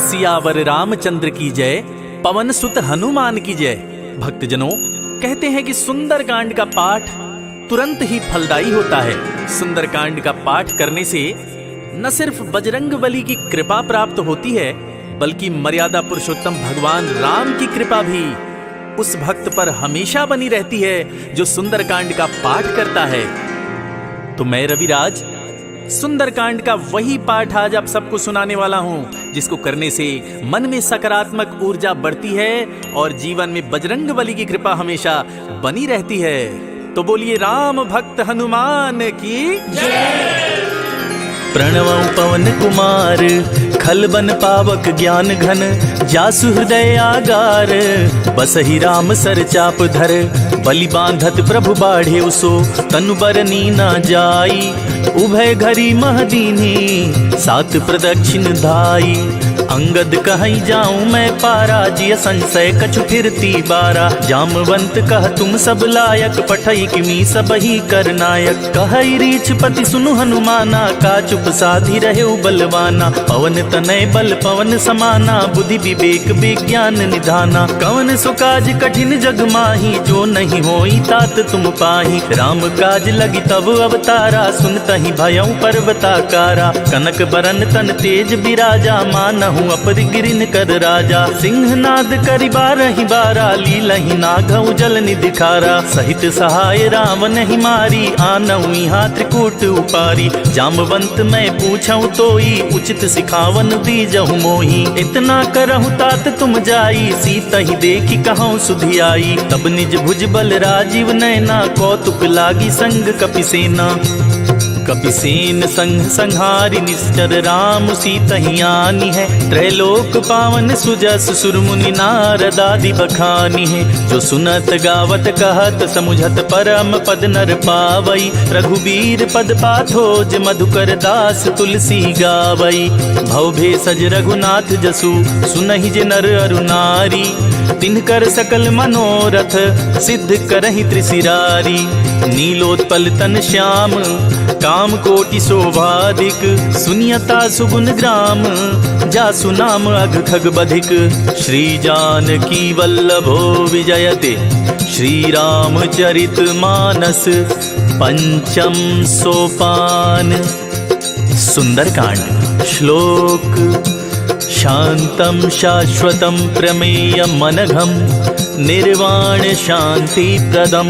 सियावर रामचंद्र की जय, पवन सुत हनुमान की जय। भक्तजनों, कहते हैं कि सुंदरकांड का पाठ तुरंत ही फलदायी होता है। सुंदरकांड का पाठ करने से न सिर्फ बजरंगबली की कृपा प्राप्त होती है, बल्कि मर्यादा पुरुषोत्तम भगवान राम की कृपा भी उस भक्त पर हमेशा बनी रहती है जो सुंदरकांड का पाठ करता है। तो मैं रविराज सुंदरकांड का वही पाठ आज आप सबको सुनाने वाला हूं, जिसको करने से मन में सकारात्मक ऊर्जा बढ़ती है और जीवन में बजरंगबली की कृपा हमेशा बनी रहती है। तो बोलिए राम भक्त हनुमान की जय। प्रणवं पवन कुमार, खलबन पावक ज्ञान घन, जासु हृदय आगार, बसहि राम सर चाप धर, बलि बांधत प्रभु बाढ़े उसो, तनु बरनी न जाई, उभय घरी महदीनी, सात प्रदक्षिण धाई, अंगद कहीं जाऊं मैं पारा, जिय संशय कछु फिरती बारा, जामवंत कह तुम सब लायक, पठई किमी सब ही कर नायक, कहई रीछ पति सुनु हनुमाना, का चुप साधी रहे बलवाना, पवन तनय बल पवन समाना, बुद्धि विवेक विज्ञान निधाना, कवन सो काज कठिन जग माही, जो नहीं होई तात तुम पाही, राम काज लगी तब अवतारा, सुनतहि भयउ पर्वताकारा, कनक बरन तन तेज बिराजा, मानहु अपर गिरिन कर राजा, सिंहनाद करि बारहि बारा, लीलहि नागउ जल निधिखारा, सहित सहाय रावण ही मारी, आनहु इहाँ त्रिकूट उपारी, जामवंत मैं पूछऊं तोई, उचित सिखावन दीजहु मोही, इतना करहु तात तुम जाई, सीता ही देखी कहूं सुधि आई, तब निज भुज बल राजीव नैना, कौतुक लागी संग कपिसेना, कपिसेन संग संहारी, निश्चर राम सीता ही आनी है, त्रैलोक पावन सुजस सुरमुनि नारद आदि बखानी है, जो सुनत गावत कहत समुझत परम पद नर पावई, रघुबीर पद पाथोज मधुकर दास तुलसी गावई, भव भेषज रघुनाथ जसु, सुनहि जे नर अरु नारी, तिनकर सकल मनोरथ सिद्ध करहि त्रिशिरारी, नीलोत्पल तन श्याम काम कोटि शोभाधिक, सुनियता सुगुण ग्राम, जासु नाम अघ खग बधिक, श्री जानकी वल्लभो विजयते, श्री रामचरित मानस पंचम सोपान। सुंदरकांड। श्लोक। शांतं शाश्वतं प्रमेयं मनघं, निर्वाण शांति प्रदं,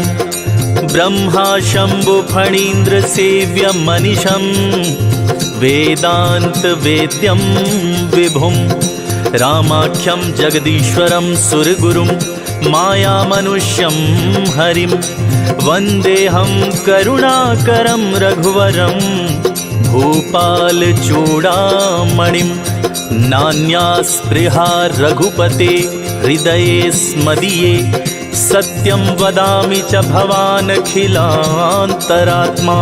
ब्रह्मा शंभु फणीन्द्र सेव्यं मनीषं, वेदांत वेद्यं विभुं, रामाख्यं जगदीश्वरं सुरगुरुं, माया मनुष्यं हरिं, वन्देऽहं करुणाकरं रघुवरं, भूपाल चूड़ामणिं, नान्यास्पृहा रघुपते हृदये स्मदीये, सत्यं वदामि च भवान् अखिलान्तरात्मा,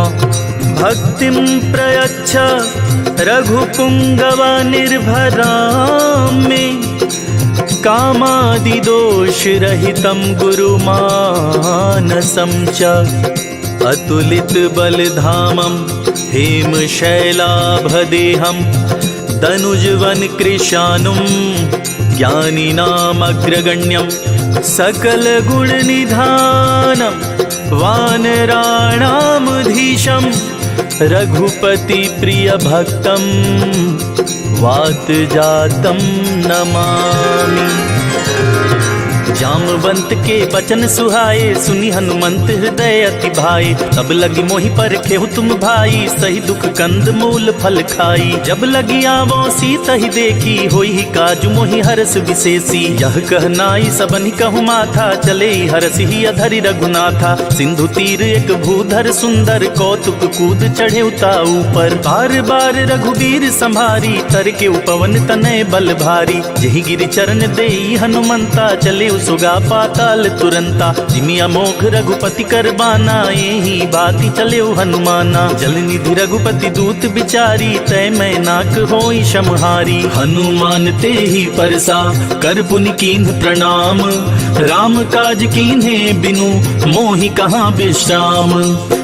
भक्तिं प्रयच्छ रघुपुङ्गव निर्भरां मे, कामादिदोषरहितं गुरुमानसं च, अतुलित बलधामं हेमशैलाभदेहं, दनुजवन कृशानुं ज्ञानिनामग्रगण्यं, सकल गुण निधानं, वानराणामधीशं, रघुपति प्रिय भक्तं, वात जातं नमामि। जामवंत के बचन सुहाए, सुनी हनुमंत हृदय अति भाए, तब लगी मोहि परखेहु तुम भाई, सही दुख कंद मूल फल खाई, जब लगी आवो सीता ही देखी, होई ही काजु मोहि हरस विशेषी, यह कहनाई सबनि कहु माथा, चले हरस ही अधरि रघुनाथा, सिंधु तीर एक भूधर सुंदर, कौतुक कूद चढ़े उता ऊपर, बार बार रघुबीर संभारी, तर के उपवन तनय बल भारी, जहि गिरि चरण देई हनुमंता, चले सुगा पाताल तुरंता, जिमि अमोघ रघुपति कर बाना, यही बाती चले हनुमाना, जल निधि रघुपति दूत बिचारी, तय मैं नाक होई समहारी, हनुमान ते ही परसा कर पुनि कीन्ह प्रणाम, राम काज कीन्हे बिनु मोहि कहाँ विश्राम,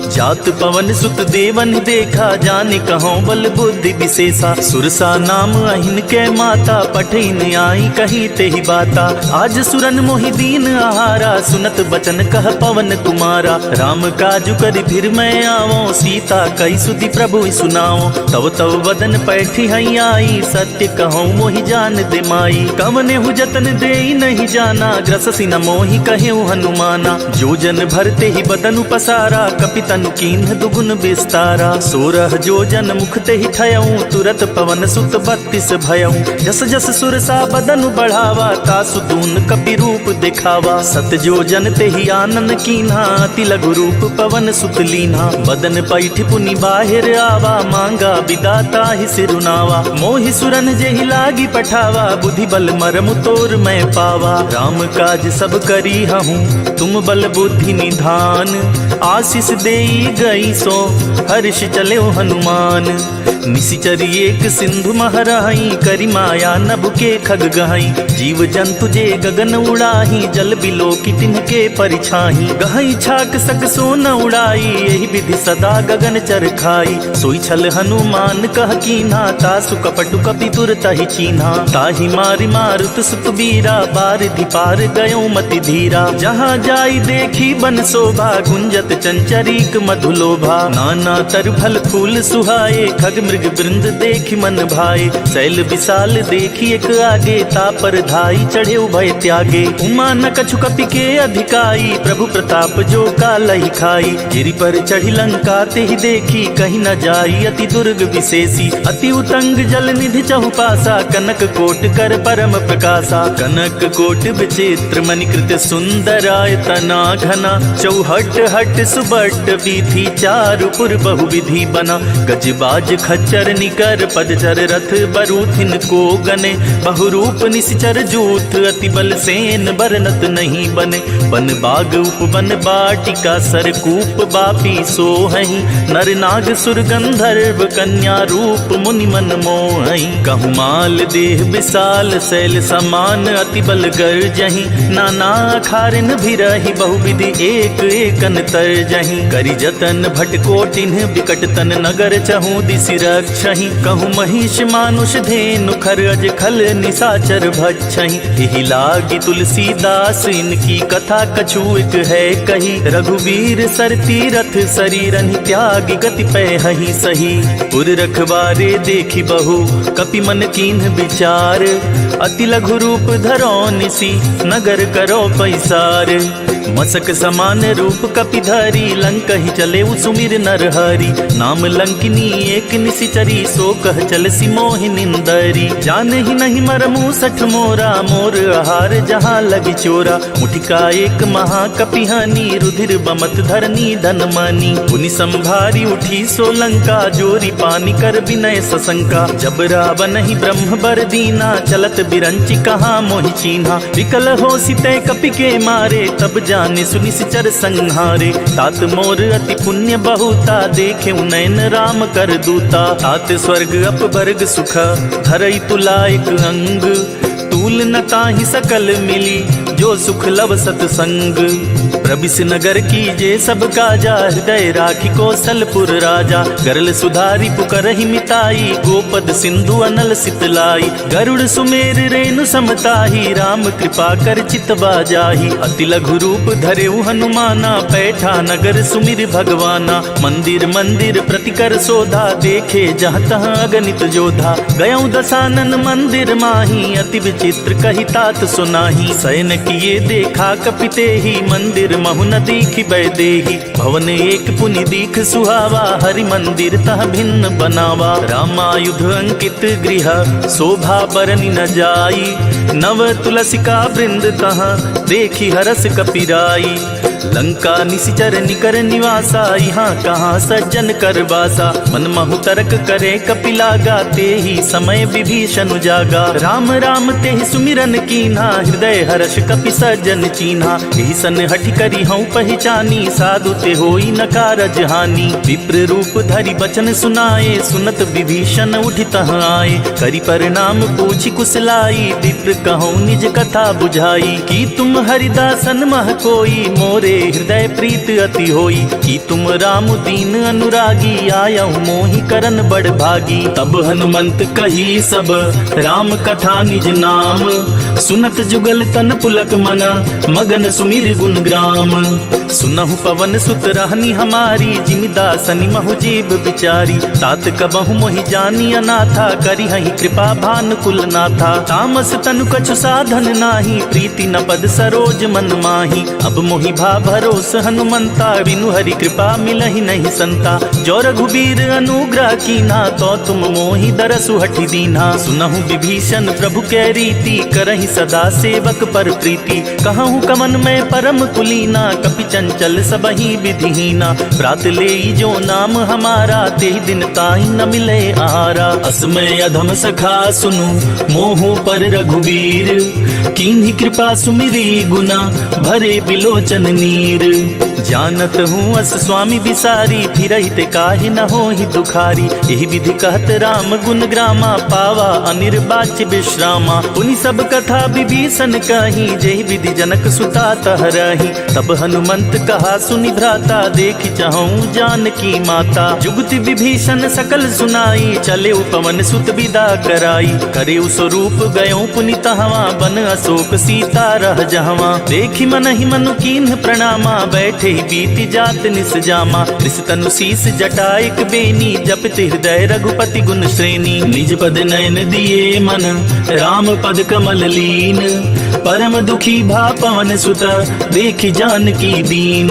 जात पवन सुत देवन देखा, जाने कहो बल बुद्धि विशेषा। सुरसा नाम अहिन के माता, पठिन आई कही ते ही बाता। आज सुरन मोहि दीन आहारा, सुनत बचन कह पवन कुमारा। राम काजु करि फिर मैं आवो, सीता कई सुधि प्रभु सुनाओ। तव तव वदन पैठी हई आई, सत्य कहूँ मोहि जान दे माई। कवने हु जतन दे नहीं जाना, ग्रससी न मोहि कहे हनुमाना। जो जन भरते ही बदनु पसारा, कपितनु कीन्ह दुगुन विस्तारा। 16 जो जन मुख ते ही ठयऊँ, तुरत पवन सुत 32 भयऊँ। जस जस सुरसा बदनु बढ़ावा, तासु दून कपि रूप दिखावा। सत जो जन ते ही आनन कीन्हा, अति लघु रूप पवन सुत लीन्हा। बदन पैठ पुनि बाहिर आवा, मांगा विदाता ही सिरुनावा। मोहि सुरन जेहि लागी पठावा, बुद्धि बल मरमु तोर मैं पावा। राम काज सब करी हूँ, तुम बल बुद्धि निधान। आशीष देई गई सो, हर्ष चले हनुमान। निशिचर एक सिंधु महरही, करी माया नभ के खग गहई। जीव जंतु जे गगन उड़ाही, जल बिलो की तिनके परिछाही। गहई छाक सक सो न उड़ाई, यही विधि सदा गगन चर खाई। सोई छल हनुमान कह कीन्हा, तासु कपटु कपि तुरत ही चीन्हा। ताहि मारि मारुत सुत बीरा, बारिधि पार गयो मति धीरा। जहाँ जाई देखी बन शोभा, गुंजत चंचरीक मधुलोभा। नाना तरु फल फूल सुहाए, खग मृग वृंद देखी मन भाए। शैल विशाल देखी एक आगे, तापर धाई चढ़े भय त्यागे। उमा न कछु कपि के अधिकाई, प्रभु प्रताप जो कालहि खाई। गिरि पर चढ़ी लंका ते ही देखी, कहीं न जाई अति दुर्ग विशेषी। अति उतंग जल निधि चहुपासा, कनक कोट कर परम प्रकाशा। कनक कोट विचित्र मणिकृत सुंदरायतना घना। चौहट हट सुबट वीथि, चारुपुर बहुविधि बना। गजबाज खच्चर निकर, पदचर रथ बरूथिन को गने। बहुरूप निश्चर जूथ, अति बल सेन बरनत नहीं बने। बन बाग उपवन बाटिका, सरकूप बापी सोहहि। नर नाग सुर गंधर्व, कन्या रूप मुनि मन मोहहि। कहु माल देह विशाल, शैल समान अति बल गर्जहि। नाना अखारिन भिरहि, बहुविधि एक एकन तरजहि। करि जतन भट कोटिन्ह, बिकट तन नगर चहु दिसि रक्षहि। कहु महिष मानुष धेनु, खर अज खल निशाचर भक्षहि। एहि लागी तुलसीदास, इनकी कथा कछु एक है कही। रघुवीर सर तीरथ, शरीरहि त्यागी गति पैहि सही। पुर रखवारे देखी बहु, कपि मन कीन्ह विचार। अति लघु रूप धरो निसी, नगर करो पैसार। मसक समान रूप कपिधरी, लंकहि चले सुमिर नरहरि। नाम लंकिनी एक निशिचरी, सो कह चल सी मोहि निंदरी। जान ही नहीं मरमु सठ मोरा, मोर आहार जहाँ लगी चोरा। मुठिका एक महाकपिहानी, रुधिर बमत धरनी धन मानी। पुनि संभारी उठी सो लंका, जोरी पानी कर विनय सशंका। जब रावण ही ब्रह्म बर दीना, चलत बिरंचि कहाँ मोहि चीन्हा। विकल हो सिते कपि के मारे, तब जाने सुनिश्चर संहारे। तात मोर अति पुण्य बहुता, देखे नयन राम कर दूता। तात स्वर्ग अपवर्ग सुख, धरई तुलायक अंग। तूल न ताहि सकल मिली, जो सुख लव सतसंग। प्रबिस नगर की जे सब काजा, हृदय राखी कौशलपुर राजा। गरल सुधारी पुकरहि मिताई, गोपद सिंधु अनल सितलाई। गरुड़ सुमेर रेणु समताही, राम कृपा कर चितवा जाही। अति लघु रूप धरेउ हनुमाना, पैठा नगर सुमिर भगवाना। मंदिर मंदिर प्रतिकर शोधा, देखे जहाँ तहाँ अगणित जोधा। गयौ दसानन मंदिर माही, अति विचित्र कही तात सुनाही। शयन किए देखा कपिते ही, मंदिर महु न दीखि बैदेही। भवन एक पुनि दीख सुहावा, हरि मंदिर तह भिन्न बनावा। रामायुध अंकित गृह, शोभा बरनि न जाई। नव तुलसिका वृंद तह, देखी हरस कपिराई। लंका निशिचर निकर निवासा, यहाँ कहाँ सज्जन कर बासा। मन महु तर्क करे कपिलागा, ते ही समय विभीषण जागा। राम राम ते ही सुमिरन कीन्हा, हृदय हर्ष कपि सज्जन चीन्हा। एहि सन हठि करी हूँ पहचानी, साधु ते होई न कारज हानि। विप्र रूप धरि बचन सुनाए, सुनत विभीषण उठि तह आए। करि परिणाम पूछि कुशलाई, विप्र कहूँ निज कथा बुझाई। कि तुम हरिदासन मह कोई, मोरे से हृदय प्रीत अति होई, कि तुम राम दीन अनुरागी, आयहु मोहि करन बड़ भागी। तब हनुमंत कही सब राम कथा निज नाम, सुनत जुगल तन पुलक मना, मगन सुमिर गुण ग्राम। सुनहु पवन सुत रहनी हमारी, जिमिदासनि महु जीव बिचारी। तात कबहु मोहि जानी अनाथा, करी हहि कृपा भानुकुल नाथा। तामस तनु कछु साधन नाही, प्रीति न पद सरोज मन माही। अब मोहि भा भरोस हनुमंता, बिनु हरि कृपा मिलहि नहीं संता। जो रघुबीर अनुग्रह कीन्हा, तो तुम मोहि दरसु हठि दीन्हा। सुनहु विभीषण प्रभु कै रीति, करहि सदा सेवक पर प्रीति। कहूँ कमन में परम कुलीना, कपि चंचल सबहि विधिहीना। प्रात लेई जो नाम हमारा, तेहि दिन ताहि न मिले आहारा। असमय अधम सखा सुनु, मोहु पर रघुवीर। कीन्ही कृपा सुमिरी गुना, भरे बिलोचन नीर। जानत हूँ अस स्वामी बिसारी, फिरहि ते काहि न होहि दुखारी। एहि विधि कहत राम गुण ग्रामा, पावा अनिर्वाच्य विश्रामा। पुनि सब कथा विभीषण कही, जेहि विधि जनक सुता तहरही। तब हनुमंत कहा सुनि भ्राता, देखि चाहूँ जानकी माता। जुगति विभीषण सकल सुनाई, चले पवन सुत विदा कराई। करे स्वरूप गयो पुनि तहवा, बन अशोक सीता रह जहवा। देखि मनहि मनु कीन्ह प्रणामा, बैठे बीति जात निस जामा। त्रिस तनु शीस जटाइक बेनी, जपति हृदय रघुपति गुण श्रेणी। निज पद नयन दिए मन, राम पद कमल लीन। परम दुखी भा पवन सुत, देखि जानकी दीन।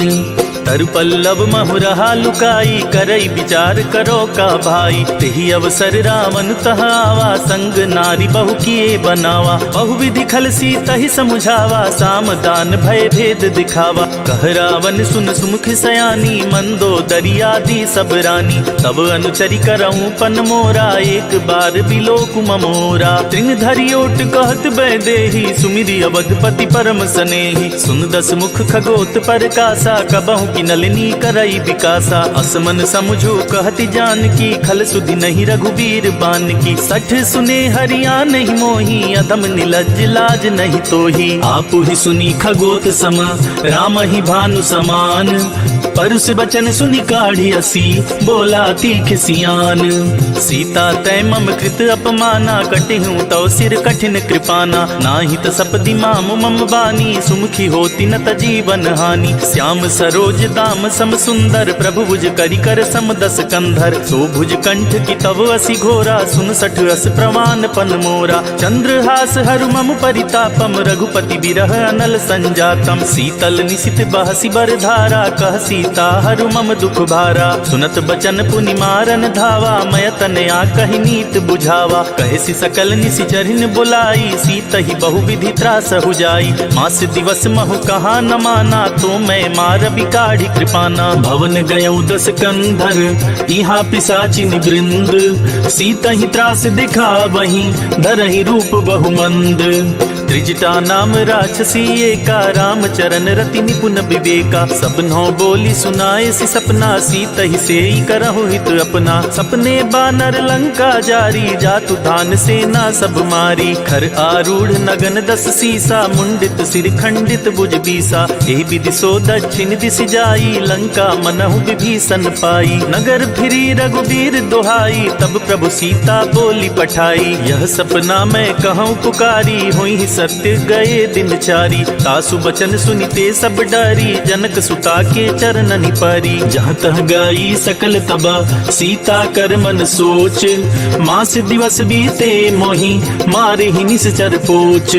तरु पल्लव महु रहा लुकाई, करई विचार करो का भाई। तेहि अवसर रावण तह आवा, संग नारी बहु किए बनावा। बहु विधि खलसी तहि समुझावा, साम दान भय भेद दिखावा। कह रावण सुन सुमुख सयानी, मंदो दरियादी सब रानी। तब अनुचरि करऊँ पन मोरा, एक बार बिलोक ममोरा। तृण धरि ओट कहत बैदेही, सुमिरि अवधपति परम सनेही। सुन दस मुख खगोत पर कासा, कबहु की नलिनी करई विकासा। असमन समुझो कहति जानकी, खल सुधि नहीं रघुबीर बान की। सठ सुने हरिया नहीं मोही, अधम निलज्ज लाज नहीं तोही। आपु ही सुनी खगोत सम, राम ही भानु समान। परुष बचन सुनि काढ़ी असी, बोला तीख सियान। सीता तै मम कृत अपमाना, कटिहूँ तौ सिर कठिन कृपाना। नाही त सपदि माम मम बानी, सुमुखी होती न त जीवन हानि। श्याम सरोज दाम सम सुंदर, प्रभु भुज करि कर सम दस कंधर। सो भुज कंठ की तव असी घोरा, सुन सठ अस प्रमाण पन मोरा। चंद्रहास हरु मम परितापम, रघुपति बिरह अनल संजातम। शीतल निशित बहसी बर धारा, कह सीता हरु मम दुख भारा। सुनत बचन पुनि मारन धावा, मय तनया कहि नीत बुझावा। कहे सि सकल निशिचरिन बुलाई, सीत ही बहु विधि त्रास हो जाई। मास दिवस महु कहा न माना, तो मैं मार बिकाढ़ी कृपाना। भवन गयौ दस कंधर, इहा पिशाचिन वृंद। सीत ही त्रास दिखा वही, धरहि रूप बहुमंद। त्रिजटा नाम राक्षसी एका, राम चरण रति निपुण विवेका। सबनों बोली सुनाए सि सपना, सीत ही सेई करहु हित अपना। सपने बानर लंका जारी, जातु धान सेना सब मारी। खर आरूढ़ नगन दस सीसा, मुंडित सिर खंडित भुज बीसा। एहि विधि सो दक्षिण दिशि जाई, लंका मनहु विभीषण पाई। नगर फिरी रघुबीर दुहाई, तब प्रभु सीता बोली पठाई। यह सपना मैं कहूँ पुकारी, हुई सत्य गए दिन चारी। तासु बचन सुनिते सब डरी, जनक सुता के चरणनि परी। जहाँ तह गाई सकल तबा, सीता कर मन सोच। मास दिवस बीते मोहि, मारे ही निश्चर पोच।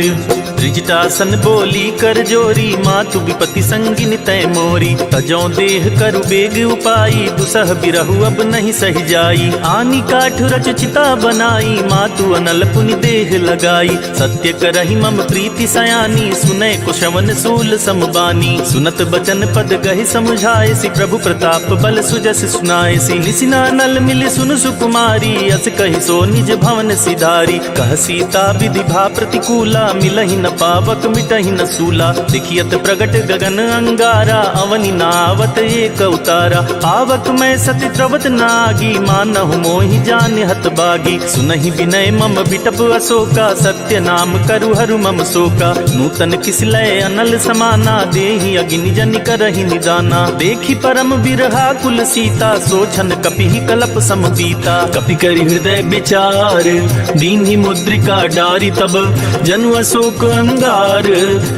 त्रिजटासन बोली कर जोरी, मातु विपति संगिन तय मोरी। तजौ देह करु बेग उपाई, दुसह बिरहु अब नहीं सही जाई। आनी काठ रच चिता बनाई, मातु अनल पुनि देह लगाई। सत्य करहि मम प्रीति सयानी, सुनय कुशवन सूल समबानी। सुनत बचन पद गहि समुझाए सि, प्रभु प्रताप बल सुजस सुनाए सि। निसिना नल मिल सुन सुकुमारी, अस कहि सो निज भवन सिधारी। कह सीता विधि भा प्रतिकूला, मिलहि न पावक मिटहि न सूला। देखियत प्रगट गगन अंगारा, अवनि नावत एक अवतारा। पावक मैं सति द्रवत नागी, मानहु मोहि जान हत बागी। सुनहि विनय मम बिटप अशोका, सत्य नाम करु हरु धरु मम शोका। नूतन किसलय अनल समाना, देहि अग्नि जनि करहि निदाना। देखी परम बिरहा कुल सीता, सोचन कपि कलप समबीता। कपि करि हृदय विचार, दीन्हि मुद्रिका डारी। तब जनु अशोक अंगार,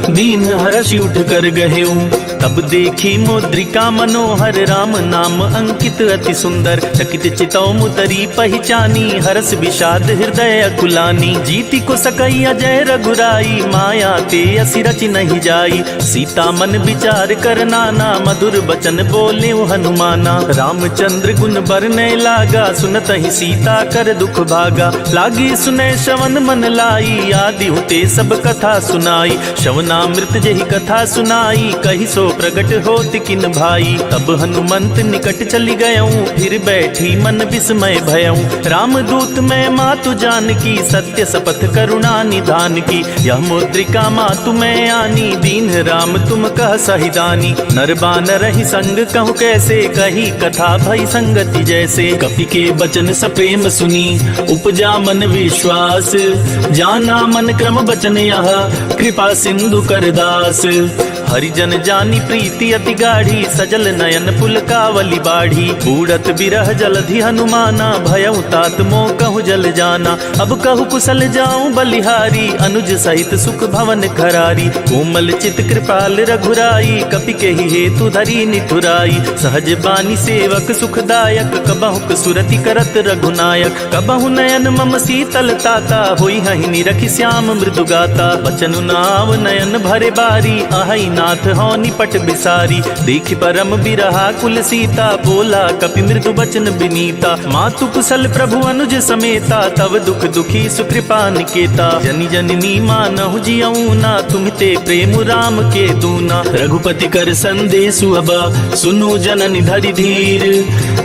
दीन हर्षि उठ कर गहेऊ। तब देखी मुद्रिका मनोहर, राम नाम अंकित अति सुंदर। चकित चितौ मुतरी पहचानी, हरस विषाद हृदय अकुलानी। जीति को सकई अजय रघुराई, माया ते असि रचि नहीं जाई। सीता मन विचार कर नाना, मधुर बचन बोले हनुमाना। रामचंद्र गुण बरने लागा, सुनत ही सीता कर दुख भागा। लागी सुने श्रवण मन लाई, आदि होते सब कथा सुनाई। श्रवणामृत जही कथा सुनाई, कही सो प्रगट होत किन भाई। तब हनुमंत निकट चली गयऊं, फिर बैठी मन विस्मय भयऊं। रामदूत मैं मातु जानकी, सत्य शपथ करुणा निधान की। यह मुद्रिका मातु मैं आनी, दीन राम तुम कह सहिदानी। नर बानर ही संग कहूँ कैसे, कही कथा भई संगति जैसे। कपि के बचन सप्रेम सुनी, उपजा मन विश्वास। जाना मन क्रम बचन यह, कृपा सिंधु कर दास। हरिजन जानी प्रीति अति गाढ़ी, सजल नयन पुलकावली बाढ़ी। बूढ़त बिरह जलधि हनुमाना, भयउ तात मोह कहु जल जाना। अब कहु कुशल जाऊं बलिहारी, अनुज सहित सुख भवन खरारी। कोमल चित कृपाल रघुराई, कपि के ही हेतु धरी निठुराई। सहज बानी सेवक सुखदायक, कबहुक सुरति करत रघुनायक। कबहु नयन मम शीतल ताता, होई हहि निरखि श्याम मृदु गाता। बचनु नाव नयन भरे बारी, आहई नाथ हो निपट बिसारी। देखि परम बिरहा कुल सीता, बोला कपि मृदु बचन बिनीता। मातु कुशल प्रभु अनुज समेता, तव दुख दुखी सुकृपा निकेता। जनि जननी मानहु जियऊ ना, तुम्हिते प्रेम राम के दूना। रघुपति कर संदेशु अब, सुनु जननि धरि धीर।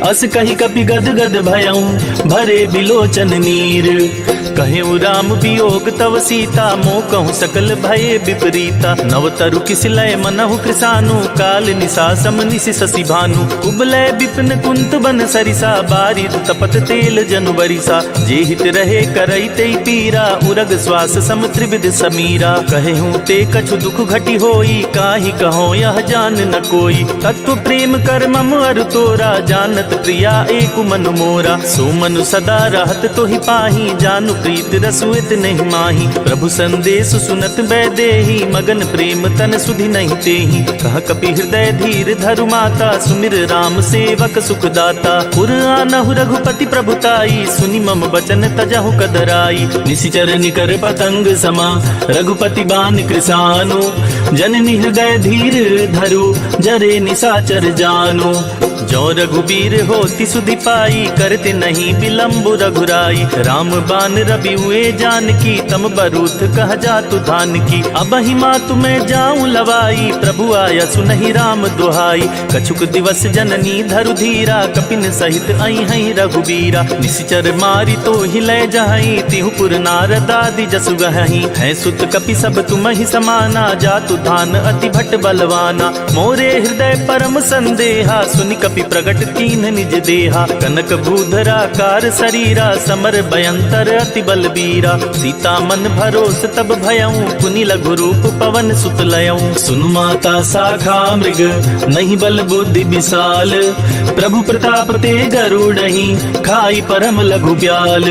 अस कहि कपि गद गद भयऊ, भरे बिलोचन नीर। कहेउ राम वियोग तव सीता, मोह कहूँ सकल भये विपरीता। नव तरु किसलय मनहु कृसानु, काल निशा सम निशि शशि भानु। कुबलय विपिन कुंत बन सरिसा, बारिद तपत तेल जनु बरिसा। जे हित रहे करई ते पीरा, उरग श्वास सम त्रिविध समीरा। कहेहूँ ते कछु दुख घटी होई, काहि कहो यह जान न कोई। तत्व प्रेम कर मम अरु तोरा, जानत प्रिया एक मन मोरा। सो मनु सदा रहत तो ही पाही, जानु प्रीत रसुइत नहीं माही। प्रभु संदेश सुनत बैदेही, मगन प्रेम तन सुधि नहीं तेही। कह कपि हृदय धीर धरु माता, सुमिर राम सेवक सुखदाता। पुर आनहु रघुपति प्रभुताई, सुनि मम बचन तजहु कदराई। निशिचर निकर पतंग समा, रघुपति बान कृसानु। जननी हृदय धीर धरु, जरे निशाचर जानु। जो रघुबीर होती सुधि पाई, करते नहीं विलम्ब रघुराई। राम बान रवि हुए जानकी, तम बरूथ कह जातु धान की। अब ही मातु मैं जाऊं लवाई, प्रभु आया सुनहि राम दुहाई। कछुक दिवस जननी धरु धीरा, कपिन सहित आई हई रघुबीरा। निशिचर मारी तो हिलय जहई, तिहुपुर नारद आदि जसु गहई। है सुत कपि सब तुम ही समाना, जातु धान अति भट बलवाना। मोरे हृदय परम संदेहा, सुनि कपि प्रगट कीन निज देहा। कनक भूधरा कार शरीरा, समर भयंतर अति बलबीरा। सीता मन भरोस तब भयऊं, पुनि लघु रूप पवन सुत लयऊं। सुनु माता शाखा मृग, नहीं बल बुद्धि विशाल। प्रभु प्रताप ते गरुड़हि, खाई परम लघु ब्याल।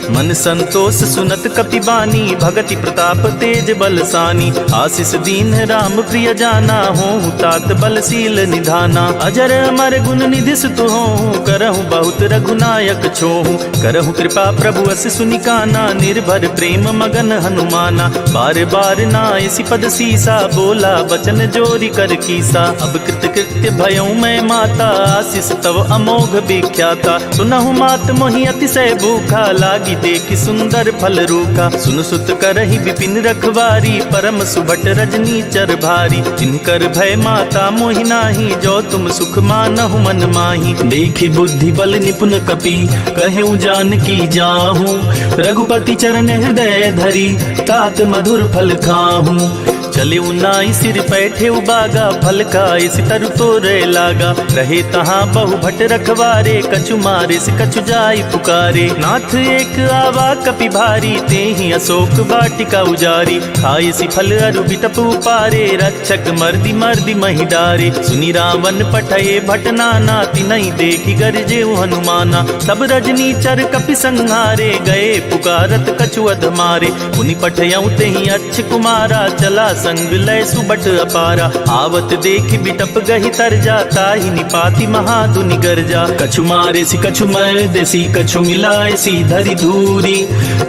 मन संतोष सुनत कपि बानी, भगति प्रताप तेज बलसानी। आशीष दीन राम प्रिय जाना, हों तात बलशील निधाना। अजर अमर गुण निधि सुतु हों, करहु बहुत रघुनायक छोहु। करहु कृपा प्रभु अस सुनिकाना, निर्भर प्रेम मगन हनुमाना। बार बार नायसि पद सीसा, बोला बचन जोरी कर कीसा। अब कृत कृत्य भयऊं मैं माता, आशीष तव अमोघ विख्याता। सुनहु मात मोहि अतिशय भूखा, लागी देखि सुंदर फल रूखा। सुन सुत करहि विपिन रखवारी, परम सुभट रजनी चर भारी। जिनकर भय माता मोहि नाही, जो तुम सुख मानहु मन माही। देखि बुद्धि बल निपुण कपि, कहेउ जानकी जाहू। रघुपति चरण हृदय धरी, तात मधुर फल खाहू। चले उनाई सिर पैठे उबागा, फल खाए सितरु तोरे लागा। रहे तहाँ बहु भट रखवारे, कछु मारे से कछु जाई पुकारे। नाथ एक आवा कपि भारी, ते ही अशोक वाटिका उजारी। खाए सी फल अरु बिटप उपारे, रक्षक मर्दी मर्दी मही डारे। सुनी रावण पठये भट नाना, तिनहि देखी गरजे हनुमाना। तब रजनी चर कपि संहारे, गए पुकारत कछु अध मारे। पुनि पठयऊ तेहि अच्छ कुमारा, चला संग लय सुबट अपारा। आवत देख बिटप गहि तर जाता, ही निपाति महादुनि गर्जा। कछु मारे सी कछु मर्द सी, कछु मिलाए सी धरि धूरी।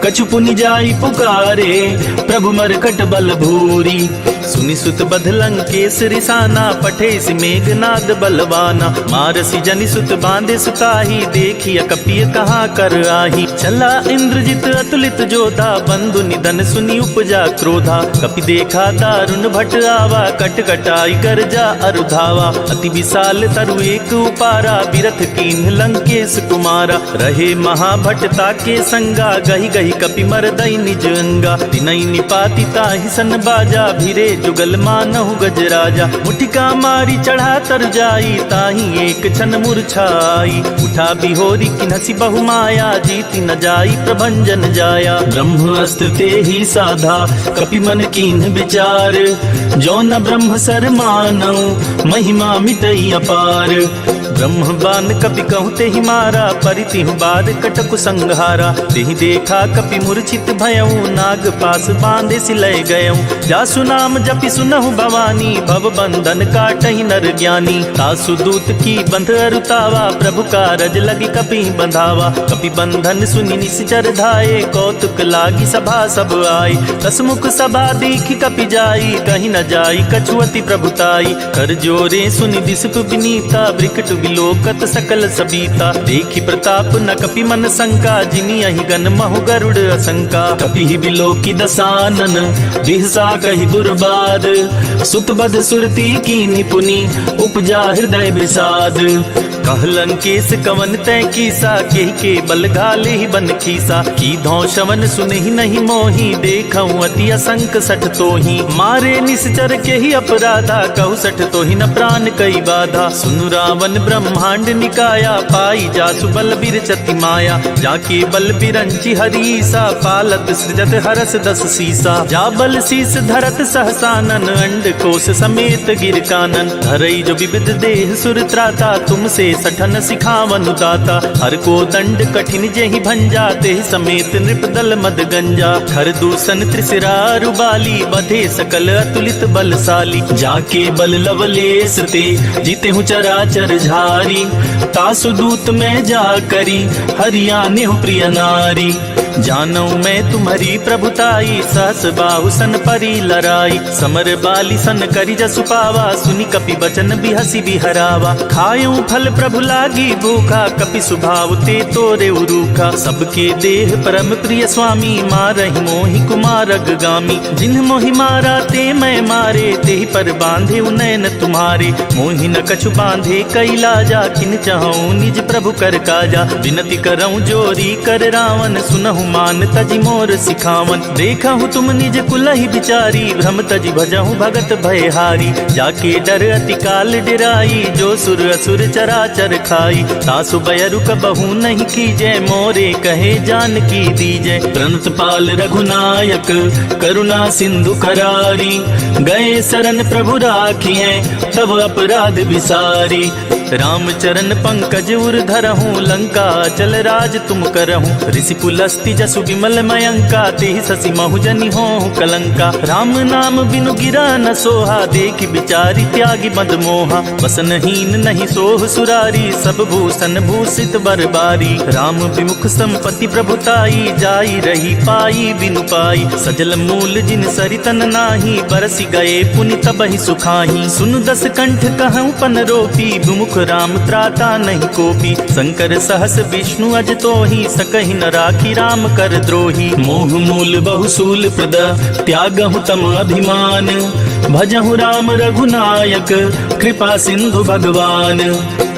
कछु पुनि जाई पुकारे, प्रभु मरकट बल भूरी। सुनि सुत बध लंकेश रिसाना, पठे सी मेघनाद बलवाना। मारसी जनि सुत बांधे सुताही, देखिय कपिय कहाँ कर आही। चला इंद्रजित अतुलित जोधा, बंधु निधन सुनि उपजा क्रोधा। कपि देखा दारुण भट आवा, कट कटाई गर्जा अरुधावा। अति विशाल तरु एक उपारा, बिरथ कीन्ह लंकेश कुमारा। रहे महाभटता के संगा, गही गही कपि मरदई निज अंगा। तिनई निपाति ताहि सन बाजा, भिरे जुगल मानहु गजराजा। मुठिका मारी चढ़ा तर जाई, ताहि एक छन मूर्छाई। उठा बिहोरी किन्हसी बहु माया, जीति न जाई प्रभंजन जाया। ब्रह्म अस्त्र ते ही साधा, कपि मन कीन्ह विचार। जो न ब्रह्म सर मानऊ, महिमा मिटई अपार। ब्रह्म बान कपि कहु तेहि मारा, परितिहु बाद कटकु संहारा। तेहि देखा कपि मूर्छित भयऊ, नाग पास बांधे सिलय गयऊ। जासु नाम जपि सुनहु भवानी, भव बंधन काटहि नर ज्ञानी। तासु दूत की बंध अरुतावा, प्रभु कारज लगी कपि बंधावा। कपि बंधन सुनि निश्चर धाये, कौतुक लागी सभा सब आए। दसमुख सभा देखी कपि जाई, कहीं न जाई कछु अति प्रभुताई। कर जोरे सुनि दिसप विनीता, ब्रिकट विलोकत सकल सबीता। देखी प्रताप न कपि मन शंका, जिनि अहि गन महु गरुड़ असंका। कपि विलोकी दसानन, बिहसा कहि दुर्बाद। सुत बध सुरती की निपुनि, उपजा हृदय विषाद। कहलन केस कवन तै कीसा, केहि के बल घाले ही बन खीसा। की धौ शवन सुनहि नहीं मोही, देखऊं अति असंक सठ तोही। मारे निश्चर के ही अपराधा, कहु सठ तोहि न प्राण कई बाधा। सुनु रावण ब्रह्मांड निकाया, पाई जासु बल बिरचति माया। जाके बल बिरंचि हरीसा, पालत सृजत हरस दस सीसा। जा बल शीस धरत सहसानन, अंड कोश समेत गिर कानन। धरई जो विविध देह सुर त्राता, तुमसे सठन सिखावन दाता। हर को दंड कठिन जेहि भंजा, तेहि समेत नृप दल मद गंजा। खर दूषण त्रिशिरारु बाली, बधे सकल अतुलित बलशाली। जाके बल लवलेस ते, जीते हूँ चराचर झारी। तासु दूत में जा करी, हरियाने हूँ प्रिय नारी। जानू मैं तुम्हारी प्रभुताई, सहस बाहु सन परी लराई। समर बाली सन करी जसु पावा, सुनि कपि बचन बिहसी बिहरावा। खायूं फल प्रभु लागी भूखा, कपि सुभाव ते तोरे उरूखा। सबके देह परम प्रिय स्वामी, मारहि मोहि कुमारग गामी। जिन्ह मोहि मारा ते मैं मारे, तेहि पर बांधे उनैन तुम्हारे। मोहि न कछु बांधे कई लाजा, किन चाहूं निज प्रभु कर काजा। विनती करऊं जोरी कर रावण, सुनहु मान तजि मोर सिखावन। देखहु तुम निज कुलहि बिचारी, भ्रम तजि भजहु भगत भयहारी। जाके डर अति काल डिराई, जो सुर असुर चराचर खाई। तासु बयरु कबहु नहीं कीजय, मोरे कहे जानकी दीजय। प्रणत पाल रघुनायक, करुणा सिंधु करारी। गए शरण प्रभु राखिए, तब अपराध विसारी। राम चरण पंकज उर धरहूँ, लंका चल राज तुम करहूँ। ऋषि पुलस्ति जसु विमल मयंका, तेहि शशि महु जनि होहु कलंका। राम नाम बिनु गिरा न सोहा, देखि बिचारी त्यागी मद मोहा। वसनहीन नहीं सोह सुरारी, सब भूषण भूषित बरबारी। राम विमुख संपत्ति प्रभुताई, जाई रही पाई बिनु पाई। सजल मूल जिन सरितन नाही, बरसि गए पुनि तबहि सुखाही। सुनु दस कंठ कहूँ पन रोपी, विमुख राम त्राता नहीं कोपी। शंकर सहस विष्णु अज तोहि, सकहि न राखी राम कर द्रोही। मोह मूल बहुसूल प्रद, त्यागहु तम अभिमान। भजहु राम रघुनायक कृपा सिंधु भगवान।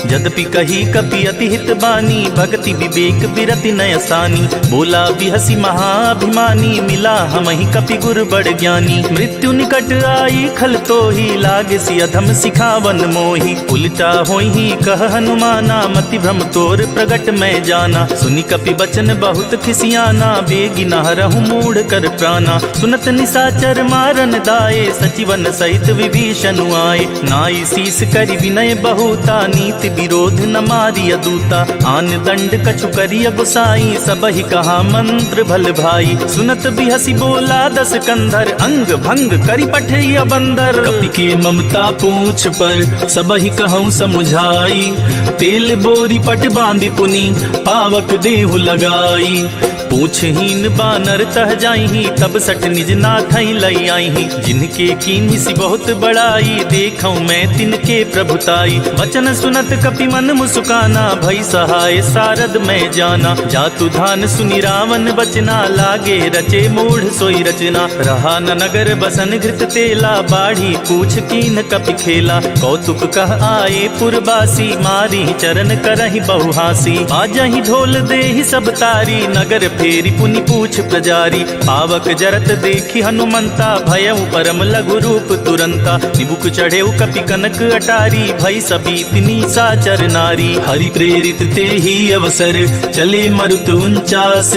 यद्यपि कही कपि अति हित बानी भक्ति विवेक बिरति नयसानी। बोला बिहसी महाअभिमानी मिला हमहि कपि गुर बड़ ज्ञानी। मृत्यु निकट आई खल तो ही लागे सि अधम सिखावन मोही। उल्टा होई ही कह हनुमाना मति भ्रम तोर प्रगट मैं जाना। सुनि कपि बचन बहुत खिसियाना बेगी न हरहु मूढ़ कर प्राणा। सुनत निशाचर मारन दाए सचिवन सहित विभीषण आए। नाई शीस करि विनय बहुता नीति विरोध न मारिय दूता। आन दंड कछु करिय गुसाई सबहि कहा मंत्र भल भाई। सुनत बिहसी बोला दस कंधर अंग भंग करि पठिय बंदर। कपि के ममता पूछ पर सबहि कहूँ समुझाई। तेल बोरी पट बांधि पुनि पावक देहु लगाई। पूछहीन बानर तह जाई तब सठ निज नाथई लई आई। जिनके कीन्ही सी बहुत बड़ाई देखूं मैं तिनके प्रभुताई। वचन सुनत कपि मन मुस्काना भई सहाय सारद मैं जाना। जातु धान सुनि रावण बचना लागे रचे मूढ़ सोई रचना। रहा न नगर बसन घृत तेला बाढ़ी पूछ कीन कपि खेला। कौतुक कह आए पुरबासी मारी चरण करहि बहुहासी। बाजहि ढोल देहि सब तारी नगर फेरी पुनि पूछ प्रजारी। पावक जरत देखी हनुमंता भयउ परम लघु रूप तुरंता। निबुक चढ़ेउ कपि कनक अटारी भई सभी तिनी साचर नारी। हरि प्रेरित ते ही अवसर चले मरुत 49।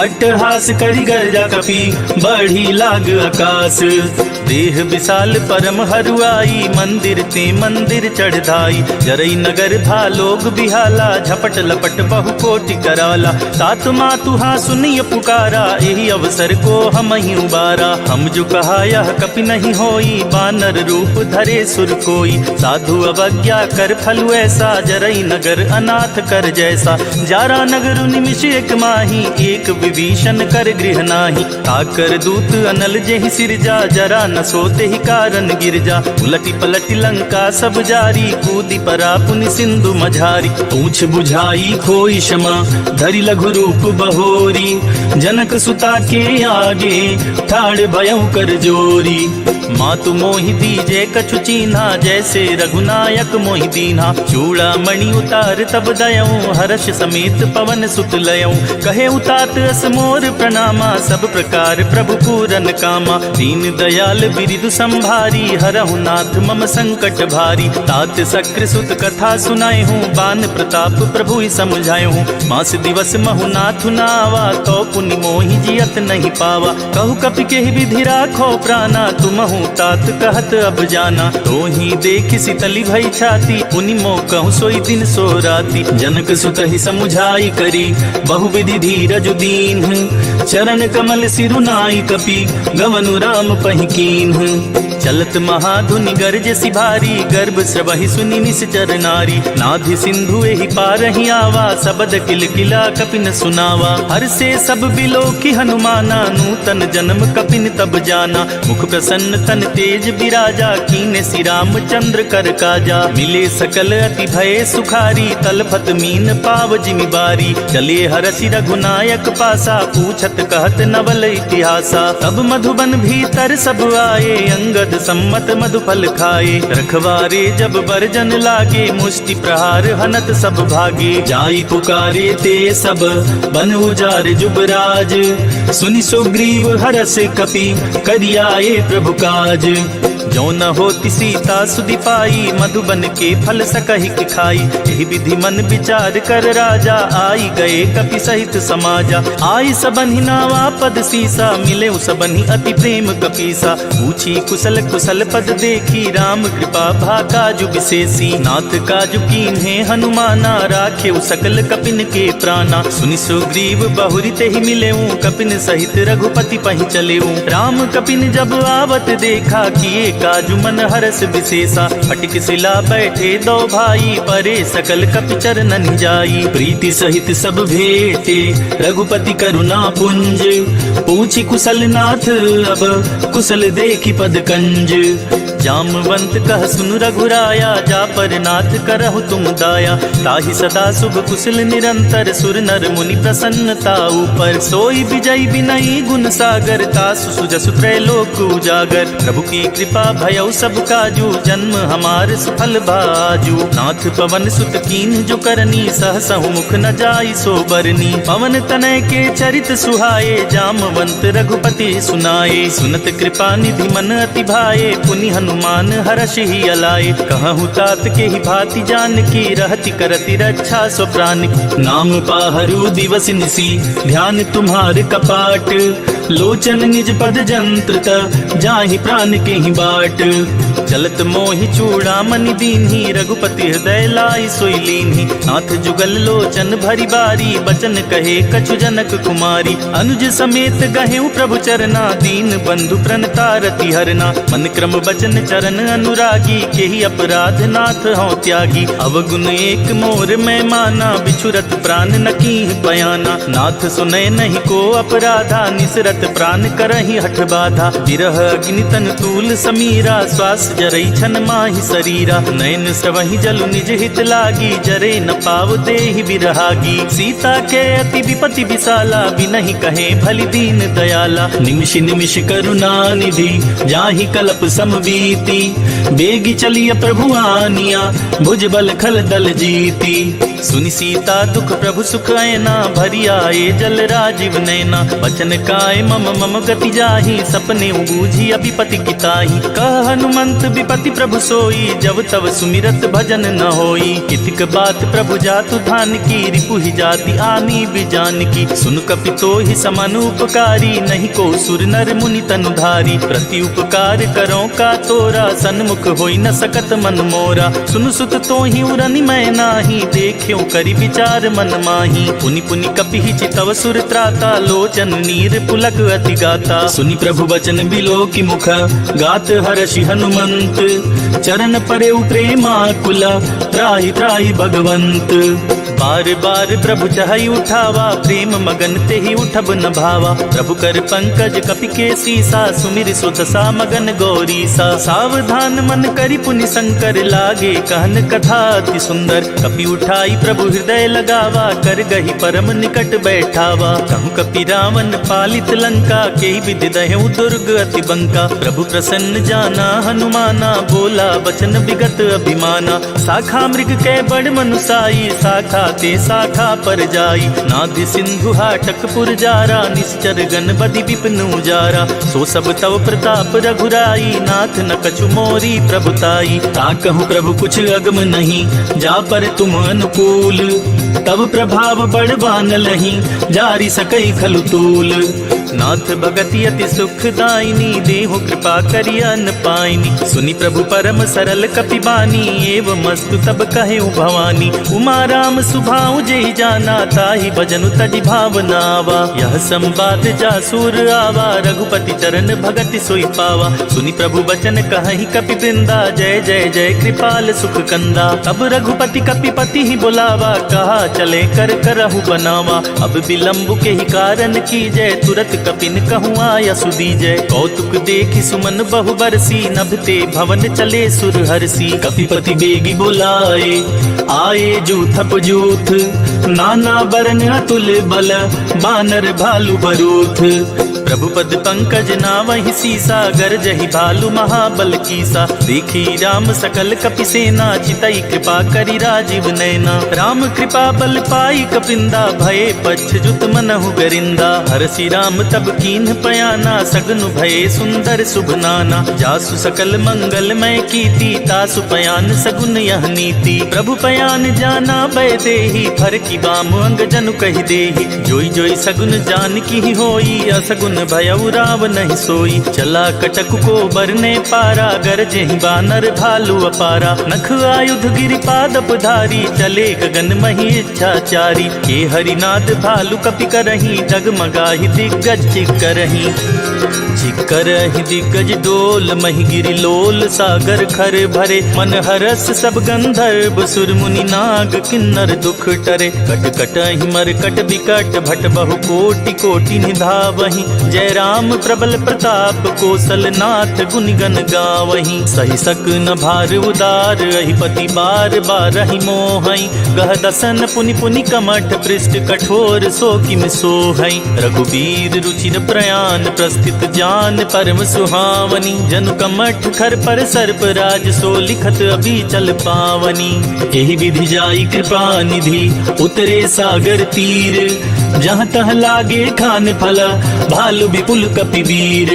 अट्टहास करि गर्जा कपि बढ़ी लाग आकाश। देह विशाल परम हरुआई मंदिर ते मंदिर चढ़ाई। जरई नगर था लोग बिहाला झपट लपट बहु कोटि कराला। तात मातु हाँ सुनिय पुकारा यही अवसर को हम ही उबारा। हम जो कहा यह कपि नहीं होई बानर रूप धरे सुर कोई। साधु अवज्ञा कर फलु ऐसा जरई नगर अनाथ कर जैसा। जारा नगर निमिष एक माही एक विभीषण कर गृह नाही। ताकर दूत अनल जेहि सिरजा जरा न सोते ही कारण गिरजा। उलटी पलटी लंका सब जारी कूदी परा पुनि सिंधु मझारी। पूछ बुझाई खोई क्षमा धरि लघु रूप बहोरी। जनक सुता के आगे ठाड़ भयउ कर जोरी। मातु मोहि दीजे कछु चीन्हा जैसे रघुनायक मोहि दीन्हा। चूड़ा मणि उतार तब दयऊं हर्ष समेत पवन सुत लयऊं। कहे उतात अस मोर प्रणामा सब प्रकार प्रभु पूरन कामा। दीन दयाल बिरिदु संभारी हरहु नाथ मम संकट भारी। तात सक्र सुत कथा सुनाए हूँ बान प्रताप प्रभु समझाए हूँ। मास दिवस महु नाथ नावा तो पुनि मोहि जियत नहीं पावा। कहु कपि के विधि राखो प्राणा तुमहु तात कहत अब जाना। तो ही देख सितली भई छाती पुनि मो कहूँ सोई दिन सो राती। जनक सुत ही समुझाई करी बहुविधि धीरज दीन। चरण कमल सिरुनाई कपि गवनु राम पहि कीन्ह। चलत महाधुनि गरजसि भारी गर्भ स्रवहि सुनि निश्चर नारी। नाधि सिंधु एहि पारहि आवा सबद किलकिला कपिन सुनावा। हर से सब बिलो की हनुमाना नूतन जन्म कपिन तब जाना। मुख प्रसन्न तन तेज बिराजा कीने श्री रामचंद्र कर काजा। मिले सकल अति भय सुखारी तलफत मीन पाव जिमि बारी। चले हरषि रघुनायक पासा पूछत कहत नवल इतिहासा। तब मधुबन भीतर सब आए अंगद सम्मत मधुफल खाए। रखवारे जब बरजन लागे मुष्टि प्रहार हनत सब भागे। जाई पुकारे ते सब बन उजार जुबराज। सुनि सुग्रीव हरष कपि करियाए प्रभु काज। जो न होती सीता सुधि पाई मधुबन के फल सकहि खाई। यही विधि मन विचार कर राजा आई गए कपि सहित समाजा। आई सबनि नावा पद सीसा मिले सबनि अति प्रेम कपीसा। पूछी कुशल कुशल पद देखी राम कृपा भाकाजु विशेषी। नाथ काजु कीन्हे हनुमाना राखे सकल कपिन के प्राणा। सुनि सुग्रीव बहुरी ते ही मिले कपिन सहित रघुपति पहि चले। राम कपिन जब आवत देखा किए काजु मन हरस विशेषा। फटिक शिला बैठे दो भाई परे सकल कपि चरणन जाई। प्रीति सहित सब भेटे रघुपति करुणा पुंज। पूछी कुशल नाथ अब कुशल देखी पद कंज। जामवंत कह सुन रघुराया, जा पर नाथ करहु तुम दाया। ताहि सदा शुभ कुशल निरंतर, सुर नर मुनि प्रसन्नता ऊपर। सोई विजय विनयी गुण सागर, तासु सुजसु त्रैलोक उजागर। प्रभु की कृपा भयउ सब काजू, जन्म हमार सुफल भाजू। नाथ पवन सुत कीन्ह जो करनी, सहसहु मुख न जाई सो बरनी। पवन तनय के चरित सुहाए, जामवंत रघुपति सुनाए। सुनत कृपा निधि मन अति भाए, पुनि हनुमान हरषि अलाए। कहूँ तात के ही भांति जान की, रहति करति रक्षा सो प्राण की। नाम पाहरु दिवस निसी, ध्यान तुम्हार कपाट। लोचन निज पद जंत्र, जाहि प्राण के ही बाट। चलत मोहि चूड़ामणि दीन्ही, रघुपति हृदय लाई सोई लीन्ही। नाथ जुगल लोचन भरी बारी, बचन कहे कछु जनक कुमारी। अनुज समेत गहेउ प्रभु चरना, दीन बंधु प्रणतारति हरना। मन क्रम बचन चरण अनुरागी, केहि अपराध नाथ हौं त्यागी। अवगुण एक मोर मैं माना, बिछुरत प्राण न कीन्ह बयाना। नाथ सुनय नहीं को अपराधा, निसरत प्राण करहि हठ बाधा। विरह अग्नि तन तूल समीरा, श्वास जरई छन माहि शरीरा। नयन स्रवहि जलु निज हित लागी, जरे न पाव देहि बिरहागी। सीता के अति विपति विशाला, बिनहि कहे भलि दीन दयाला। निमिष निमिष करुणा निधि, जाहि कल्प समबीति। बेगी चलिय प्रभु आनिया, भुज बल खल दल जीती। सुनि सीता दुख प्रभु सुख ऐना, भरी आए जल राजीव नैना। बचन काय मम मम गति जाहि, सपने बूझी अभिपति किताहि। कह हनुमंत विपति प्रभु सोई, जब तब सुमिरत भजन न होई। कितिक बात प्रभु जातु धान की, रिपु ही जाति आनी बिजान की। सुन कपि तोहि समान उपकारी, नहीं को सुर नर मुनि तनुधारी। प्रति उपकार करो का तोरा, सन्मुख होई न सकत मन मोरा। सुन सुत तोहि उरनि मैं नाही, देख्यो करि विचार मन माही। पुनि पुनि कपिहि चितव सुर त्राता, लोचन नीर पुलक अति गाता। सुनि प्रभु बचन बिलोकि मुख, गात हर्षि हनुमंत। चरण परेउ प्रेमाकुला, त्राहि त्राहि भगवंत। बार बार प्रभु चहई उठावा, प्रेम मगन तेहि उठब न भावा। प्रभु कर पंकज कपि के सीसा, सुमिर सुदशा मगन गौरीसा। सावधान मन करि पुनि शंकर, लागे कहन कथा अति सुंदर। कपि उठाई प्रभु हृदय लगावा, कर गही परम निकट बैठावा। कहूँ कपि रावण पालित लंका, के विधि दहेउ दुर्ग अति बंका। प्रभु प्रसन्न जाना हनुमाना, बोला बचन विगत अभिमाना। शाखा मृग के बड़ मनुसाई, शाखा ते शाखा पर जाई। नादि सिंधु हाटक पुरजारा, निश्चर गण बदि विपिन उजारा। सो सब तव प्रताप रघुराई, नाथ न कछु मोरी प्रभुताई। ताकहु प्रभु कुछ अगम नहीं, जा पर तुम अनुकूल। तब प्रभाव बड़वान लही, जारी सकई खलु तूल। नाथ भगति अति सुखदायिनी, देहु कृपा करि अन पाइनी। सुनि प्रभु परम सरल कपि बानी, एवं मस्तु तब कहेउ भवानी। उमा राम सुभाउ जेहि जाना, ताहि भजनु तजि भावनावा। यह संवाद जासुर आवा, रघुपति चरण भगति सोई पावा। सुनि प्रभु बचन कहहि कपि वृंदा, जय जय जय कृपाल सुख कंदा। तब रघुपति कपिपति ही बुलावा, कहा चले कर करहु बनावा। अब विलंब के ही कारण की जय, तुरत कपिन कहूँ आया सुदीजय। कौतुक देखि सुमन बहु बरसी, नभते भवन चले सुर हरसी। कपिपति बेगी बुलाए, आए जूथप जूथ। नाना बरन अतुल बल, बानर भालु बरूथ। प्रभु पद पंकज नावहि सीसा, गरजहि भालु महाबल कीसा। देखी राम सकल कपि सेना, चितई कृपा करि राजीव नैना। राम कृपा बल पाई कपिंदा, भये पच्छ जुत मनहु गरिंदा। हरसि राम तब कीन्ह पयाना, सगनु भये सुंदर शुभ नाना। जासु सकल मंगल मय कीर्ति, तासु पयान सगुन यह नीति। प्रभु पयान जाना भय देहि, फर की बाम अंग जनु कहि देहि। जोई जोई सगुन जान की होई, असगुन भयउ राव नहीं सोई। चला कटक को बरने पारा, गरजेहि बानर भालु अपारा। नख आयुध गिरिपादप धारी, चले गगन मही इच्छाचारी। के हरिनाद भालु कपि करही, डगमगाहि दिग्गज चिक्करही। चिक्करहि दिग्गज डोल, महि गिरि लोल सागर खर भरे। मन हरस सब गंधर्व, सुर मुनि नाग किन्नर दुख टरे। कट कटहि मरकट बिकट, भट बहु कोटि कोटि निधावहि। जय राम प्रबल प्रताप कौशल नाथ गुण गण गावहीं। सही सक न भार उदार अहिपति बार बारहि मोहई। गह दसन पुनि पुनि कमठ पृष्ठ कठोर सो किम सोहई। रघुबीर रुचिर प्रयाण प्रस्थित जान परम सुहावनी। जनु कमठ खर पर सर्प राज सो लिखत अभी चल पावनी। एहि विधि जाई कृपा निधि उतरे सागर तीर। जहाँ तह लागे खान फला भालु विपुल कपिवीर।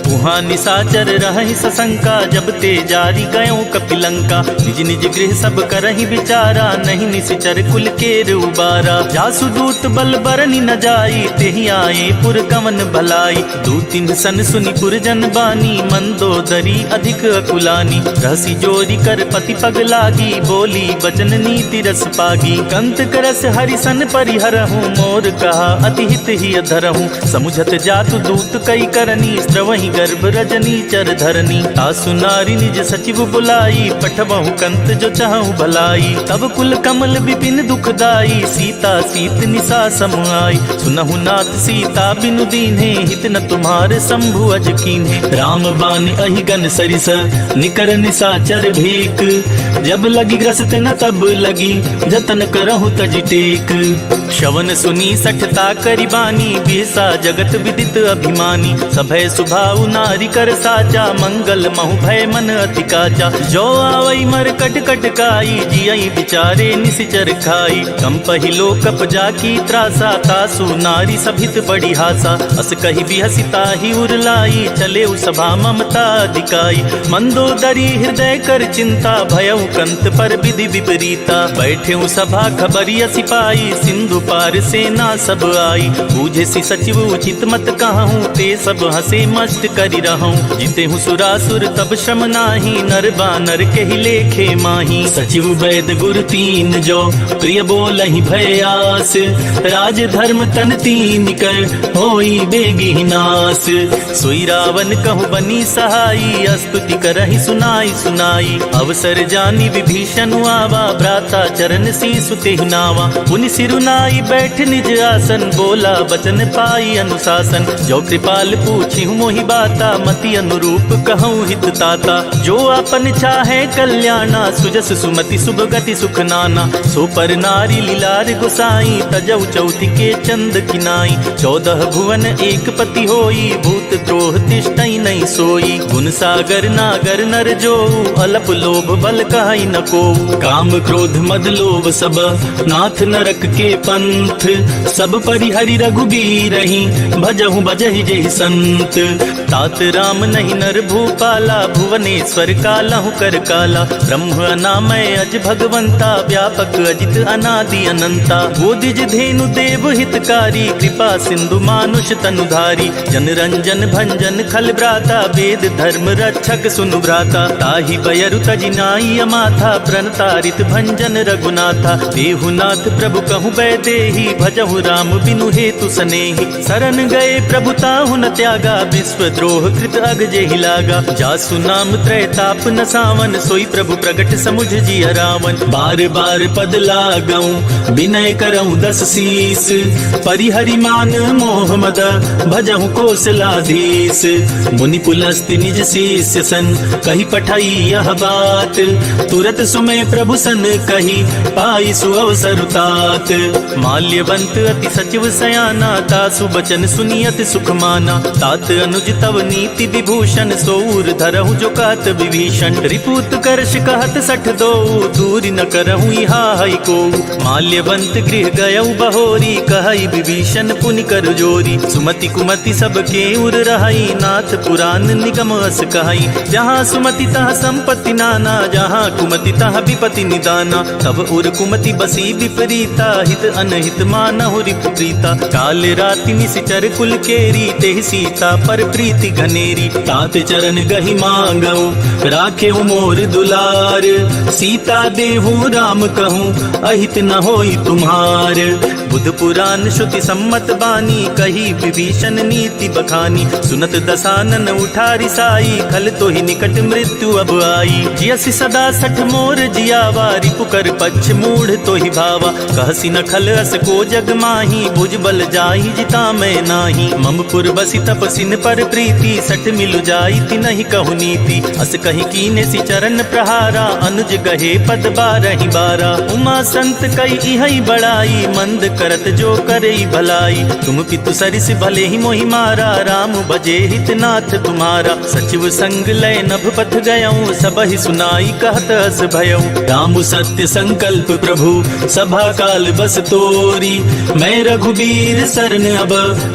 वहाँ निशाचर रहहि सशंका जब ते जारी गयो कपिलंका। निज निज गृह सब करहि विचारा नहीं निश्चर कुल केर उबारा। जासु दूत बल बरनि न जाई तेहि आए पुर कवन भलाई। दूतिन सन सुनि पुर जन बानी मंदोदरी अधिक अकुलानी। रहसी जोरी कर पति पग लागी बोली बचन नीति रस पागी। कंत करस हरिसन परिहरहूँ मोर कहा अति हित ही अधरहूँ। समुझत जातु दूत कई करनी स्त्रवहि गर्भ रजनी चर धरनी। तासु नारी निज सचिव बुलाई पठबहु कंत जो चाहूं भलाई। तब कुल कमल विपिन दुखदाई सीता सीत निशा समुआई। सुनहु नाथ सीता बिनु दीन्हे हित न तुम्हारे शंभु अज कीन्हे। राम बान अहिगन सरिस निकर निशाचर भेक। जब लगी ग्रस्त न तब लगी जतन करहु तज टेक। श्रवण सुनी सठता करिबानी बिहसा जगत विदित अभिमानी। सभय सुभाउ नारी कर साचा मंगल महु भय मन अति काचा। जो आवई मर कट कट काई जियई बिचारे निसिचर खाई। कंपहि लोकप जाकी त्रासा तासु नारी सभित बड़ी हासा। अस कहि बिहसिता ही उरलाई चले सभा ममता दिकाई। मंदोदरी हृदय कर चिंता भयउ कंत पर विधि विपरीता। बैठे सभा खबरिया सिपाही सिंधु पार सेना सब आई। बूझे सी सचिव उचित मत कहूँ ते सब हंसे मस्त करि रहूं। जिते हूँ सुरासुर तब श्रम नाही नर बानर के ही लेखे माही। सचिव वैद गुरु तीन जो प्रिय बोलहि भय आस। राज धर्म तन तीन कर होई बेगी नास। सोई रावण कहु बनी सहाई स्तुति करहि सुनाई सुनाई। अवसर जानी विभीषण आवा भ्राता चरण शीसु तेहि नावा। पुनि सिरुनाई बैठ निज आसन बोला बचन पाई अनुशासन। जो कृपाल पूछि मोहि बाता मति अनुरूप कहूँ हित ताता। जो अपन चाहे कल्याणा सुजस सुमति शुभ गति सुख नाना। सो पर नारी लीलार गोसाई तजौ चौथि के चंद किनाई। 14 भुवन एक पति होई भूत द्रोह तिष्ठई नहीं सोई। गुण सागर नागर नर जो अलप लोभ बल कहई न को। काम क्रोध मद लोभ सब नाथ नरक के पंथ। सब परिहरि रघुबीरहि भजहु बजहि जेहि संत। तात राम नहीं नर भूपाला भुवनेश्वर कालहु कर काला। ब्रह्म अनामय अज भगवंता व्यापक अजित अनादि अनंता। बोधिज धेनु देव हितकारी कृपा सिंधु मानुष तनुधारी। जन रंजन भंजन खल भ्राता वेद धर्म रक्षक सुनु भ्राता। ताहि बयरु तजि नाई अमाथा प्रणतारित भंजन रघुनाथा। देहुनाथ प्रभु कहु बैदेहि भजहु राम बिनु हेतु सनेहि। शरण गए प्रभु ताहु न त्यागा विश्व द्रोह कृत अग जेहि लागा। जासु नाम त्रैताप न सावन सोई प्रभु प्रगट समुझ जिय रावण। बार बार पद लागऊं विनय करऊं 10 शीस। परिहरि मान मोह मद भजहु कौशलाधीश। मुनि पुलस्त्य निज शिष्य सन कही पठाई यह बात। तुरत सुमय प्रभु सन कही पाई सुअवसर तात। माल्यवंत अति सचिव सयाना तासु बचन सुनियत सुख माना। तात अनुज तव नीति विभूषण सोऊर धरहु जो कहत विभीषण। रिपुत करश कहत 62 दूरी न करहु इहा हई को। माल्यवंत गृह गयउ बहोरी कहई विभीषण पुनि कर जोरी। सुमति कुमति सबके उर रहई नाथ पुराण निगम अस कहई। जहाँ सुमति तहाँ संपत्ति नाना जहाँ कुमति तहाँ विपति निदाना। तब उर कुमति बसी विपरीता हित अनहित मानहु रिपुप्रीता। काल राति निशिचर कुल केरी तेहि सीता पर प्रीति घनेरी। तात चरण गहि मांगऊ राखे मोर दुलार। सीता देहु राम कहूँ अहित न होई तुम्हार। बुध पुराण श्रुति सम्मत बानी, कही विभीषण नीति बखानी। सुनत दसानन उठा रिसाई, खल तो ही निकट मृत्यु अब आई। जियसि सदा सठ मोर जियावा, रिपुकर पक्ष मूढ़ तो ही भावा। कहसी न खल अस को जग माही, भुज बल जाहि जिता मैं नाही। ममपुर बसी तपसिन पर प्रीति, सठ मिलु जाई तिनहि कहु नीति। अस कहि कीने सि चरण प्रहारा, अनुज गहे पद बारहि बारा। उमा संत कई इहै बड़ाई, मंद करत जो करई भलाई। तुम पितु सरिस भले ही मोहि मारा, राम भजे हित नाथ तुम्हारा। सचिव संग लय नभ पथ गयऊँ, सबहि सुनाई कहत अस भयऊँ। राम सत्य संकल्प प्रभु सभा काल बस तोरी। मैं रघुबीर सरन अब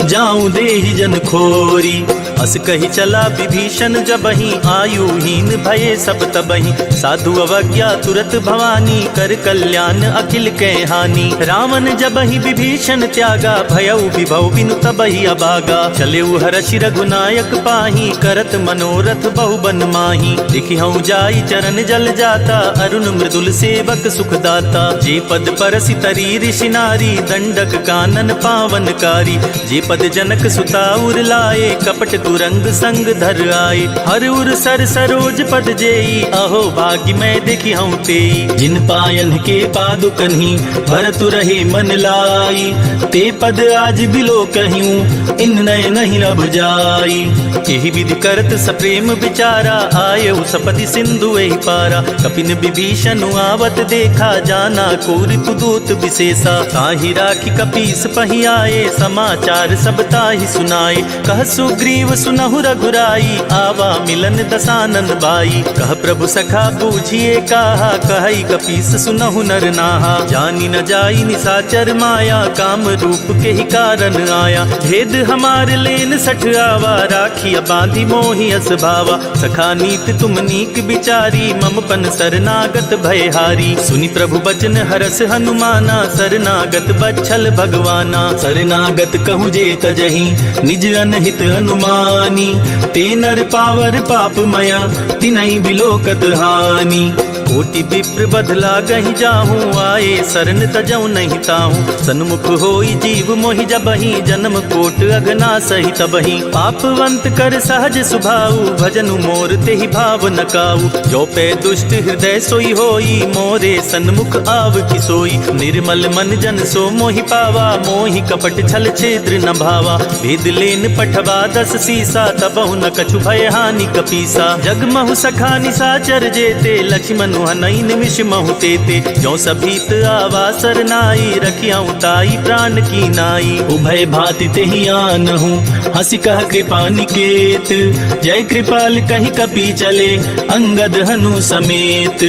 जाऊं देहि जन खोरी। अस कही चला विभीषण जबहि, आयुहीन भये सब तबहि। साधु अवज्ञा तुरत भवानी, कर कल्याण अखिल कै हानि। रावण जबहि विभीषण त्यागा, भयउ विभव बिनु तबहि अभागा। चलेउ हरषि रघुनायक पाहि, करत मनोरथ बहु बन माहि। देखिहउँ जाई चरण जल जाता, अरुण मृदुल सेवक सुखदाता। जे पद परसि तरी ऋषि नारी, दंडक कानन पावनकारी। जे पद जनक सुता उर लाए, कपट कुरंग संग धर आए। हर उर सर सरोज पद जेई, अहो भाग्य मैं देखी हूँ तेई। जिन पायन के पादुकन्ही, भरतु रहे मन लाई। ते पद आज बिलो कहियूं, इन नय नहीं लब जाई। एहि विधि करत सप्रेम विचारा, आये सपति सिंधु एहि पारा। कपिन विभीषण आवत देखा, जाना कोरि कुदूत विशेषा। ताहि राखी कपीस पहि आए, समाचार सब ताहि सुनाए। कह सुग्रीव सुनहु रघुराई, आवा मिलन दसानन बाई। कह प्रभु सखा बूझिए काहा, कहई कपीस सुनहु नर नाहा। जानी न जाई निसाचर माया, काम रूप के ही कारण आया। भेद हमार लेन सठ आवा, राखिया बांधी मोहि अस भावा। सखा नीत तुम नीक विचारी, मम पन शरणागत भयहारी। सुनि प्रभु बचन हरस हनुमाना, शरणागत बच्छल भगवाना। शरणागत कहु जे तजहि, निज अनहित अनुमानी। ते नर पावर पाप मया, तिनहि बिलोकत हानि। कोटि विप्र बदला गहि जाहूँ, आए शरण तजऊ नहीं ताहूँ। सन्मुख होई जीव मोहि जबहि, जन्म कोट अगना सही तबहि। पापवंत कर सहज सुभाऊ, भजनु मोर तेहि भाव नकाऊ। जो पे दुष्ट हृदय सोई होई, मोरे सन्मुख आव किसोई। निर्मल मन जन सो मोहि पावा, मोहि कपट छल छेद्र न भावा। भेद लेन पठवा दस सीसा, तबहु न कछु भय हानि कपीसा। जगमहु सखा निसाचर जेते, लक्ष्मण हनई निमिष महु तेते। जो सभीत आवा सरनाई, रखियाऊँ ताई प्राण की नाई। उभय भांति तेहि आनहु, हंसी कह कृपा निकेत। जय कृपाल कहि कपि चले, अंगद हनु समेत।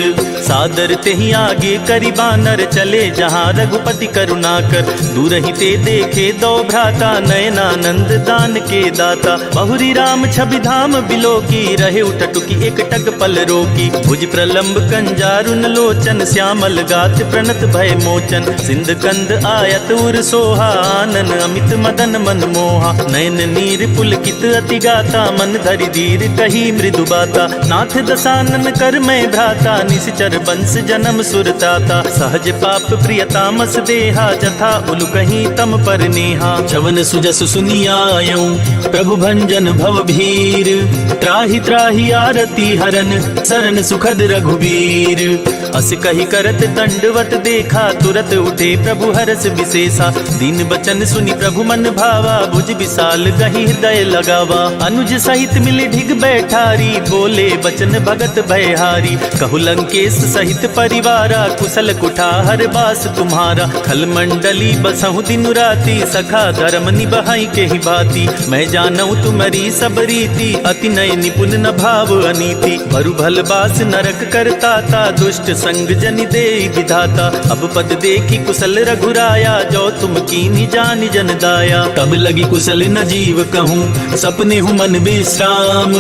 सादर तेहि आगे करि बानर, चले जहाँ रघुपति करुणाकर। दूर ही ते देखे दो भ्राता, नयनानंद दान के दाता। बहुरी राम छवि धाम बिलोकी, रहे उठटुकी एक टक पल रोकी। भुज प्रलंब कंजारुन लोचन, श्यामल गात प्रणत भय मोचन। सिंध कंद आयत उर सोहा, आनन अमित मदन मन मोहा। नयन नीर पुलकित अति गाता, मन धरि धीर कही मृदु बाता। नाथ दसानन कर मैं भ्राता, निश्चर बंस जन्म सुरताता। सहज पाप प्रियतामस देहा, जथा उलु कहीं तम पर नेहा। चवन सुजस सुनियायऊं, प्रभु भंजन भव भीर। त्राहि त्राहि आरती हरन, शरण सुखद रघुबीर। अस कही करत दंडवत देखा, तुरत उठे प्रभु हरस विशेषा। दीन बचन सुनि प्रभु मन भावा, भुज विशाल गहि हृदय लगावा। अनुज सहित मिली ढिग बैठारी, बोले बचन भगत भयहारी। कहु लंकेश सहित परिवारा, कुशल कुठार बास तुम्हारा। खल मंडली बसहु दिन राति, सखा धर्म निभाई के ही भांति। मैं जानऊ तुम्हारी सब रीति, अति नय निपुण न भाव अनीति। बरु भल बास नरक करताता, दुष्ट संग जन दे विधाता। अब पद देखी कुशल रघुराया, जो तुम कीन्ही जानि जन दाया। तब लगी कुशल न जीव कहूँ, सपने हूँ मन विश्राम।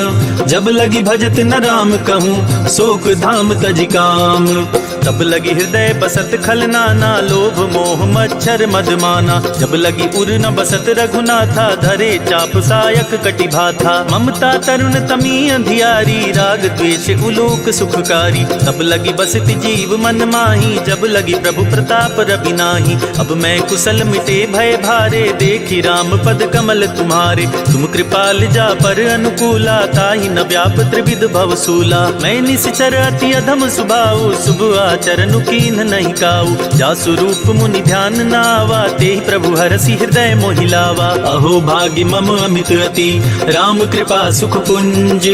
जब लगी भजत न राम कहूँ, शोक धाम तज काम। तब लगी हृदय बसत खल नाना, लोभ मोह मच्छर मदमाना। जब लगी उर न बसत रघुनाथा, धरे चाप सायक कटि भाथा। ममता तरुण तमी अंधियारी, राग द्वेष उलोक सुखकारी। तब लगी बसत जीव मन माही, जब लगी प्रभु प्रताप रवि नाही। अब मैं कुशल मिटे भय भारे, देखी राम पद कमल तुम्हारे। तुम कृपाल जा पर अनुकूला, ताहि न व्याप त्रिविध भवसूला। मैं निश्चर अति अधम सुभाऊ, शुभ आचरण कीन्ह नहीं काऊ। जासु रूप मुनि ध्यान नावा, तेहि प्रभु हरसि हृदय मोहिलावा। अहो भाग्य मम अमित अति, राम कृपा सुख पुंज।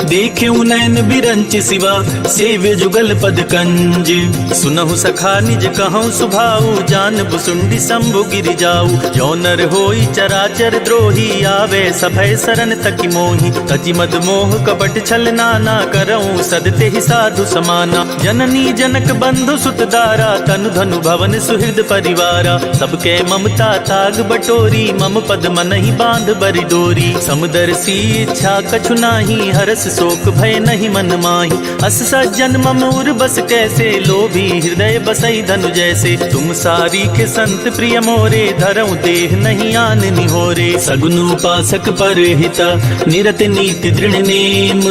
देख्यऊ नैन बिरंच सिवा, सेव्य जुगल पद कंज। सुनहु सखा निज कहूँ सुभाऊ, जान बुसुंडी शंभु गिरि जाऊ। जो नर होई चराचर द्रोही, आवे सभय सरन तकि मोहि। तजि मद मोह कपट छल नाना, करऊँ सदते ही साधु समाना। जननी जनक बंधु सुत दारा, तनु धनु भवन सुहृद परिवारा। सबके ममता ताग बटोरी, मम पद मन ही बांध बरि डोरी। समदर्शी इच्छा कछु नाही, हरस शोक भय नहीं मन माही। अस सज्जन मम उर बस कैसे, लोभी हृदय बसई धनु जैसे। तुम सारी के संत प्रिय मोरे, धरऊँ देह नहीं आन निहोरे। सगुन उपासक पर हिता, निरत नीति दृढ़ नेम।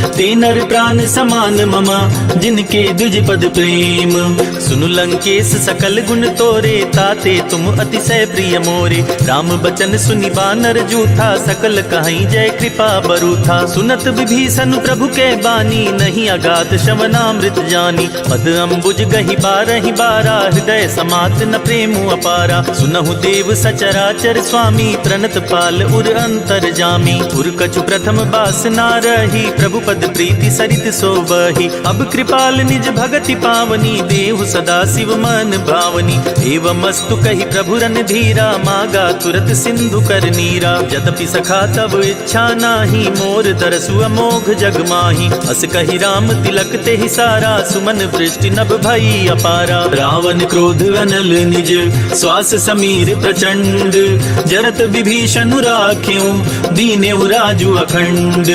ते नर प्राण समान ममा, जिनके द्विज पद प्रेम। सुनु लंकेश सकल गुण तोरे, ताते तुम अतिशय प्रिय मोरे। राम बचन सुनि बानर जूठा, सकल कहीं जय कृपा बरूथा। सुनत विभीषण प्रभु के बानी, नहीं अगाध श्रवणामृत जानी। पद अम्बुज गहि बारहि बारा, हृदय समात न प्रेम अपारा। सुनहु देव सचराचर स्वामी, प्रणत पाल उर अंतर जामी। उर कछु प्रथम बास ना रही, प्रभु पद प्रीति सरित सोबहि। अब कृपाल निज भगति पावनी, देहु सदा शिव मन भावनी। एवं अस्तु कहि प्रभु रन धीरा, मागा तुरत सिंधु कर नीरा। यद्यपि सखा तब इच्छा नाही, मोर दरसु अमोघ जग माही। अस कहि राम तिलक ते ही सारा, सुमन वृष्टि नभ भई अपारा। रावण क्रोध अनल निज, श्वास समीर प्रचंड। जरत विभीषण राख्यों, दीनेउ राजु अखंड।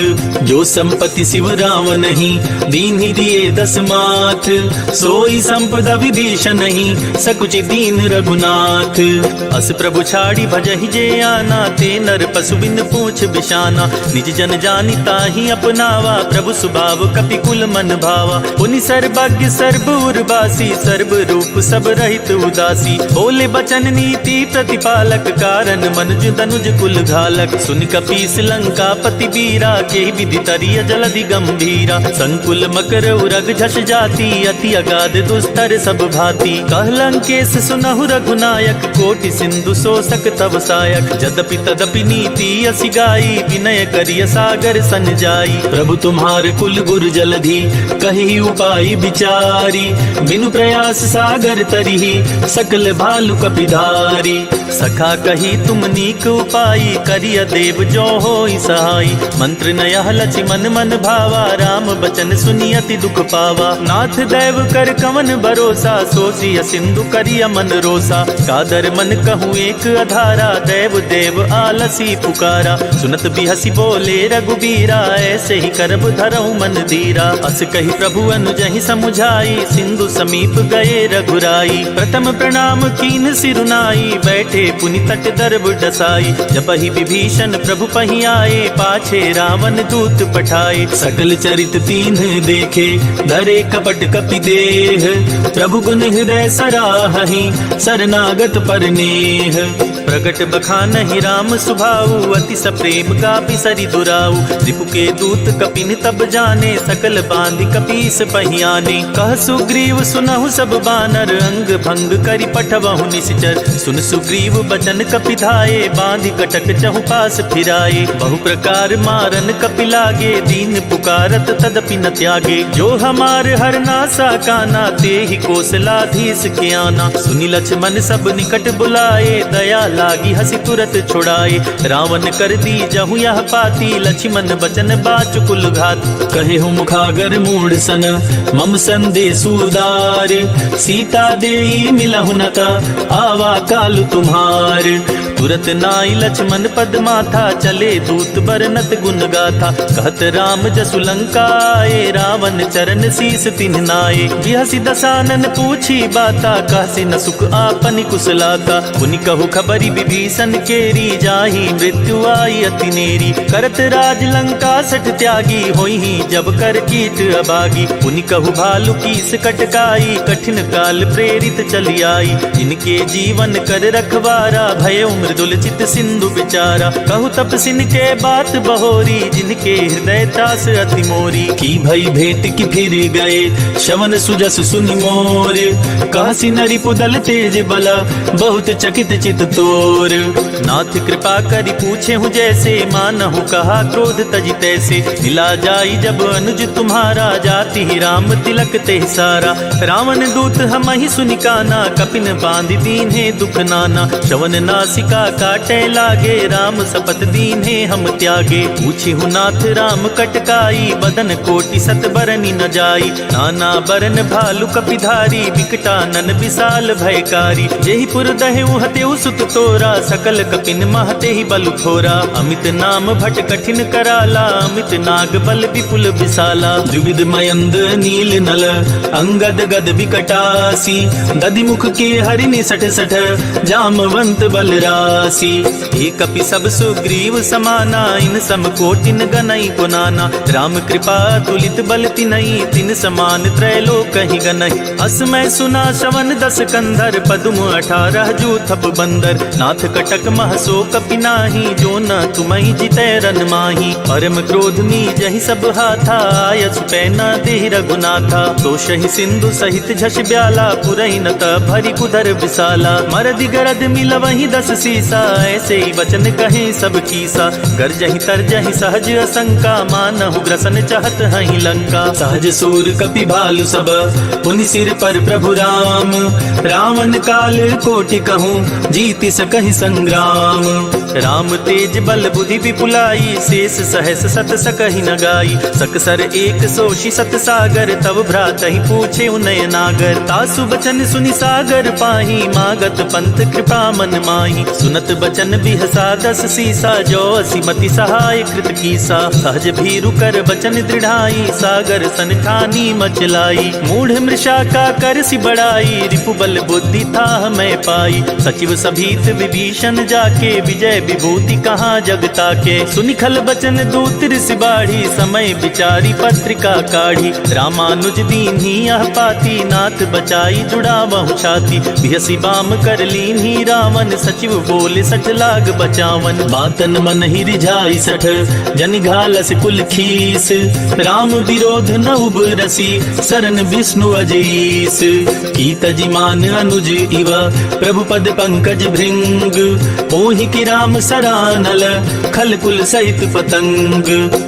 जो संपत्ति शिव रावण ही, दीन ही दिए दस माथ। सोई संपदा विभीषण ही, सकुचि दीन रघुनाथ। अस प्रभु छाड़ी भजहि जे आना, ते नर पशु बिन पूछ बिशाना। निज जन जानि ताहि अपनावा, प्रभु सुभाव कपि कुल मन भावा। पुनि सर्वज्ञ सर्व उर्वासी, सर्व रूप सब रहित उदासी। बोले बचन नीति प्रतिपालक, कारण मनुज तनुज कुल घालक। सुन कपीस लंका पति बीरा, के विधि तरिय जलधि गंभीरा। संकुल मकर उरग झस जाति, अति अगाध दुस्तर सब भांति। कह लंकेश सुनहु रघुनायक, कोटि सिंधु शोषक तव सायक। यद्यपि तदपि नीति असि गाई, विनय करिय सागर सन जाई। प्रभु तुम्हार कुल गुर जलधि, कहि उपाय विचारी। बिनु प्रयास सागर तरिहि, सकल भालु कपिधारी। सखा कही तुम नीक उपाय, करिय देव जो होई सहाई। मंत्र नयह लक्ष्मण मन भावा, राम बचन सुनि अति दुख पावा। नाथ दैव कर कवन भरोसा, सोचिय सिंधु करिय मन रोसा। कादर मन कहूँ एक अधारा, दैव देव आलसी पुकारा। सुनत बिहसी बोले रघुबीरा, ऐसे ही करब धरऊँ मन धीरा। अस कही प्रभु अनुजहि समुझाई, सिंधु समीप गए रघुराई। प्रथम प्रणाम कीन सिरुनाई, बैठे पुनि तट दर्ब डसाई। जबहि विभीषण प्रभु पहि आए, पाछे रावण दूत पठाए। सकल चरित तीन्ह देखे, धरे कपट कपि देह। प्रभु गुण हृदय सराहहि, शरणागत पर नेह। प्रगट बखानहि राम सुभाऊ, अति सप्रेम कापि सरि दुराऊ। रिपु के दूत कपिन तब जाने, सकल बांधि कपीस पहियाने। कह सुग्रीव सुनहु सब बानर, अंग भंग करि पठवहु निश्चर। सुन सुग्रीव बचन कपि धाये, बांधि कटक चहु पास फिराए। बहु प्रकार मारन कपि लागे, दीन पुकारत तदपि न त्यागे। जो हमार हर नासा काना, ते ही कौशलाधीश के आना। सुनि लक्ष्मण सब निकट बुलाए, दया लागी हसी तुरत छुड़ाए। रावण कर दी जहु यह पाती, लक्ष्मण बचन बाचुकुल घात। कहे हूँ मुखागर मूढ़ सन, मम संदेश उदार। सीता देई मिलहु नता, आवा काल तुम्हार। तुरत नाई लक्ष्मण पद माथा, चले दूत बरनत गुण गाथा। कहत राम जसु लंका आए, रावण चरण शीस तिन्ह नाए। बिहसि दसानन पूछी बाता, कहसि न सुख आपनि कुशलाता। पुनि कहु खबरि विभीषण केरी, जाहि मृत्यु आई अति नेरी। करत राज लंका सठ त्यागी, होई जब कर कीट अबागी। पुनि कहु भालु कीस कटकाई, कठिन काल प्रेरित चली आई। जिनके जीवन कर रखवारा, भयो मृदुल चित सिंधु विचारा। कहु तपसिन के बात बहोरी, जिनके हृदय तास अति मोरी। की भई भेंट की फिर गए, शवन सुजस सुनि मोर। कहसि नरि पुदल तेज बला, बहुत चकित चित तोर। नाथ कृपा करि पूछे हूँ जैसे, मानहु कहा क्रोध तजि तैसे। मिला जाई जब अनुज तुम्हारा, जाति ही राम तिलक ते सारा। रावण दूत हम ही सुनि काना, कपिन बांधि दीन्हे दुख नाना। श्रवण नासिका काटे लागे, राम सपत दीन्हे हम त्यागे। पूछे हूँ नाथ राम कटकाई, बदन कोटि सत बरनि न जाई। नाना बरन भालु कपिधारी, विकटानन विशाल भयकारी। जेहि पुर दहेउ हतेउ सुत तोरा, सकल कपिन महते ही बलु थोरा। अमित नाम भट कठिन कराला, अमित नाग बल विपुल विशाला। द्विविध मयंद नील नल, अंगद गद विकटासी। दधि मुख के हरिनि सठ सठ, जामवंत बल रासी। एक कपि सब सुग्रीव समाना, इन सम कोटिन गनई पुनाना। राम कृपा तुलित बल तिनई, तिन समान त्रैलोक ही गनई। असमय सुना श्रवण दस कंधर, पदुम 18 जूथप बंदर। नाथ कटक महसो कपि नाही, जो न तुमहि जितै रन माही। परम क्रोध मीजहि सब हाथा, आयस पैना देहि रघुनाथा। तोषहि सिंधु सहित झस ब्याला, पुरहि न त भरि कुधर विशाला। मरदि गरद मिलवहि 10 सीसा, ऐसे ही वचन कहे सब कीसा। गरजहि तरजहि सहज असंका, मानहु ग्रसन चाहत हहि लंका। सहज सूर कपि भालु सब, पुनि सिर पर प्रभु राम। रावण काल कोटि कहूँ, जीति सकहि संग्राम। राम तेज बल बुद्धि विपुलाई, शेष सहस सत सकहि न गाई। सकसर एक सोषि सत सागर, तब भ्रातहि पूछे नय नागर। तासु बचन सुनि सागर पाही, मागत पंथ कृपा मन माही। सुनत बचन बिहसा 10 सीसा, जो असिमति सहाय कृत कीसा। सहज भीरु कर बचन दृढ़ाई, सागर सन ठानी मचलाई। मूढ़ मृषा का कर सि बड़ाई, रिपु बल बुद्धि था मैं पाई। सचिव सभीत विभीषण जाके, विजय विभूति कहाँ जगता के। सुनि खल बचन दूत ऋषि बाढ़ी, समय विचारी पत्रिका काढ़ी। रामानुज दीन्ही यह पाती, नाथ बचाई जुड़ावहु छाती। बिहसि बाम कर लीन्ही रावण, सचिव बोले सठ लाग बचावन। बातन मन ही रिझाई सठ, जन घालस कुल खीस। राम विरोध न उबरसी, सरन विष्णु अजीस। की तजिमान अनुज इव, प्रभु पद पंकज भृंग। मोहि की राम सरानल, खल कुल सहित पतंग।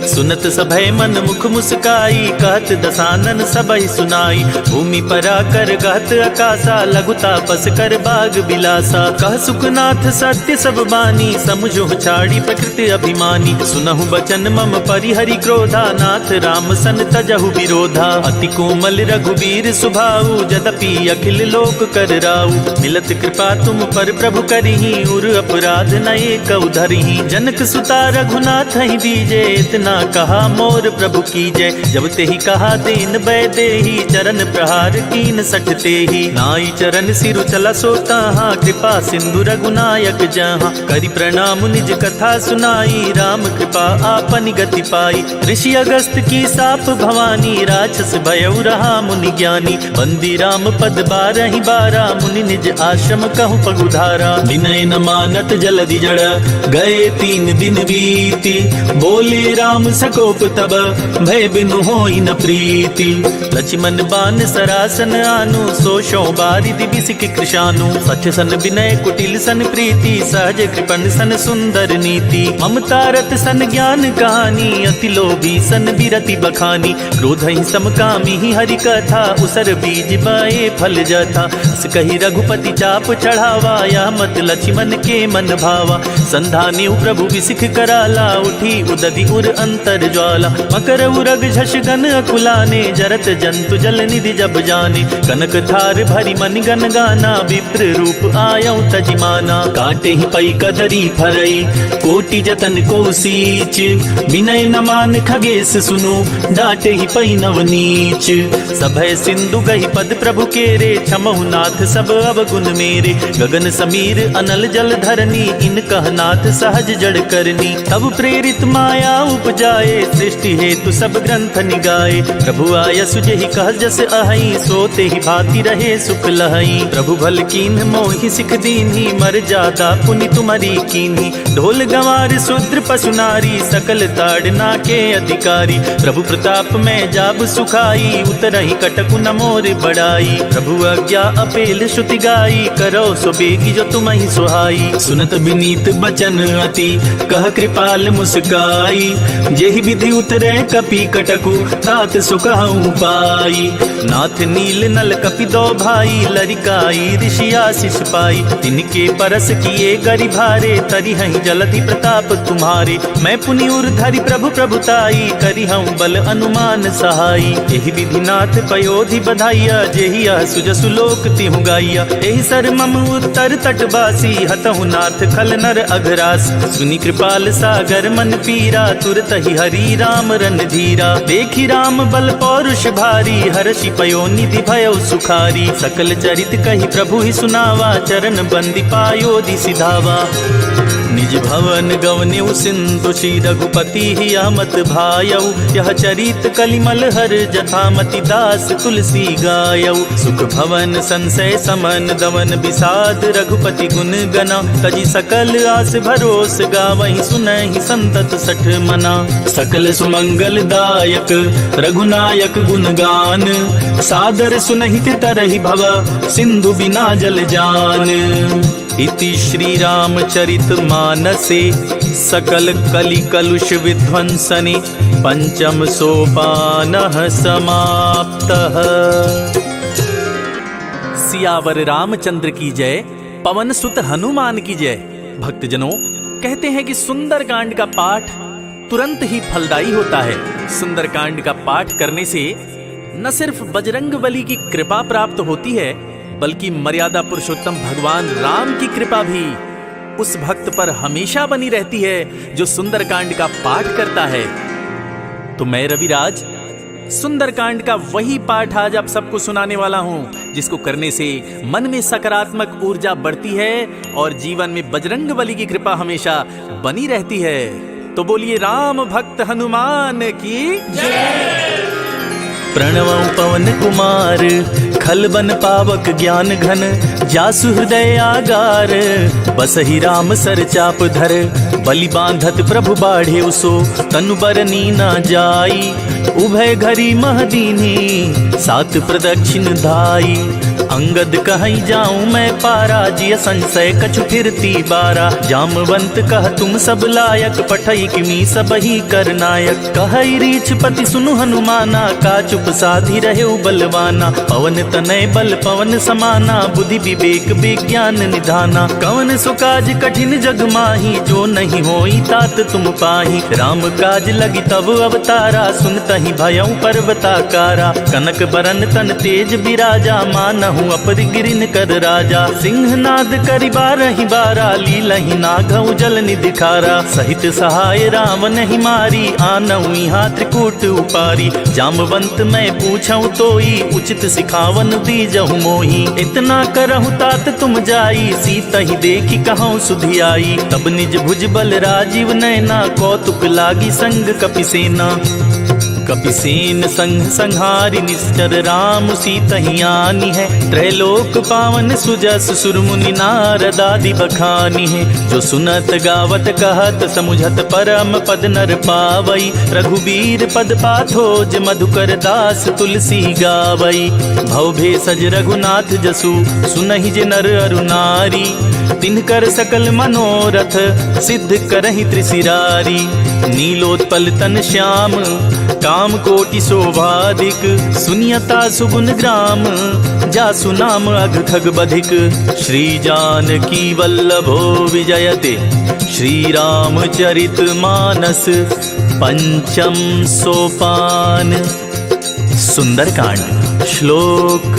सुनत सभय मन मुख मुस्काई, कहत दसानन सबहि सुनाई। भूमि परा कर गहत आकाशा, लघुता पस कर बाग बिलासा। कह सुखनाथ सत्य सब बानी, समुझो छाड़ी प्रकृति अभिमानी। सुनहु बचन मम परिहरि क्रोधा, नाथ राम सन तजहु विरोधा। अति कोमल रघुबीर सुभाऊ, जदपि अखिल लोक कर राऊ। मिलत कृपा तुम पर प्रभु करिहि, उर अपराध नये कउ धरिहि। जनक सुता रघुनाथ ही दीजे, इतना कहा मोर प्रभु कीजय। जब ते ही कहा दीन बै देहि, चरण प्रहार कीन सठते ही। नाई चरण सिरु चला सोता, कृपा सिंधु रघुनायक जहाँ। करि प्रणाम निज कथा सुनाई, राम कृपा आपनि गति पाई। ऋषि अगस्त की साप भवानी, राक्षस भयउ रहा मुनि ज्ञानी। बंदी राम पद 12 बारा, मुनि निज आश्रम कहु पगुधारा। विनय न मानत जलधि जड़, गए 3 दिन बीती। बोले राम सकोप तब, भय बिनु होई न प्रीति। लक्ष्मण बान सरासन आनु, सोशो बारिधि बिसिक कृशानु। सच सन विनय कुटिल सन प्रीति, सहज कृपण सन सुंदर नीति। ममता रत सन ज्ञान कहानी, अति लोभी सन बिरति बखानी। क्रोध ही समकामी ही हरि कथा, उसर बीज बाए फल जथा। कही रघुपति चाप चढ़ावा, या मत लक्ष्मण के मन भावा। संधान्यु प्रभु विसिख कराला, उठी उदधि उर अंतर ज्वाला। मकर उरग झष गन अकुलाने, जरत जंतु जल निधि जब जाने। कनक थार भरी मन गन गाना, विप्र रूप आयौ तजिमाना। काटे ही पई कदरी फरई, कोटि जतन को सीच, विनय न मान खगेश सुनो, डांटे ही पई नवनीच। सभय सिंधु गही पद प्रभु केरे, क्षमहु नाथ सब अवगुण मेरे, गगन समीर अनल जल धरनी, इन कहनाथ सहज जड़ करनी। तब प्रेरित माया उपजाए, सृष्टि हेतु सब ग्रंथ निगाए, प्रभु आय सुजहि कह जस अहई, सोते ही भांति रहे सुख लहई। प्रभु भल कीन्ह मोहि सिख दीन्ही, मर जादा पुनि तुम्हारी कीन्ही। ढोल गंवार शूद्र पशु नारी, सकल ताड़ना के अधिकारी। प्रभु प्रताप में जाब सुखाई, उतरहि कटकु न मोर बड़ाई। प्रभु आज्ञा अपेल श्रुति गाई, करो सो बेगी जो तुम्हि सुहाई। सुनत विनीत बचन अति, कह कृपाल मुस्काई, जेहि विधि उतरे कपि कटकु, तात सुखहु पाई। नाथ नील नल कपि दो भाई, लरिकाई ऋषि आशीष पाई। तिनके परस किए गरि भारे, तरि हहि जलधि प्रताप तुम्हारे। मैं पुनि उर्धरि प्रभु प्रभुताई, करि हूँ बल अनुमान सहाई। एहि विधि नाथ पयोधि बधाइया, जेहि यह सुजसु लोक तिहु गाइया। एहि सर मम उत्तर तटवासी, हतहु नाथ खल नर अघरास। सुनि कृपाल सागर मन पीरा, तुरत ही हरि राम रन धीरा। देखी राम बल पौरुष भारी, हर्षि पयो निधि भयो सुखारी। सकल चरित कही प्रभु ही सुनावा, चरण बंदी पायोधि सिधावा। निज भवन गवन्यु सिंधु श्री रघुपति ही अहमत भायऊ। यह चरित कलिमल हर जथामति दास तुलसी गायऊ। सुख भवन संशय समन दवन विषाद, रघुपति गुण गना। तजी सकल आस भरोस गावहि, सुनहि संतत सठ मना। सकल सुमंगल दायक रघुनायक गुण गान, सादर सुनहि तरहि भव सिंधु बिना जल जान। इति श्री रामचरित मानसे, सकल कलि कलुष विध्वंसने, पंचम सोपानः समाप्तः। सियावर रामचंद्र की जय, पवन सुत हनुमान की जय। भक्तजनों, कहते हैं कि सुंदर कांड का पाठ तुरंत ही फलदायी होता है। सुंदर कांड का पाठ करने से न सिर्फ बजरंगबली की कृपा प्राप्त होती है, बल्कि मर्यादा पुरुषोत्तम भगवान राम की कृपा भी उस भक्त पर हमेशा बनी रहती है जो सुंदरकांड का पाठ करता है। तो मैं रविराज सुंदरकांड का वही पाठ आज आप सबको सुनाने वाला हूं, जिसको करने से मन में सकारात्मक ऊर्जा बढ़ती है और जीवन में बजरंगबली की कृपा हमेशा बनी रहती है। तो बोलिए राम भक्त हनुमान की जय। प्रणवं पवन कुमार, खल बन पावक ज्ञान घन। जासु हृदय आगार, बसहि राम सर चाप धर। बलि बांधत प्रभु बाढ़े उसो, तनु बरनी न जाई। उभय घरी मह दीन्ही, सात प्रदक्षिण धाई। अंगद कहीं जाऊं मैं पारा, जिय संशय कछु फिरती बारा। जामवंत कह तुम सब लायक, पठई किमी सब ही कर नायक। कहई रीछ पति सुनु हनुमाना, का चुप साधी रहे बलवाना। पवन तनय बल पवन समाना, बुद्धि विवेक विज्ञान निधाना। कवन सो काज कठिन जग माही, जो नहीं होई तात तुम पाही। राम काज लगी तब अवतारा, सुनतहि भयउ पर्वताकारा। कनक बरन तन तेज बिराजा, मानहु अपर गिरिन कर राजा। सिंहनाद करि बारहि बारा, लीलहि नागउ जल निधिखारा। सहित सहाय राम नहीं मारी, आनऊ यहाँ त्रिकूट उपारी। जामवंत मैं पूछऊं तोई, उचित सिखावन दीजहु मोही। इतना करहु तात तुम जाई, सीतहि देखी कहूँ सुधियाई। तब निज भुज बल राजीव नैना, कौतुक लागी संग कपिसेना। कपिसेन संग संहारि निश्चर, राम सीतहि आनी है। त्रैलोक पावन सुजस सुर मुनि नारद आदि बखानी है। जो सुनत गावत कहत समुझत परम पद नर पावई। रघुबीर पद पाथोज मधुकर दास तुलसी गावई। भव भेषज रघुनाथ जसु, सुनहि जे नर अरु नारी। तिनकर सकल मनोरथ, सिद्ध करहि त्रिशिरारी। नीलोत्पल तन श्याम, काम कोटि शोभाधिक। सुनियता सुगुन ग्राम, जासु नाम अघ खग बधिक। श्री जानकी वल्लभो विजयते, श्री रामचरित मानस पंचम सोपान। सुंदरकांड श्लोक।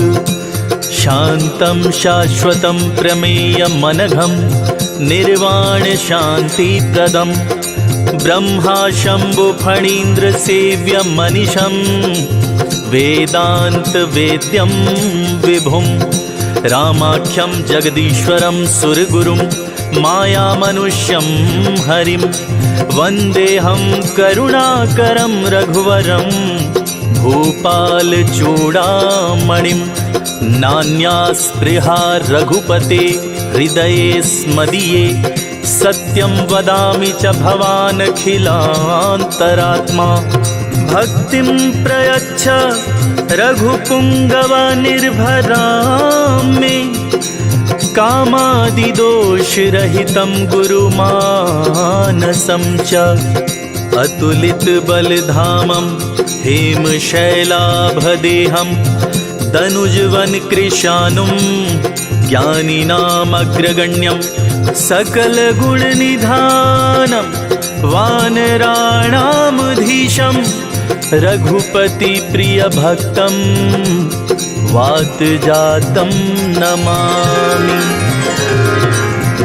शांतं शाश्वतं प्रमेयमनघं, निर्वाण शांति प्रदम ब्रह्मा शंभु फणीन्द्र सेव्य मनीषम वेदांत वेद्यम विभुम रामाख्यम जगदीश्वरम सुरगुरुम माया मनुष्यम हरिम वंदेहम करुणाकरम रघुवरम भूपाल चूड़ामणिम नान्या स्पृहा रघुपते हृदये स्मदीये सत्यं वदामि च भवान् अखिलान्तरात्मा भक्तिं प्रयच्छ रघुपुंगव निर्भरां मे कामादिदोषरहितं गुरुमानसं च अतुलित बलधामं हेमशैलाभदेहं दनुजवन कृशानुं ज्ञानिनामग्रगण्यं सकलगुणनिधानं वानराणामधीशं रघुपतिप्रियभक्तं वातजातं नमामि।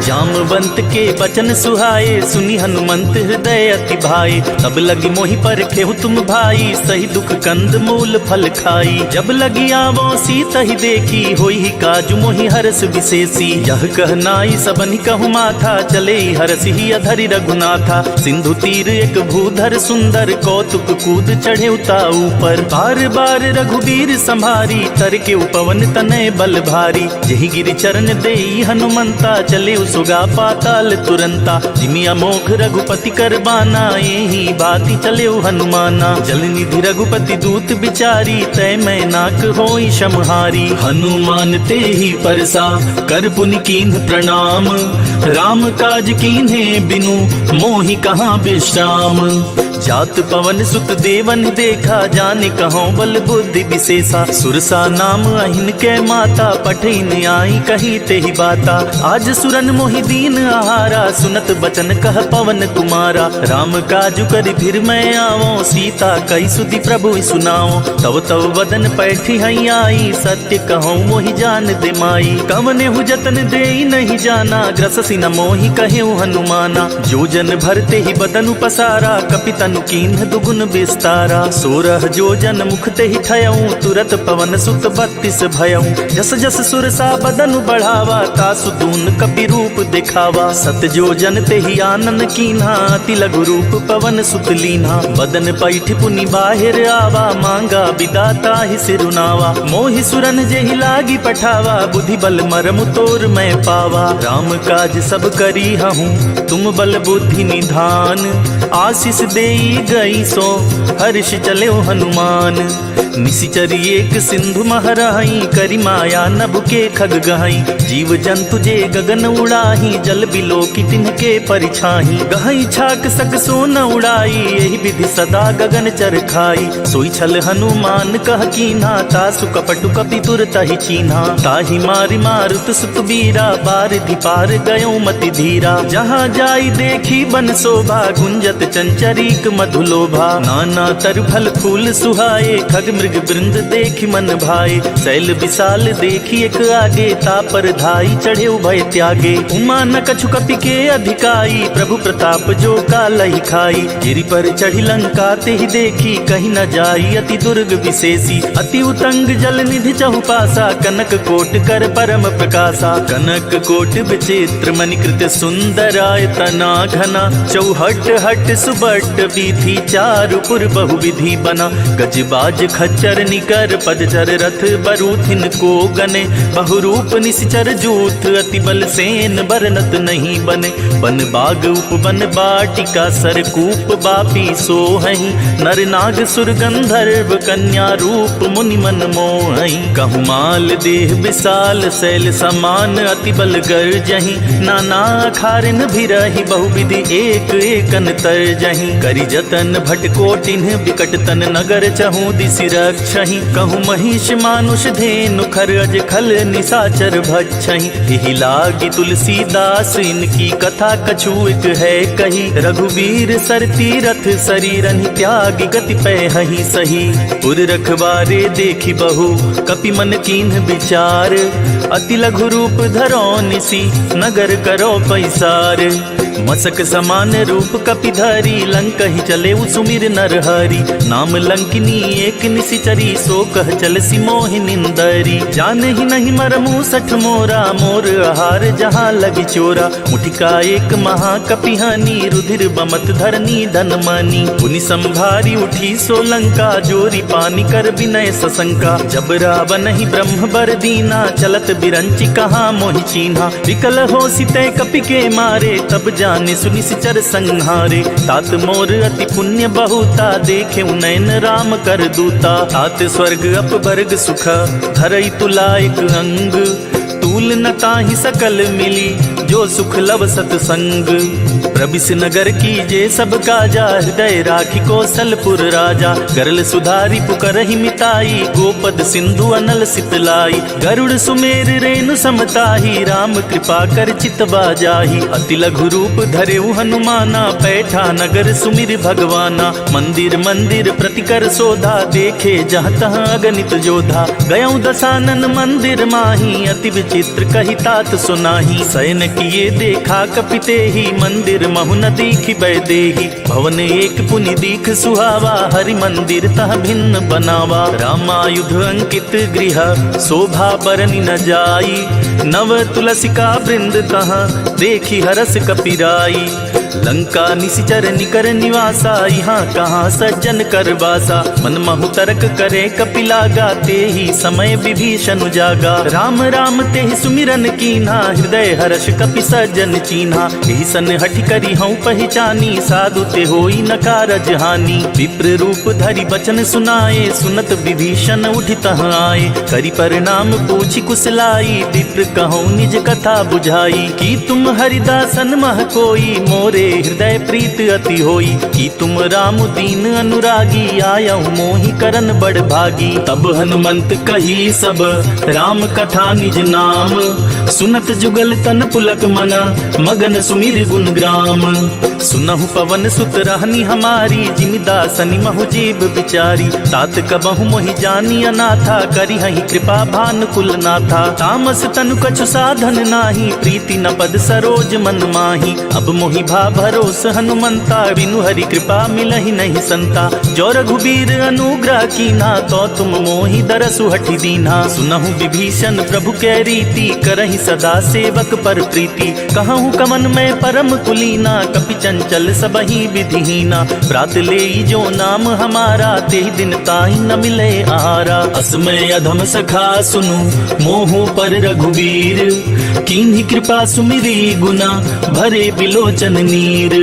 जामवंत के बचन सुहाए सुनी हनुमंत हृदय अति भाए तब लगी मोहि पर खेहु तुम भाई सही दुख कंद मूल फल खाई जब लगी आवो सीता ही देखी होई ही काजु मोहि हरस विशेषी यह कहनाई सबनि कहु माथा चले हरस ही अधरि रघुनाथा सिंधु तीर एक भूधर सुंदर कौतुक कूद चढ़े उता ऊपर बार बार रघुबीर संभारी तर के उपवन तनय बल भारी जही गिरि चरण देई हनुमंता चले सुगा पाताल तुरंता जिमि अमोघ रघुपति कर बाना यही बाती चले हनुमाना जल निधि रघुपति दूत बिचारी तय मैं नाक होई समहारी हनुमान ते ही परसा कर पुनि कीन्ह प्रणाम राम काज कीन्हे बिनु मोहि कहाँ विश्राम जात पवन सुत देवन देखा जाने कहो बल बुद्धि विशेषा सुरसा नाम अहिन के माता पठिन आई कही ते ही बाता आज सुरन मोहि दीन आहारा सुनत बचन कह पवन कुमारा राम काजु करि फिर मैं आवो सीता कई सुधि प्रभु सुनाओ तव तव वदन पैठी हई आई सत्य कहो मोहि जान दे माई कवने हु जतन दे नहीं जाना ग्रससी न मोहि कहे हनुमाना जो जन भरते ही बदन पसारा कपितनु कीन्ह दुगुन विस्तारा 16 जो जन मुखते ही ठयऊं तुरत पवन सुत 32 भयऊं जस जस सुरसा बदनु बढ़ावा तासु दून कपि रूप दिखावा सत जो जन ते ही आनन कीन्हा अति लघु रूप पवन सुत लीन्हा बदन पैठ पुनि बाहिर आवा मांगा विदाता ही सिरुनावा मोहि सुरन जेहि लागी पठावा बुद्धि बल मरम तोर मैं पावा राम काज सब करी हूँ तुम बल बुद्धि निधान आशीष देई गई सो हर्ष चले हनुमान निशिचरी एक सिंधु महराही करी माया नभ के खग गहाई जीव जंतु जे गगन उड़ाही जल बिलो की तिनके परिछाही गहाई छाक सक सो न उड़ाई यही विधि सदा गगन चर खाई सोई छल हनुमान कह कीन्हा तासु कपटु कपि तुरत ही चीन्हा ताहि मारि मारुत सुत बीरा बार पार गयो मति धीरा जहाँ जाई देखी बन शोभा गुंजत चंचरीक मधुलोभा नाना तरु फल फूल सुहाए खग मृग वृंद देखी मन भाए शैल विशाल देखी एक आगे तापर धाई चढ़े उभय त्यागे उमा न कछु कपि के अधिकाई प्रभु प्रताप जो कालहि खाई गिरि पर चढ़ी लंका ते ही देखी कहीं न जाई अति दुर्ग विशेषी अति उतंग जल निधि चहुपासा कनक कोट कर परम प्रकाशा कनक कोट विचित्र मणिकृत सुंदराय तना घना चौहट हट सुबट बीथी चारुपुर बहुविधि बना गजबाज खच्चर निकर पदचर रथ बरूथिन को गने बहुरूप निश्चर जूथ अति बल सेन बरनत नहीं बने बन बाग उपवन बाटिका सरकूप बापी सोहई नर नाग सुर गंधर्व कन्या रूप मुनि मन मोहई कहु माल देह विशाल शैल समान अति बल गर जही नाना खारिन भी रही बहुविधि एक एकन तर जही करि जतन भटकोटिन विकट तन नगर चहु दिसि रक्षहि, कहूँ महिष मानुष धेनु खर अज खल निशाचर भक्षहि। यही लागी तुलसीदास इनकी कथा कछु एक है कही, रघुवीर सर तीरथ शरीरन त्यागी गति पैहि सही। उर रखवारे देखी बहु कपि मन कीन्ह विचार, अति लघु रूप धरो निसी नगर करो पैसार। मसक समान रूप कपि धरी लंक ही चले सुमिर नर हरि, नाम लंकिनी एक निशिचरी सो कह चल सी मोहि निंदरी। जान ही नहीं मरमु सठ मोरा मोर आहार जहाँ लगी चोरा, मुठिका एक महाकपि हनी रुधिर बमत धरनी धन मानी। पुनि संभारी उठी सो लंका जोरी पानी कर विनय सशंका। जब रावण ही ब्रह्म बर दीना चलत बिरंची कहाँ मोहि चीन्हा। विकल हो सिते कपि के मारे तब जाने सुनि सिचर संहारे। तात मोर अति पुण्य बहुता देखे नयन राम कर दूता। तात स्वर्ग अपवर्ग सुख धरई तुलायक अंग, तूल न ताहि सकल मिली जो सुख लव सतसंग। प्रबिस नगर की जे सब काजा, हृदय राखी कौशलपुर राजा। गरल सुधारी पुकरहि मिताई, गोपद सिंधु अनल सितलाई। गरुड़ सुमेर रेणु समताही, राम कृपा कर चित बाजाही। अति लघु रूप धरेउ हनुमाना, पैठा नगर सुमिर भगवाना। मंदिर मंदिर प्रतिकर शोधा, देखे जहाँ तहाँ अगणित जोधा। गयौ दसानन मंदिर माही, अति विचित्र कही तात सुनाही। शयन किए देखा कपिते ही, मंदिर महु न दीखि बैदेही। भवन एक पुनि दीख सुहावा, हरि मंदिर तह भिन्न बनावा। रामायुध अंकित गृह शोभा बरनि न जाई, नव तुलसिका वृंद तहाँ देखी हरस कपिराई। लंका निशिचर निकर निवासा, यहाँ कहाँ सज्जन कर बासा। मन महु तर्क करे कपिलागा, ते ही समय विभीषण जागा। राम राम ते ही सुमिरन कीन्हा, हृदय हर्ष कपि सज्जन चीन्हा। यही सन हठि करी हूँ पहचानी, साधु ते होई न कारज हानि। विप्र रूप धरि बचन सुनाए, सुनत विभीषण उठि तहाँ आए। करि परिणाम पूछि कुशलाई, विप्र कहूँ निज कथा बुझाई। कि तुम हरिदासन मह कोई, मोरे हृदय प्रीत अति होई। कि तुम राम दीन अनुरागी, आयहु मोहि करन बड़ भागी। तब हनुमंत कही सब राम कथा निज नाम, सुनत जुगल तन पुलक मना, मगन सुमिर गुण ग्राम। सुनहु पवन सुत रहनी हमारी, जिमिदासनि महु जीव बिचारी। तात कबहु मोहि जानी अनाथा, करी हहि कृपा भानुकुल नाथा। तामस तनु कछु साधन नाही, प्रीति न पद सरोज मन माही। अब मोहि भा भरोस हनुमंता, बिनु हरि कृपा मिलहि नहीं संता। जो रघुबीर अनुग्रह कीन्हा, तो तुम मोहि दरसु हठि दीन्हा। सुनहु विभीषण प्रभु कै रीति, करहि सदा सेवक पर प्रीति। कहूँ कमन में परम कुलीना, कपि चंचल सबहि विधिहीना। प्रात लेई जो नाम हमारा, तेहि दिन ताहि न मिले आहारा। असमय अधम सखा सुनु मोहु पर रघुवीर, कीन्ही कृपा सुमिरी गुना भरे बिलोचन नीर।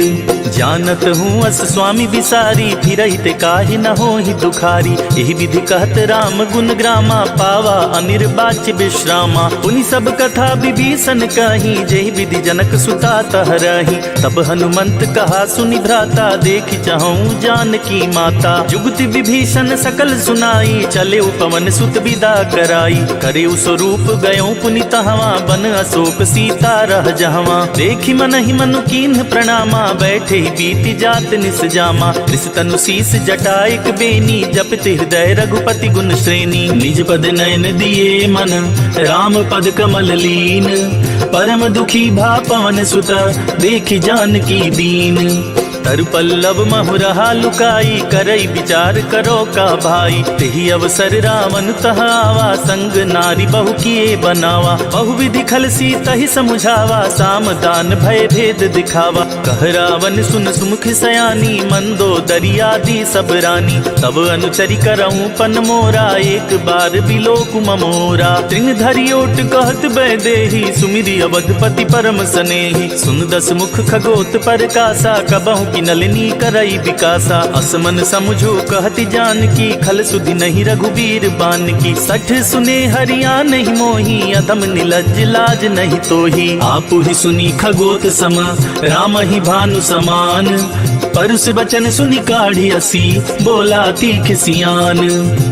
जानत हूँ अस स्वामी बिसारी, फिरहित काहि न होहि दुखारी। यही विधि कहत राम गुण ग्रामा, पावा अनिर्वाच्य विश्रामा। पुनि सब कथा विभीषण कही, जेहि विधि जनक सुता तह रही। तब हनुमंत कहा सुनि भ्राता, देखि चाहूँ जानकी माता। जुगति विभीषण सकल सुनाई, चले पवन सुत विदा कराई। करे स्वरूप गयो पुनि तहवा, बन अशोक सीता रह जहवा। देखि मन ही मनु कीन्ह प्रणामा, बैठे बीति जात निस जामा। कृष तनु शीस जटाइक बेनी, जपति हृदय रघुपति गुण श्रेणी। निज पद नयन दिए मन, राम पद कमल लीन। परम दुखी भा पवन सुत, देखि जानकी दीन। तर पल्लव महु रहा लुकाई, करई विचार करो का भाई। तेहि अवसर रावण तह आवा, संग नारी बहु किए बनावा। बहु विधि खल सीतहि समुझावा, साम दान भय भेद दिखावा। कह रावण सुन सुमुख सयानी, मंदो दरियादी सब रानी। तब अनुचरी करऊँ पन मोरा, एक बार बिलोक ममोरा। तृण धरि ओट कहत बैदेही, सुमिरि अवधपति परम सनेही। सुन दस मुख खगोत पर कासा, कबहु की नलिनी करई विकासा। असमन समझो कहति जानकी, खल सुधि नहीं रघुबीर बान की। सठ सुने हरिया नहीं मोही, अधम निलज्ज लाज नहीं तोही। आपु ही सुनी खगोत सम, राम ही भानु समान। परुष बचन सुनि काढ़ी असी, बोला तीख सियान।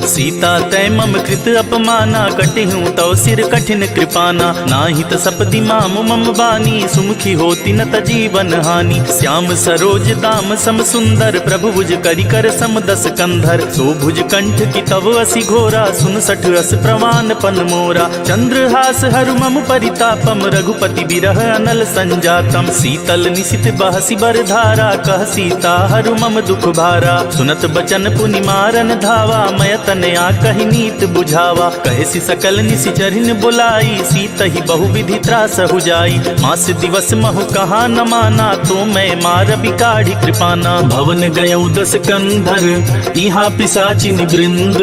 सीता तै मम कृत अपमाना, कटिहूँ तव सिर कठिन कृपाना। नाही त सपदि माम मम बानी, सुमुखी होती न त जीवन हानि। श्याम सरोज दाम सम सुंदर, प्रभु भुज करि कर सम दस कंधर। सो भुज कंठ की तव असी घोरा, सुन सठ अस प्रमाण पन मोरा। चंद्रहास हरु मम परितापम, रघुपति बिरह अनल संजातम। शीतल निशित बहसी बर धारा, कह सीता हरु मम दुख भारा। सुनत बचन पुनि मारन धावा, मय तनया कहि नीत बुझावा। कहसी सकल निशिचरिन बुलाई, सीत ही बहु विधि त्रास हो जाई। मास दिवस महु कहा न माना, तो मैं मार बिकाढ़ी कृपाना। भवन गयौ दस कंधर, इहा पिशाचिन वृंद।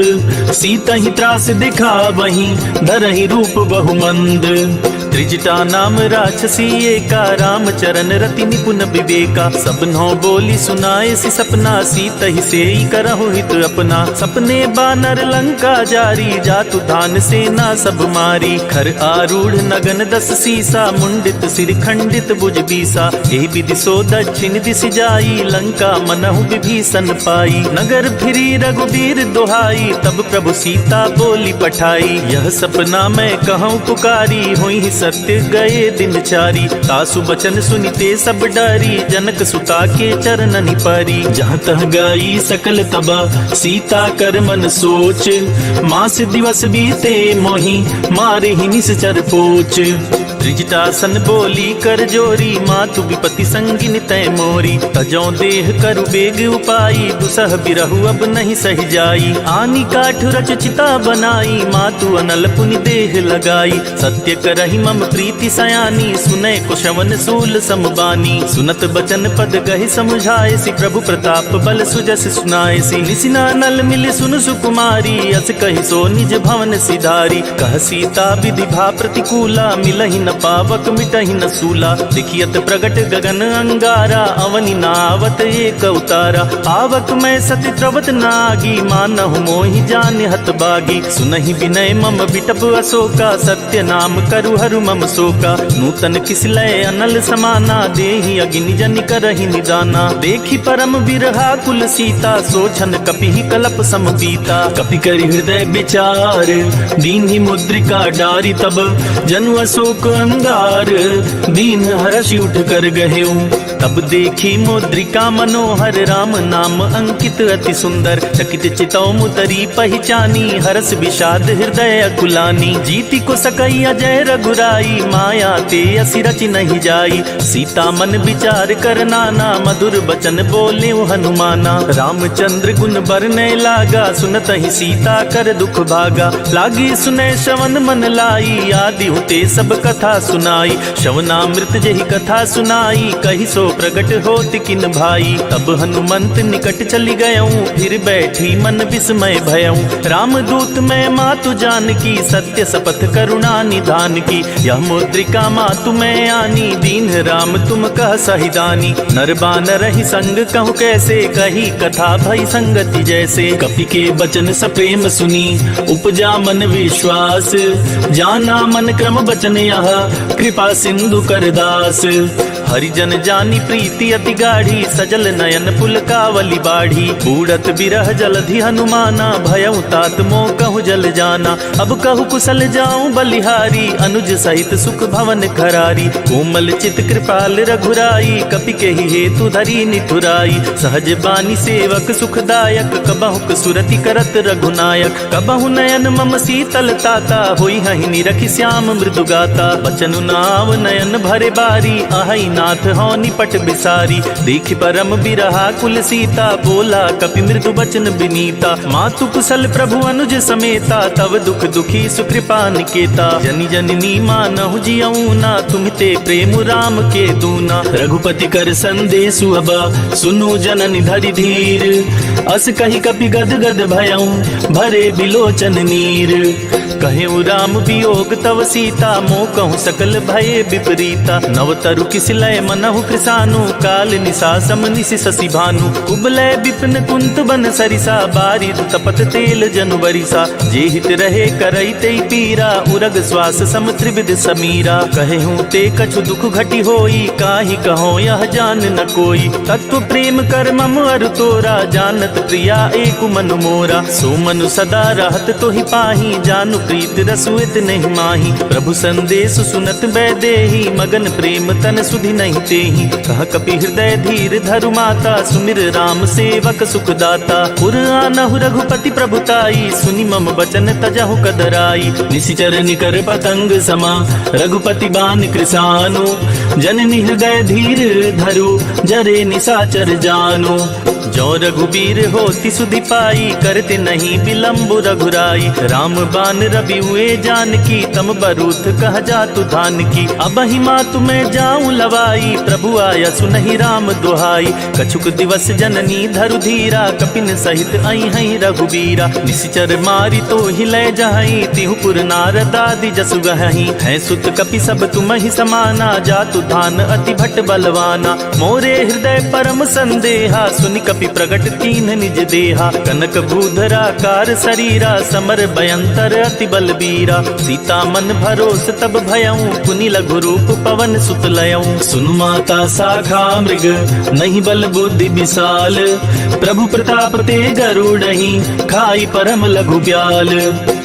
सीता ही त्रास दिखा वही, धरहि रूप बहुमंद। त्रिजटा नाम राक्षसी एका, राम चरण रति निपुण विवेका। सबनों बोली सुनाए सी सपना, सीत ही से करहु हित अपना। सपने बानर लंका जारी, जातु धान सेना सब मारी। खर आरूढ़ नगन दस सीसा, मुंडित सिर खंडित भुज बीसा। एहि विधि सो दक्षिण दिश जाई, लंका मनहु विभीषण पाई। नगर फिरी रघुबीर दुहाई, तब प्रभु सीता बोली पठाई। यह सपना मैं कहूँ पुकारी, हुई सत्य गए दिन चारी। तासु बचन सुनिते सब डरी, जनक सुता के चरणनि परी। जहाँ तह गई सकल तबा, सीता कर मन सोच। मास दिवस बीते मोहि, मारे ही निश्चर पोच। त्रिजटासन बोली कर जोरी, मातु विपति संगिन तय मोरी। तजौ देह करु बेग उपाई, दुसह बिरहु अब नहीं सही जाई। आनी काठ रच चिता बनाई, मातु अनल पुनि देह लगाई। सत्य करहि मम प्रीति सयानी, सुनै कुशवन सूल समबानी। सुनत बचन पद कहि समझाए सी, प्रभु प्रताप बल सुजस सुनाए सी। निसिना नल मिल सुन सुकुमारी, अस कहि सो निज भवन सिधारी। कह सीता विधि भा प्रतिकूला, मिलहि न पावक मिटहि न सूला। देखियत प्रगट गगन अंगारा, अवनि नावत एक उतारा। आवक मैं सति त्रवत नागी, मानहु मोहि जान हत बागी। सुनहि विनय मम बिटप अशोका, सत्य नाम करु हरु मम शोका। नूतन किसलय अनल समाना, देहि अग्नि जनि करहि निदाना। देखि परम बिरहा कुल सीता, सोचन कपिहि कलप सम बीता। कपि करि हृदय विचार, दीन्हि मुद्रिका डारी। तब जनु अशोक अंगार, दीन हर्षि उठ कर गहेऊ। तब देखी मुद्रिका मनोहर, राम नाम अंकित अति सुंदर। चकित चितौ मुतरी पहचानी, हरस विषाद हृदय अकुलानी। जीति को सकई अजय रघुराई, माया ते असि रचि नहीं जाई। सीता मन विचार कर नाना, मधुर बचन बोले हनुमाना। रामचंद्र गुण बरनै लागा, सुनत ही सीता कर दुख भागा। लागी सुनै श्रवण मन लाई, आदि हुते सब कथा सुनाई। श्रवणामृत जहि कथा सुनाई, कहि सो प्रगट होत किन भाई। तब हनुमंत निकट चली गयऊँ, फिर बैठी मन विस्मय भयऊँ। रामदूत मैं मातु जानकी, सत्य शपथ करुणा निधान की। यह मुद्रिका मातु मैं आनी, दीन राम तुम कह सहिदानी। नर बानर ही संग कहूँ कैसे, कही कथा भई संगति जैसे। कपि के बचन सप्रेम सुनी, उपजा मन विश्वास। जाना मन क्रम बचन यह, कृपा सिंधु करदास। हरिजन जानी प्रीति अति गाढ़ी, सजल नयन पुलकावली बाढ़ी। बूढ़त बिरह जलधि हनुमाना, भयउ तात मोह कहु जल जाना। अब कहु कुशल जाऊं बलिहारी, अनुज सहित सुख भवन खरारी। कोमल चित कृपाल रघुराई, कपि के ही हेतु धरी निठुराई। सहज बानी सेवक सुखदायक, कबहुक सुरति करत रघुनायक। कबहु नयन मम शीतल ताता, होई हहि निरखि श्याम मृदु गाता। बचनु नाव नयन भरे बारी, आहई नाथ हो निपट बिसारी। देखि परम बिरहा कुल सीता, बोला कपि मृदु बचन बिनीता। मातु कुशल प्रभु अनुज समेता, तव दुख दुखी सुकृपा निकेता। जनि जननी मानहु जियऊ ना, तुमिते प्रेम राम के दूना। रघुपति कर संदेशु अब, सुनु जननि धरि धीर। अस कही कपि गद गद भयऊ भरे बिलोचन नीर। कहेऊ राम वियोग तव सीता मोह कहूँ सकल भये विपरीता। नव तरु किस लय मनहु कृसानु काल निशा सम निशि शशि भानु। कुबलय विपिन कुंत बन सरिसा बारिद तपत तेल जनु बरिसा। जे हित रहे करई तेई पीरा उरग श्वास सम त्रिविध समीरा। कहेहूँ ते कछु दुख घटी होई काहि कहो यह जान न कोई। तत्व प्रेम कर मम अरु तोरा जानत प्रिया एक मन मोरा। सो मनु सदा रहत तो ही पाही जानु प्रीत रसुइत नहीं माही। प्रभु संदेश सुनत बैदेही मगन प्रेम तन सुधि नहीं तेही। कह कपि हृदय धीर धरु माता सुमिर राम सेवक सुखदाता। पुर आनहु रघुपति प्रभुताई सुनि मम बचन तजहु कदराई। निशिचर निकर पतंग समा रघुपति बान कृसानु। जननी हृदय धीर धरु जरे निशाचर जानो। जो रघुबीर होती सुधि पाई करते नहीं विलम्ब रघुराई। राम बान रवि हुए जानकी तम बरूथ कह जातु धान की। अब ही मातु मैं जाऊं लवाई प्रभु आया सुनहि राम दुहाई। कछुक दिवस जननी धरु धीरा कपिन सहित आई हई रघुबीरा। निशिचर मारी तो हिलय जहई तिहुपुर नारद आदि जसु गहई। है सुत कपि सब तुम ही समाना जातु धान अति भट बलवाना। मोरे हृदय परम संदेहा सुनि कपि प्रगट कीन निज देहा। कनक भूधरा कार शरीरा समर भयंतर अति बलबीरा। सीता मन भरोस तब भयऊ पुनि लघु रूप पवन सुत लयऊ। सुनु माता साखा मृग नहीं बल बुद्धि विशाल। प्रभु प्रताप ते गरुड़हि खाई परम लघु ब्याल।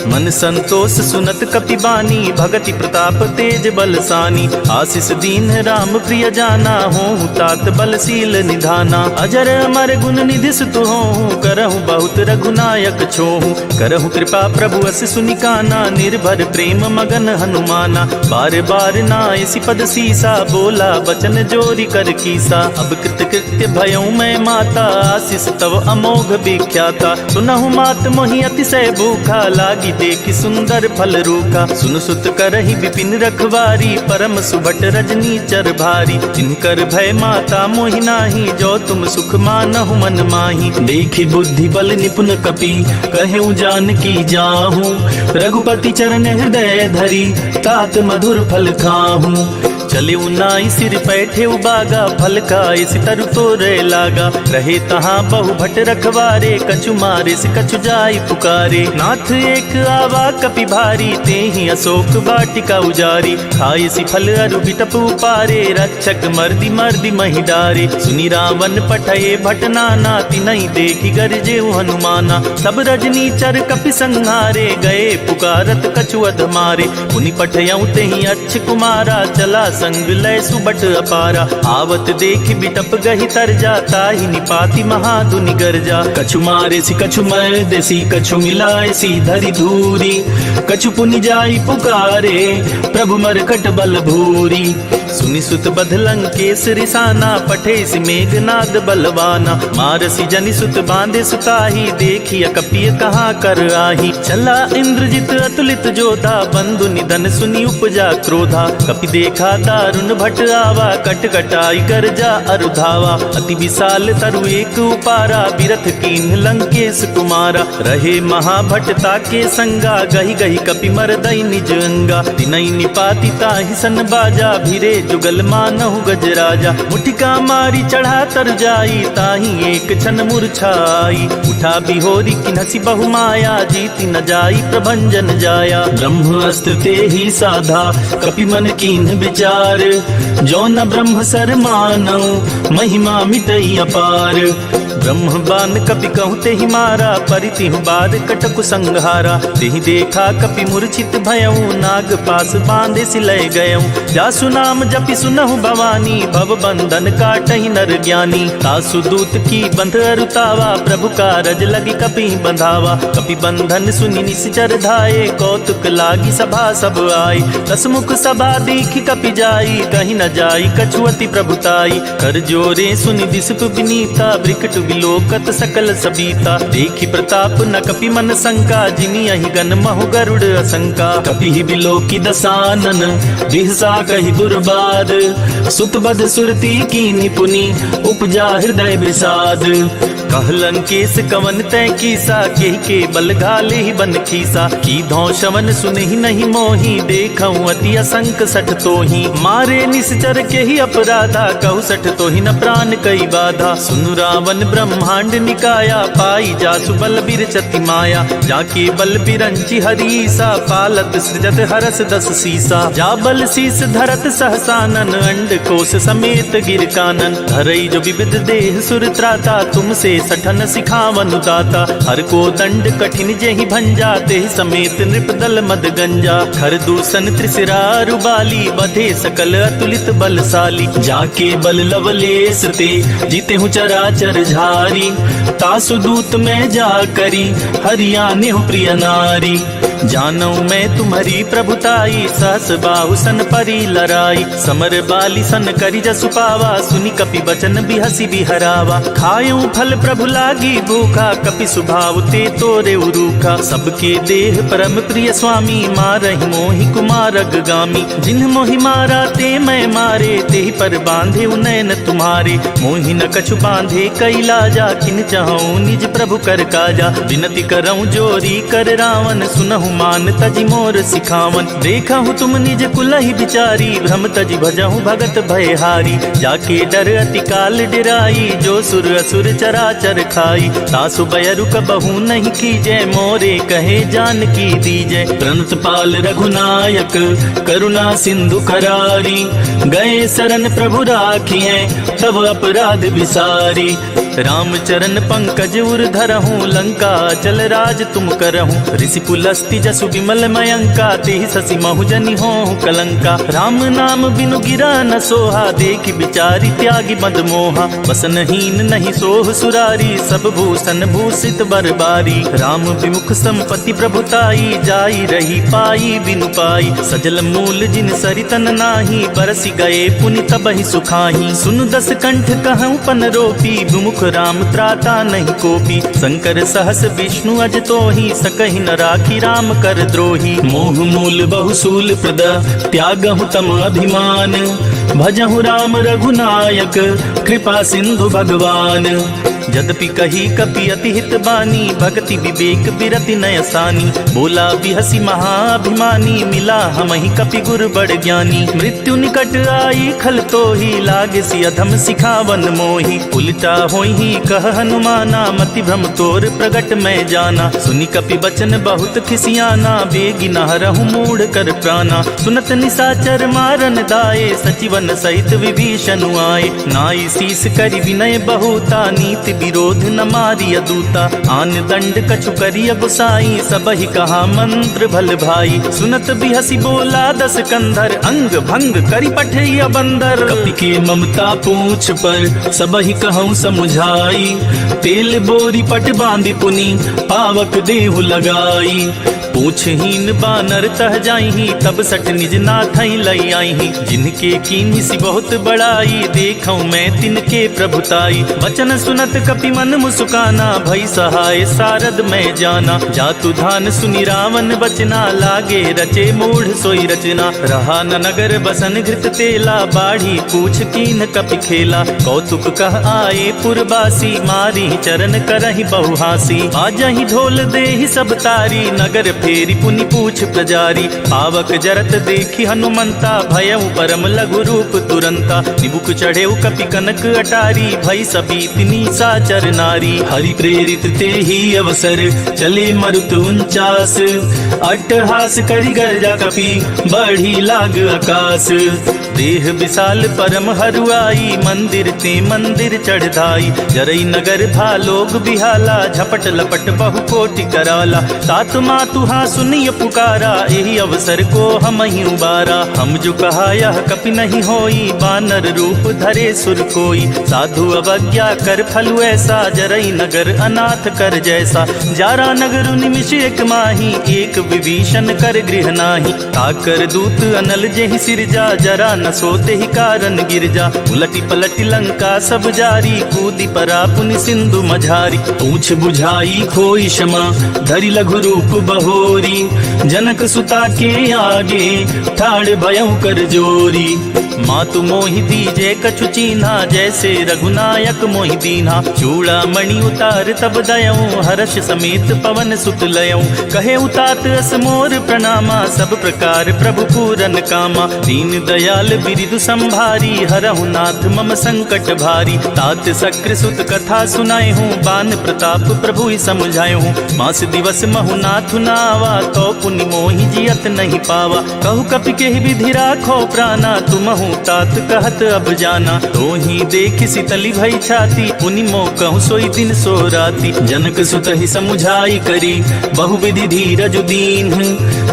मन संतोष सुनत कपि बानी भगति प्रताप तेज बलसानी। आशीष दीन राम प्रिय जाना हों तात बलशील निधाना। अजर अमर गुण निधि सुत हों करहु बहुत रघुनायक छोहु। करहु कृपा प्रभु अस सुनिकाना निर्भर प्रेम मगन हनुमाना। बार बार नायसि पद सीसा बोला बचन जोरी कर कीसा। अब कृत कृत्य भयऊ मैं माता आशीष तव अमोघ विख्याता। सुनहु मात मोहि अतिशय भूखा लागी देखि सुंदर फल रूखा। सुन सुत करहि विपिन रखवारी परम सुभट रजनी चर भारी। जिनकर भय माता मोहि नाही जो तुम सुख मानहु मन माही। देखि बुद्धि बल निपुण कपि कहेउ जानकी जाहू। रघुपति चरण हृदय धरी तात मधुर फल खाहू। चले उनाई सिर पैठे उबागा फल खाए सितरु तोरे लागा। रहे तहाँ बहु भट रखवारे कछु मारे से कछु जाई पुकारे। नाथ एक आवा कपि भारी ते ही अशोक वाटिका उजारी। खाए सी फल अरु बिटप उपारे रक्षक मर्दी मर्दी महि डारे। सुनि रावण पठये भट नाना तिनहि देखि गरजे हनुमाना। सब रजनी चर कपि संहारे गए पुकारत कछु अध मारे। पुनि पठयऊ तेहि अच्छ कुमारा चला संग लय सुबट अपारा। आवत देखि बिटप गहि तरजा ताहि निपाति महाधुनि गरजा। कछु मारे सी कछु मर सी कछु मिलाए सी धरि धूरी। कछु पुनि जाई पुकारे प्रभु मरकट बल भूरी। सुनि सुत बध लंकेश रिसाना पठे सि मेघनाद बलवाना। मारसी जनि सुत बांधे सुताही देखिय कपिय कहाँ कर आही। चला इंद्रजित अतुलित जोधा बंधु निधन सुनि उपजा क्रोधा। कपि देखा दारुण भट आवा कट कटाई गर्जा अरुधावा। अति विशाल तरु एक उपारा बिरथ कीन्ह लंकेश कुमारा। रहे महाभटता के संगा गहि गहि कपि मरदई निज अंगा। तिनई निपाति ताहि सन बाजा भिरे जुगल मानहु गजराजा। मुठिका मारी चढ़ा तर जाई ताहि एक क्षण मूर्छाई। उठा बिहोरी किन्हसी बहु माया जीति न जाई प्रभंजन जाया। ब्रह्म अस्त्र ते ही साधा कपि मन कीन्ह विचार। जो न ब्रह्म सर मानऊ महिमा मिटई अपार। ब्रह्म बान कपि कहु तेहि मारा परितिहु बाद कटकु संहारा। तेहि देखा कपि मूर्छित भयऊ नाग पास बांधे सिलय गयऊ। जासु नाम जपि सुनहु भवानी भव बंधन काटहि नर ज्ञानी। तासु दूत की बंध अरुतावा प्रभु कारज लगी कपि बंधावा। कपि बंधन सुनि निश्चर धाये कौतुक लागी सभा सब आए। दसमुख सभा देखि कपि जाई कहीं न जाई कछु अति प्रभुताई। कर जोरे सुनि दिसप विनीता ब्रिकट बिलोकत सकल सबीता। देखी प्रताप न कपि मन शंका, जिनि अहि गन महु गरुड़ असंका। कपि बिलोकी दसानन बिहसा कहि दुर्बाद, सुत बध सुरती की निपुनि उपजा हृदय विषाद। कहलन केस कवन तय कीसा, केहि के बल घाले ही बन खीसा। की धौ शवन सुनहि नहीं मोही, देखऊं अति असंक सठ तोही। मारे निश्चर के ही अपराधा, कहु सठ तोहि न प्राण कई बाधा। सुनु रावण ब्रह्मांड निकाया, पाई जासु बल बिरचति माया। जाके बल बिरंची हरीसा, पालत सृजत हरस दस सीसा। जा बल शीस धरत सहसानन, अंड कोश समेत गिर कानन। धरई जो विविध देह सुर त्राता, तुमसे सठन सिखावन दाता। हर को दंड कठिन जेहि भंजा, तेहि समेत नृप दल मद गंजा। खर दूषण त्रिशिरा रुबाली, बधे सकल अतुलित बलशाली। जाके बल लवलेस ते, जीते हूँ चराचर झारी। तासु दूत में जा करी, हरियाने हो प्रिय नारी। जानू मैं तुम्हारी प्रभुताई, सहस बाहु सन परी लराई। समर बाली सन करी जसु पावा, सुनि कपि बचन बिहसी बिहरावा। खायूं फल प्रभु लागी भूखा, कपि सुभाव ते तोरे उरूखा। सबके देह परम प्रिय स्वामी, मारहि मोहि कुमारग गामी। जिन्ह मोहि मारा ते मैं मारे, तेहि पर बांधे नयन तुम्हारे। मोहि न कछु बांधे कैलाजा, किन चाहूं निज प्रभु कर काजा। विनती करऊं जोरी कर रावण, सुनहु मान तजि मोर सिखावन। देखहु तुम निज कुलहि बिचारी, भ्रम तजि भजहु भगत भयहारी। जाके डर अति काल डिराई, जो सुर असुर चराचर खाई। तासु बयरु कबहु नहीं कीजय, मोरे कहे जानकी दीजय। प्रणत पाल रघुनायक, करुणा सिंधु करारी। गए शरण प्रभु राखिए, तब अपराध विसारी। राम चरण पंकज उर धरहूँ, लंका चल राज तुम करहूँ। ऋषि पुलस्ति जसु विमल मयंका, तेहि शशि महु जनि होहु कलंका। राम नाम बिनु गिरा न सोहा, देखि बिचारी त्यागी मद मोहा। वसनहीन नहीं सोह सुरारी, सब भूषण भूषित बरबारी। राम विमुख संपत्ति प्रभुताई, जाई रही पाई बिनु पाई। सजल मूल जिन सरितन नाही, बरसि गए पुनि तबहि सुखाही। सुनु दस कंठ कहूँ पन रोपी, विमुख राम त्राता नहीं कोपी। शंकर सहस विष्णु अज तोहि, सकहि न राखी राम कर द्रोही। मोह मूल बहुसूल प्रद, त्यागहु तम अभिमान। भजहु राम रघुनायक, कृपा सिंधु भगवान। यद्यपि कही कपि अति हित बानी, भक्ति विवेक बिरति नयसानी। बोला बिहसी महाअभिमानी, मिला हमहि कपि गुर बड़ ज्ञानी। मृत्यु निकट आई खल तोहि, लागे सि अधम सिखावन मोहि। उल्टा होहि कह हनुमाना, मति भ्रम तोर प्रगट मैं जाना। सुनि कपि बचन बहुत खिसियाना, बेगी न हरहु मूढ़ कर प्राणा। सुनत निशाचर मारन दाए, सचिवन सहित विभीषण आए। नाई शीस करि विनय बहुता, नीति विरोध न मारिय दूता। आन दंड कछु करिय गुसाई, सबहि कहा मंत्र भल भाई। सुनत बिहसी बोला दस कंधर, अंग भंग करि पठिय बंदर। कपि के ममता पूछ पर, सबहि कहूँ समुझाई। तेल बोरी पट बांधि पुनि, पावक देहु लगाई। पूछहीन बानर तह जाइही, तब सठ निज नाथई लई आईही। जिनके कीन्ही बहुत बड़ाई, देखऊं मैं तिनके प्रभुताई। वचन सुनत कपि मन मुस्काना, भई सहाय सारद मैं जाना। जातु धान सुनि रावण बचना, लागे रचे मूढ़ सोई रचना। रहा न नगर बसन घृत तेला, बाढ़ी पूछ कीन कपि खेला। कौतुक कह आए पुरबासी, मारी चरण करहि बहुहासी। आजहि ढोल देहि सब तारी, नगर फेरी पुनि पूछ प्रजारी। पावक जरत देखी हनुमंता, भयउ परम लघु रूप तुरंता। निबुक चढ़ेउ कपि कनक अटारी, भई सबीत निशाचर नारी। हरि प्रेरित तेहि अवसर, चले मरुत 49। अट्टहास करि गर्जा कपि, बढ़ी लाग आकाश। देह विशाल परम हरुआई, मंदिर ते मंदिर चढ़ धाई। जरई नगर भालोग बिहाला, झपट लपट बहु कोटि कराला। तात मातु कहा सुनिय पुकारा, यही अवसर को हम ही उबारा। हम जो कहा यह कपि नहीं होई, बानर रूप धरे सुर कोई। साधु अवज्ञा कर फलु ऐसा, जरई नगर अनाथ कर जैसा। जारा नगर निमिष एक माही, एक विभीषण कर गृह नाही। ताकर दूत अनल जेहि सिरजा, जरा न सोते ही कारण गिरजा। उलटी पलटी लंका सब जारी, कूदी परा पुनि सिंधु मझारी। पूछ बुझाई खोई क्षमा, धरि लघु रूप बहोरी। जनक सुता के आगे, ठाड़ भयं कर जोरी। मातु मोहि दीजे कछु चीन्हा, जैसे रघुनायक मोहि दीन्हा। चूड़ा मणि उतार तब दयऊं, हर्ष समेत पवन सुत लयऊं। कहे उतात अस मोर प्रणामा, सब प्रकार प्रभु पूरन कामा। दीन दयाल बिरिदु संभारी, हरहु नाथ मम संकट भारी। तात सक्र सुत कथा सुनाए हूँ, बान प्रताप प्रभु ही समझाए हूँ। मास दिवस महु नाथ नावा, तो पुनि मोहि जियत नहीं पावा। कहु कपि के विधि राखो प्राणा, तुमहु तात कहत अब जाना। तो ही देख शीतली भई छाती, पुनि मो कहूँ सोई दिन सो राती। जनक सुत ही समुझाई करी, बहुविधि धीरज दीन।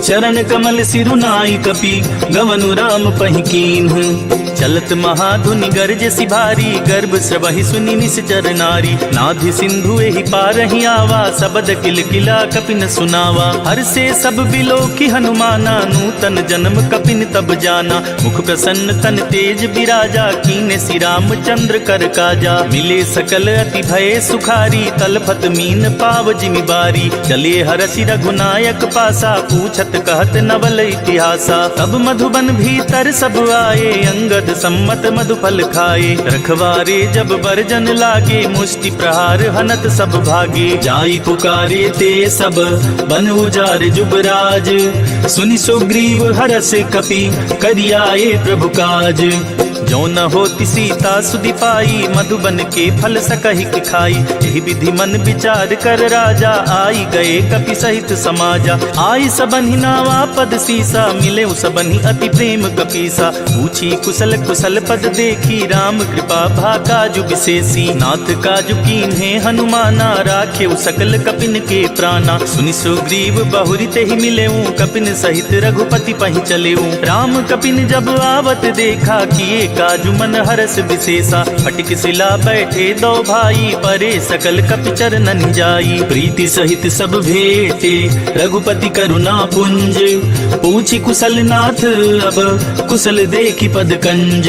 चरण कमल सिरुनाई कपि, गवनु राम पहि कीन्ह। चलत महाधुनि गर्ज सिभारी, गर्भ स्रवहि सुनि निश्चर नारी। नाधि सिंधु एहि पारहि आवा, सबद किल किला कपिन सुनावा। हर से सब बिलो की हनुमाना, नूतन जन्म कपिन तब जाना। मुख प्रसन्न तन तेज बिराजा, कीने श्री रामचंद्र कर काजा। मिले सकल अति भय सुखारी, तलफत मीन पाव जिमि बारी। चले हरषि रघुनायक पासा, पूछत कहत नवल इतिहासा। तब मधुबन भीतर सब आए, अंगद सम्मत मधुफल खाए। रखवारे जब बरजन लागे, मुष्टि प्रहार हनत सब भागे। जाई पुकारे ते सब, बन उजार जुबराज। सुनि सुग्रीव हरष कपि, करियाए प्रभु काज। जो न होती सीता सुधि पाई, मधुबन के फल सकहि कि खाई। यही विधि मन विचार कर राजा, आई गए कपि सहित समाजा। आई सबन्हि नावा पद सीसा, मिले सबन्हि अति प्रेम कपीसा। पूछी कुशल कुशल पद देखी, राम कृपा भा काजु विशेषी। नाथ काजु कीन्हे हनुमाना, राखे सकल कपिन के प्राणा। सुनि सुग्रीव बहुरि तेहि मिलेऊ, कपिन सहित रघुपति पहि चलेऊ। राम कपिन जब आवत देखा, किए काजु मन हरस विशेषा। फटिक सिला बैठे दो भाई, परे सकल कपि चरणन जाई। प्रीति सहित सब भेटे, रघुपति करुणा पुंज। पूछी कुशल नाथ अब, कुशल देखी पद कंज।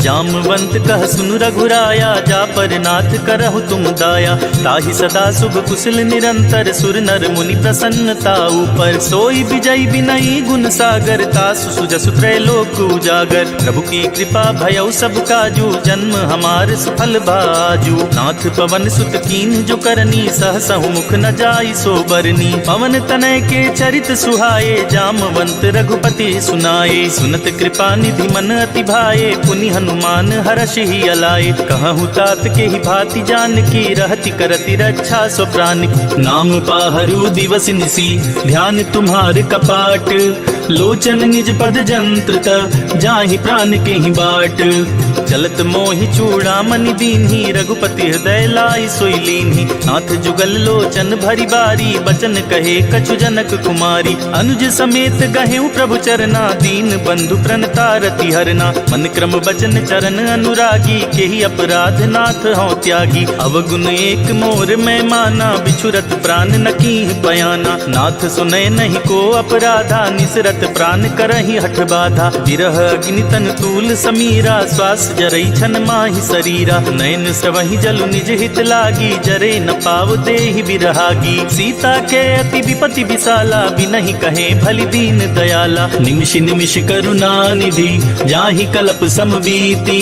जामवंत कह सुनु रघुराया, जा पर नाथ करहु तुम दाया। ताहि सदा शुभ कुशल निरंतर, सुर नर मुनि प्रसन्नता ऊपर। सोई विजय विनयी गुण सागर, तासु सुजसु त्रैलोक उजागर। प्रभु की कृपा भयउ सब काजू, जन्म हमार सुफल बाजू। नाथ पवन सुत कीन्ह जो करनी, सहसहु मुख न जाई सो बरनी। पवन तनय के चरित सुहाए, जामवंत रघुपति सुनाए। सुनत कृपा निधि मन अति भाए, पुनि हनुमान हर्ष ही अलाए। कहूँ तात के ही भांति जान की, रहति करति रक्षा सो प्राण की। नाम पाहरु दिवस निसी, ध्यान तुम्हार कपाट। लोचन निज पद जंत्रत, जाहि प्राण के ही बाट। चलत मोहि चूड़ामणि दीन्ही, रघुपति हृदय लाई सोई लीन्ही। नाथ जुगल लोचन भरी बारी, बचन कहे कछु जनक कुमारी। अनुज समेत गहेउ प्रभु चरना, दीन बंधु प्रणतारति हरना। मन क्रम बचन चरण अनुरागी, केहि अपराध नाथ हों त्यागी। अवगुण एक मोर मैं माना, बिछुरत प्राण न कीन्ह बयाना। नाथ सुनय नहीं को अपराधा, निसरत प्राण करहि हठ बाधा। विरह अग्नि तन तूल समीरा, श्वास जरई छन माहि शरीरा। नयन स्रवहि जलु निज हित लागी, जरे न पाव देहि बिरहागी। सीता के अति विपति विशाला, बिनहि कहे भलि दीन दयाला। निमिष निमिष करुणा निधि, जाहि कल्प समबीति।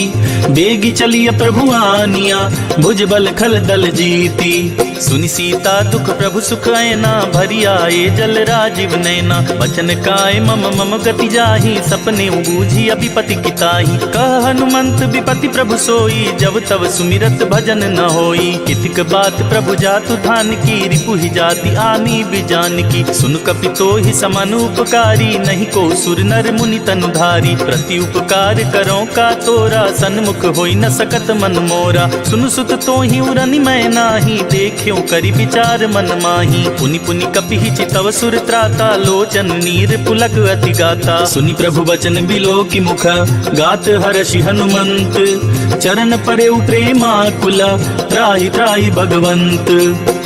बेगी चलिय प्रभु आनिया, भुज बल खल दल जीती। सुनि सीता दुख प्रभु सुख ऐना, भरी आए जल राजीव नैना। बचन काय मम मम गति जाहि, सपने बूझी अभिपति किताहि। कह हनुमंत विपति प्रभु सोई, जब तब सुमिरत भजन न होई। कितिक बात प्रभु जातु धान की, रिपु ही जाति आनी बिजान की। सुन कपि तोहि समान उपकारी, नहीं को सुर नर मुनि तनुधारी। प्रति उपकार करो का तोरा, सन्मुख होई न सकत मन मोरा। सुन सुत तोहि उरनि मैं नाही, देख्यो क्यों करी विचार मन माही। पुनि पुनि कपि चितव सुर त्राता, लोचन नीर पुलक अति गाता। सुनि प्रभु वचन बिलो की मुख, गात हर्षि हनुमंत। चरण परे प्रेमाकुल, त्राहि त्राहि भगवंत।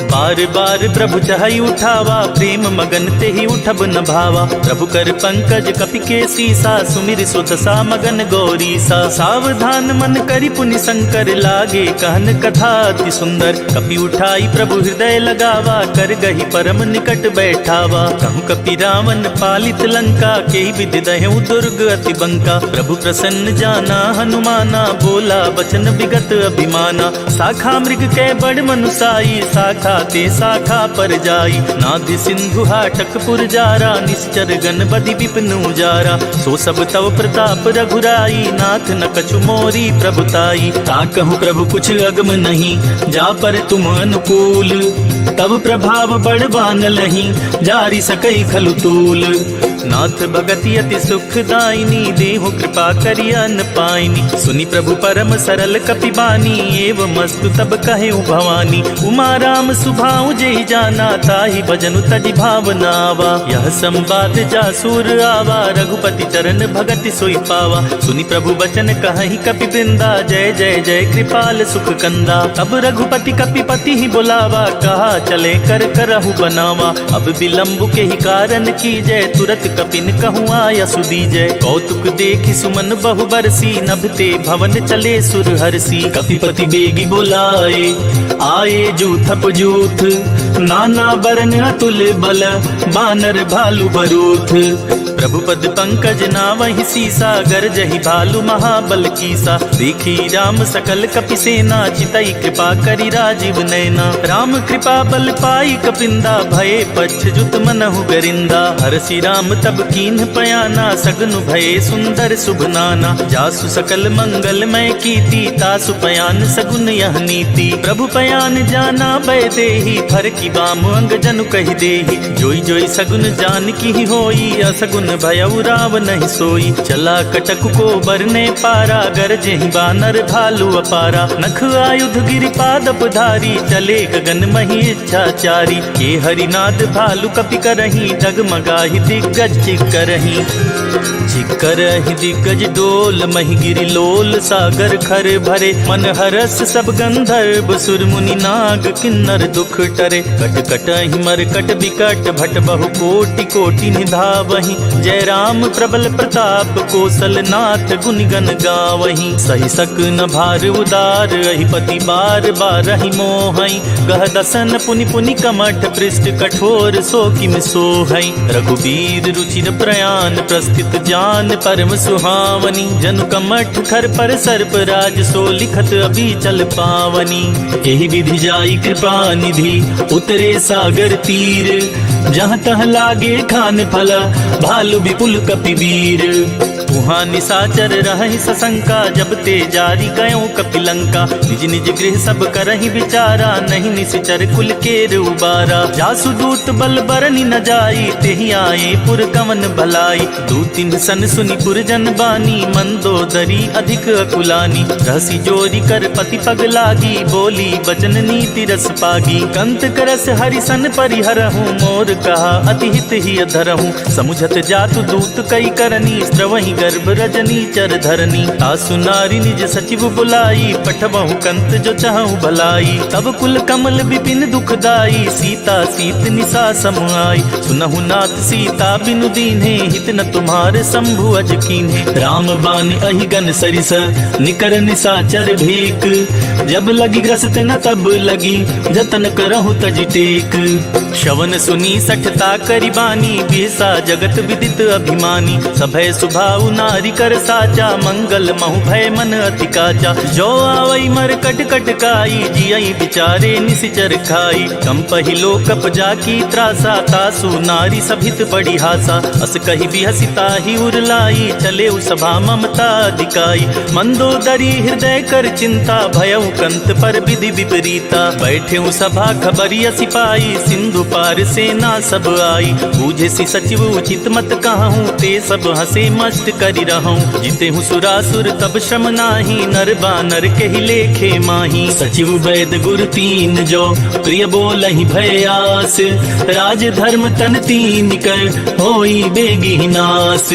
बार बार प्रभु चहई उठावा, प्रेम मगन ते ही उठब न भावा। प्रभु कर पंकज कपि के सीसा, सुमिर सुत सा मगन गौरी सा। सावधान मन करि पुनि शंकर, लागे कहन कथा अति सुंदर। कपि उठाई प्रभु हृदय लगावा, कर गही परम निकट बैठावा। कहूँ कपि रावण पालित लंका, के विधि दहु दुर्ग अति बंका। प्रभु प्रसन्न जाना हनुमाना, बोला वचन विगत अभिमाना। साखा मृग के बड़ मनुसाई, साखा ते शाखा पर जाई। नाधि सिंधु हाटक पुरजारा, निश्चर गण बदि विपिन उजारा। सो सब तव प्रताप रघुराई, नाथ न कछु मोरी प्रभुताई। ताकहु प्रभु कुछ अगम नहीं, जा पर तुम अनुकूल। तब प्रभाव बड़वान लही, जारी सकई खलु तूल। नाथ भगति अति सुखदायिनी, देहु कृपा करि अन पाइनी। सुनि प्रभु परम सरल कपि बानी, एवं मस्तु तब कहे भवानी। उमा राम सुभाऊ जय जाना, ताहि भजनु तजि भावनावा। यह संवाद जासुर आवा, रघुपति चरण भगति सोई पावा। सुनि प्रभु बचन कहहि कपि वृंदा, जय जय जय कृपाल सुख कंदा। तब रघुपति कपिपति ही बुलावा, कहा चले कर करहु बनावा। अब विलंब के ही कारण की जय, तुरत कपिन कहूँ आया सुदीजय। कौतुक देखि सुमन बहु बरसी, नभते भवन चले सुर हरसी। कपिपति बेगी बुलाए, आए जूथप जूथ। नाना बरन अतुल बल, बानर भालु बरूथ। प्रभु पद पंकज नावहि सीसा, गरजहि भालु महाबल कीसा। देखी राम सकल कपि सेना, चितई कृपा करि राजीव नैना। राम कृपा बल पाई कपिंदा, भये पच्छ मनहु गरिंदा। हरसि राम तब कीन्ह पयाना, सगनु भये सुंदर शुभ नाना। जासु सकल मंगलमय कीर्ति, तासु पयान सगुन यह नीति। प्रभु पयान जाना भय देहि, फर की बाम अंग जनु कहि देहि। जोई जोई सगुन जान की होई, असगुन भयउ राव नहीं सोई। चला कटक को बरने पारा, गरजेहि बानर भालु अपारा। नख आयुध गिरिपादप धारी, चले गगन मही इच्छाचारी। के हरिनाद भालु कपि करही, डगमगाहि दिग्गज चिक्करही। चिक्करहि दिग्गज डोल, महि गिरि लोल सागर खर भरे। मन हरस सब गंधर्व, सुर मुनि नाग किन्नर दुख टरे। कट कटहि मरकट बिकट, भट बहु कोटि कोटि निधावहि। जय राम प्रबल प्रताप, कौशल नाथ गुण गण गावहि। सही सक न भार उदार, अहिपति बार बारहि मोहई। गह दसन पुनि पुनि कमठ, पृष्ठ कठोर सो किम सोहई। रघुबीर रुचिर प्रयाण, प्रस्थित जान परम सुहावनी। जनु कमठ खर पर सर्प राज, सो लिखत अभी चल पावनी। एहि विधि जाई कृपा निधि, उतरे सागर तीर। जहाँ तह लागे खान फल, भालु विपुल कपि वीर। वहाँ निशाचर रहहि सशंका, जब ते जारी गयो कपिलंका। निज निज गृह सब करहि विचारा, नहीं निश्चर कुल केर उबारा। जासु दूत बल बरनि न जाई, तेहि आए पुर कवन भलाई। दूतिन सन सुनि पुरजन बानी, मंदोदरी अधिक अकुलानी। रहसी जोरी कर पति पग लागी, बोली बचन नीति रस पागी। कंत करस हरिसन परिहरहूँ, मोर कहा अति हित ही अधरहूँ। समुझत जातु दूत कई करनी, स्रवहि गर्भ रजनी चर धरनी। तासु नारी निज सचिव बुलाई, पठबहु कंत जो चाहूँ भलाई। तब कुल कमल विपिन दुखदाई, सीता सीत निशा समुआई। सुनहु नाथ सीता बिनु दीन्हे, हित न तुम्हारे शंभु अज कीन्हे। राम बान अहिगन सरिस, निकर निशाचर भेक। जब लगी ग्रस्त न तब लगी, जतन करहु तज टेक। श्रवण सुनी सठता करिबानी, बिहसा जगत विदित अभिमानी। सभय सुभाउ नारी कर साचा, मंगल महु भय मन अति काचा। जो आवई मर कट कट काई, जियई बिचारे निसिचर खाई। कम पहिलो कप जाकी त्रासा, तासु नारी सभित बड़ी हासा। अस कहि बिहसिता ही उरलाई, चले सभा ममता दिकाई। मंदोदरी हृदय कर चिंता, भयउ कंत पर विधि विपरीता। बैठे सभा खबरिया सिपाही, सिंधु पार सेना सब आई। बूझे सी सचिव उचित मत कहूँ, ते सब हंसे मस्त करि रहूं। जीते हूँ सुरासुर तब श्रम नाही, नर बानर के ही लेखे माही। सचिव वैद गुर तीन जो प्रिय बोलहि भयास, राज धर्म तन तीन कर होई बेगी नास।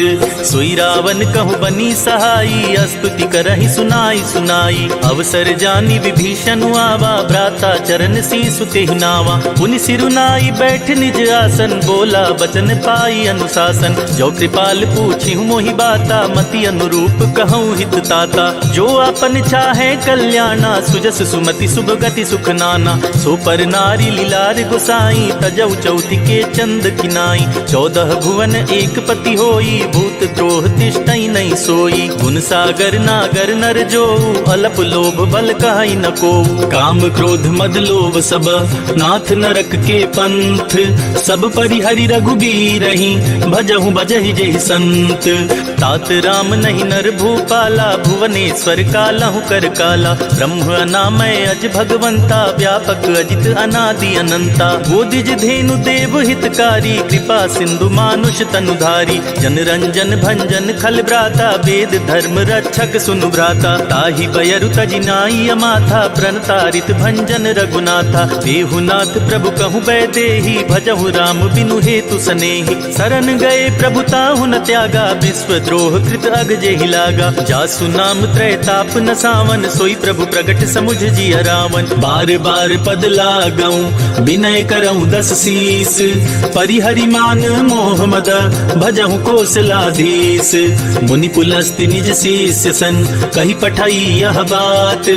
सोई रावण कहु बनी सहाई, स्तुति करहि सुनाई सुनाई। अवसर जानी विभीषण आवा, भ्राता चरण शीसु तेहि नावा। पुनि सिरुनाई बैठ निज आसन, बोला बचन पाई अनुशासन। जो कृपाल पूछी मोहि बाता, मति अनुरूप कहूँ हित ताता। जो अपन चाहे कल्याणा, सुजस सुमति शुभ गति सुख नाना। सो पर नारी लीलार गोसाई, तजौ चौथि के चंद किनाई। 14 भुवन एक पति होई, भूत द्रोह तिष्ठई नहीं सोई। गुण सागर नागर नर जो, अलप लोभ बल कहई न को। काम क्रोध मद लोभ सब, नाथ नरक के पंथ। सब परिहरि रघुबीरहि, भजहु बजहि जेहि संत। तात राम नहीं नर भूपाला, भुवनेश्वर कालहु कर काला। ब्रह्म अनामय अज भगवंता, व्यापक अजित अनादि अनंता। गोदिज धेनु देव हितकारी, कृपा सिंधु मानुष तनुधारी। जन रंजन भंजन खल भ्राता, वेद धर्म रक्षक सुनु भ्राता। ताहि बयरु तजिनाई अमाथा, प्रणतारित भंजन रघुनाथा। देहुनाथ प्रभु कहु बैदेही, भजहु राम बिनु हेतु सनेही। शरण गए प्रभु ताहु न त्यागा, विश्वद्रोह कृत अग जेहि लागा। जासु नाम त्रैताप न सावन, सोई प्रभु प्रगट समुझ जिय रावण। बार बार पद लागऊं, विनय करऊं 10 शीस। परिहरि मान मोह मद, भजहु कौशलाधीश। मुनि पुलस्त्य निज शिष्य सन, कही पठाई यह बात।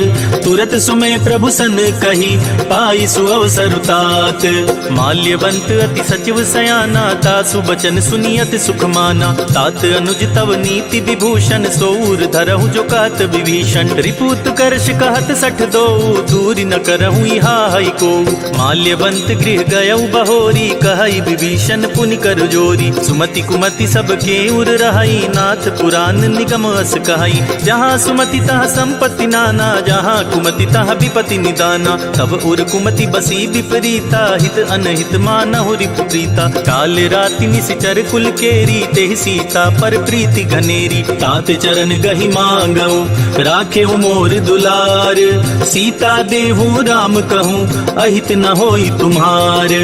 तुरत सुमय प्रभु सन कही, पाई सुअवसर तात। माल्यवंत अति सचिव सयाना, तासु बचन सुनियत सुख माना। तात अनुज तव नीति विभूषण, सोऊर धरहु जो कात विभीषण। रिपुत करश कहत 62, दूरी न करहु इहा हई को। माल्यवंत गृह गयउ बहोरी, कहई विभीषण पुनि कर जोरी। सुमति कुमति सब के उर रहई, नाथ पुराण निगम अस कहई। जहाँ सुमति तहाँ संपत्ति नाना, जहाँ कुमति तहाँ विपति निदाना। तब उर कुमति बसी विपरीता, हित अनहित मानहु रिपु प्रीता। काल राति निशिचर कुल केरी, तेहि सीता पर प्रीति घनेरी। तात चरण गहि मांगऊ, राखे मोर दुलार। सीता देहु राम कहूँ, अहित न होई तुम्हार।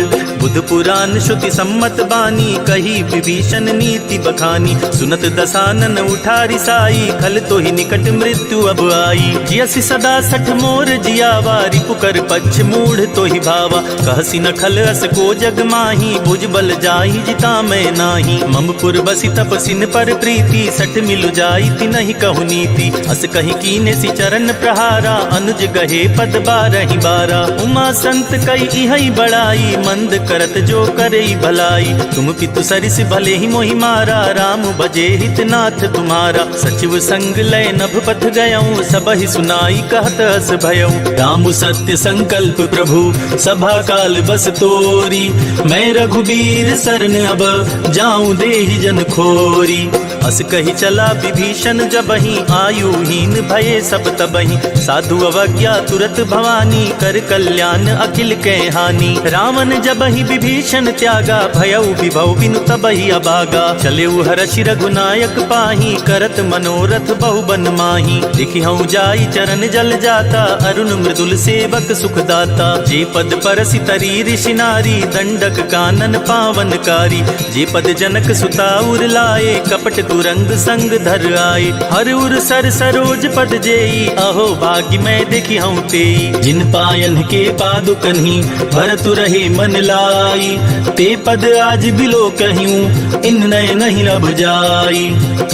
बुध पुराण श्रुति सम्मत बानी, कही विभीषण नीति बखानी। सुनत दसानन उठारी साई, खल तो ही निकट मृत्यु अब आई। जियसि सदा 60 मोर जियावा, रिपु कर पक्ष मूढ़ तो ही भावा। कहसी न खल अस को जग माही, भुज बल जाहि जिता मैं नाही। ममपुर बसी तपसिन पर प्रीति, 60 मिलु जाई तिनहि कहु नीति। अस कहि कीने सि चरण प्रहारा, अनुज गहे पद 12 बारा। उमा संत कई इहई बड़ाई, मंद करत जो करई भलाई। तुम पितु सरिस भले ही मोहि मारा, राम बजे हित नाथ तुम्हारा। सचिव संग लय नभ पथ गयऊं, सबहि सुनाई कहत अस भयऊं। राम सत्य संकल्प प्रभु, सभा काल बस तोरी। मैं रघुबीर शरण अब, जाऊं देहि जन खोरी। अस कही चला विभीषण जबहि, आयुहीन भये सब तबहि। साधु अवज्ञा तुरत भवानी, कर कल्याण अखिल के हानि। रावण जबहि विभीषण त्यागा, भयउ विभव बिनु तबहि अभागा। चले हर्षि रघुनायक पाही, करत मनोरथ बहुबन माही। देखिहउँ जाई चरण जल जाता, अरुण मृदुल सेवक सुखदाता। जे पद परसि तरी ऋषि नारी, दंडक कानन पावनकारी। जे पद जनक सुता उर लाए, कपट तुरंग संग धर आए। हर उर सर सरोज पद जेई, अहो भाग्य मैं देखिहउँ तेई। जिन पायन के पादुकन्हि, भरत रहे मन लाई। ते पद आज बिलो कहियूं, इन नय नहीं लब जाई।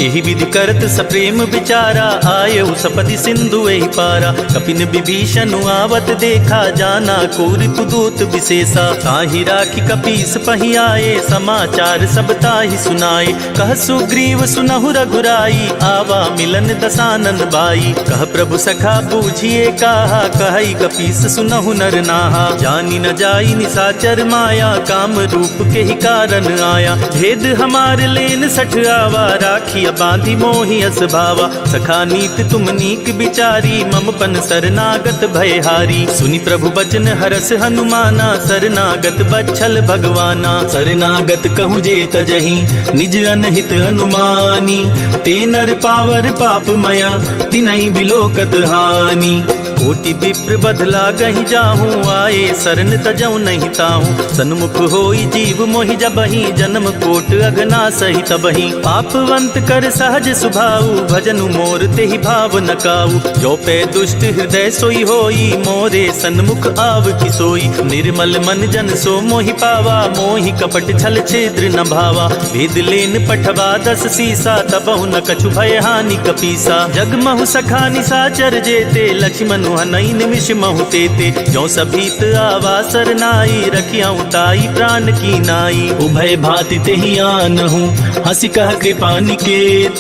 एहि विधि करत सप्रेम विचारा, आयउ सपदि सिंधु एहि पारा। कपिन विभीषण आवत देखा, जाना को ऋतुदूत विशेषा। ताहि राखी कपीस पहि आए, समाचार सब ताहि सुनाए। कह सुग्रीव सुनहु रघुराई, आवा मिलन दसानन बाई। कह प्रभु सखा बूझिए काहा, कहई कपीस सुनहु नर नाहा। जानी न जाई निसाचर माया, काम रूप के ही कारण आया। भेद हमार लेन सठ आवा, राखिया बांधी मोहि अस भावा। सखा नीत तुम नीक बिचारी, मम पन शरनागत भयहारी। सुनि प्रभु बचन हरस हनुमाना, शरनागत बच्छल भगवाना। शरनागत कहूँ जे तजहि, निज अनहित अनुमानी। ते नर पावर पाप मया, तिनहि बिलोकत हानि। कोटि विप्र बदला गहि जाहूँ, आए शरण तजऊ नहीं ताहूँ। सन्मुख होई जीव मोहि जबहि, जन्म कोट अगना सही तबहि। पापवंत कर सहज सुभाऊ, भजनु मोर तेहि भाव न काऊ। जो पे दुष्ट हृदय सोई होई, मोरे सन्मुख आव की सोई। निर्मल मन जन सो मोहि पावा, मोहि कपट छल छेद्र न भावा। वेद लेन पठवा 10 सीसा, तबहु न कछु भय हानि कपीसा। जगमहु सखा निसाचर जेते, लक्ष्मण हनई निमिष महु तेते। जो सभीत आवा सरनाई, रखियाऊ ताई प्राण की नाई। उभय भाति तेहि आनहु, हंसी कह कृपा निकेत।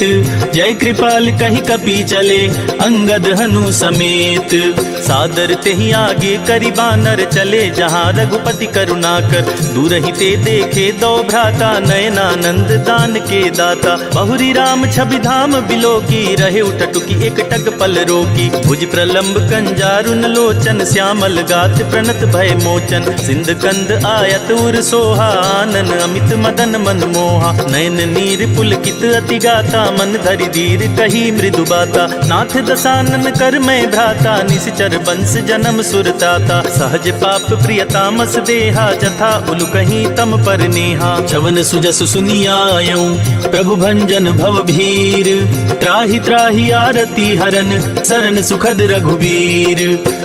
जय कृपाल कहि कपि चले, अंगद हनु समेत। सादर तेहि आगे करि बानर, चले जहाँ रघुपति करुणाकर। दूर ही ते देखे दो भ्राता, नयनानंद दान के दाता। बहुरी राम छवि धाम बिलोकी, रहे उठटुकी एक टक पल रोकी। भुज प्रलंब कंजारुन लोचन, श्यामल गात प्रणत भय मोचन। सिंध कंद आयत उर सोहा, आनन अमित मदन मन मोहा। नयन नीर पुलकित अति गाता, मन धरि धीर कही मृदु बाता। नाथ दसानन कर मैं भ्राता, निश्चर वंश जन्म सुरताता। सहज पाप प्रियतामस देहा, जथा उलु कहीं तम पर नेहा। चवन सुजस सुनियायऊं, प्रभु भंजन भव भीर। त्राहि त्राहि आरती हरन, शरण सुखद रघुवीर।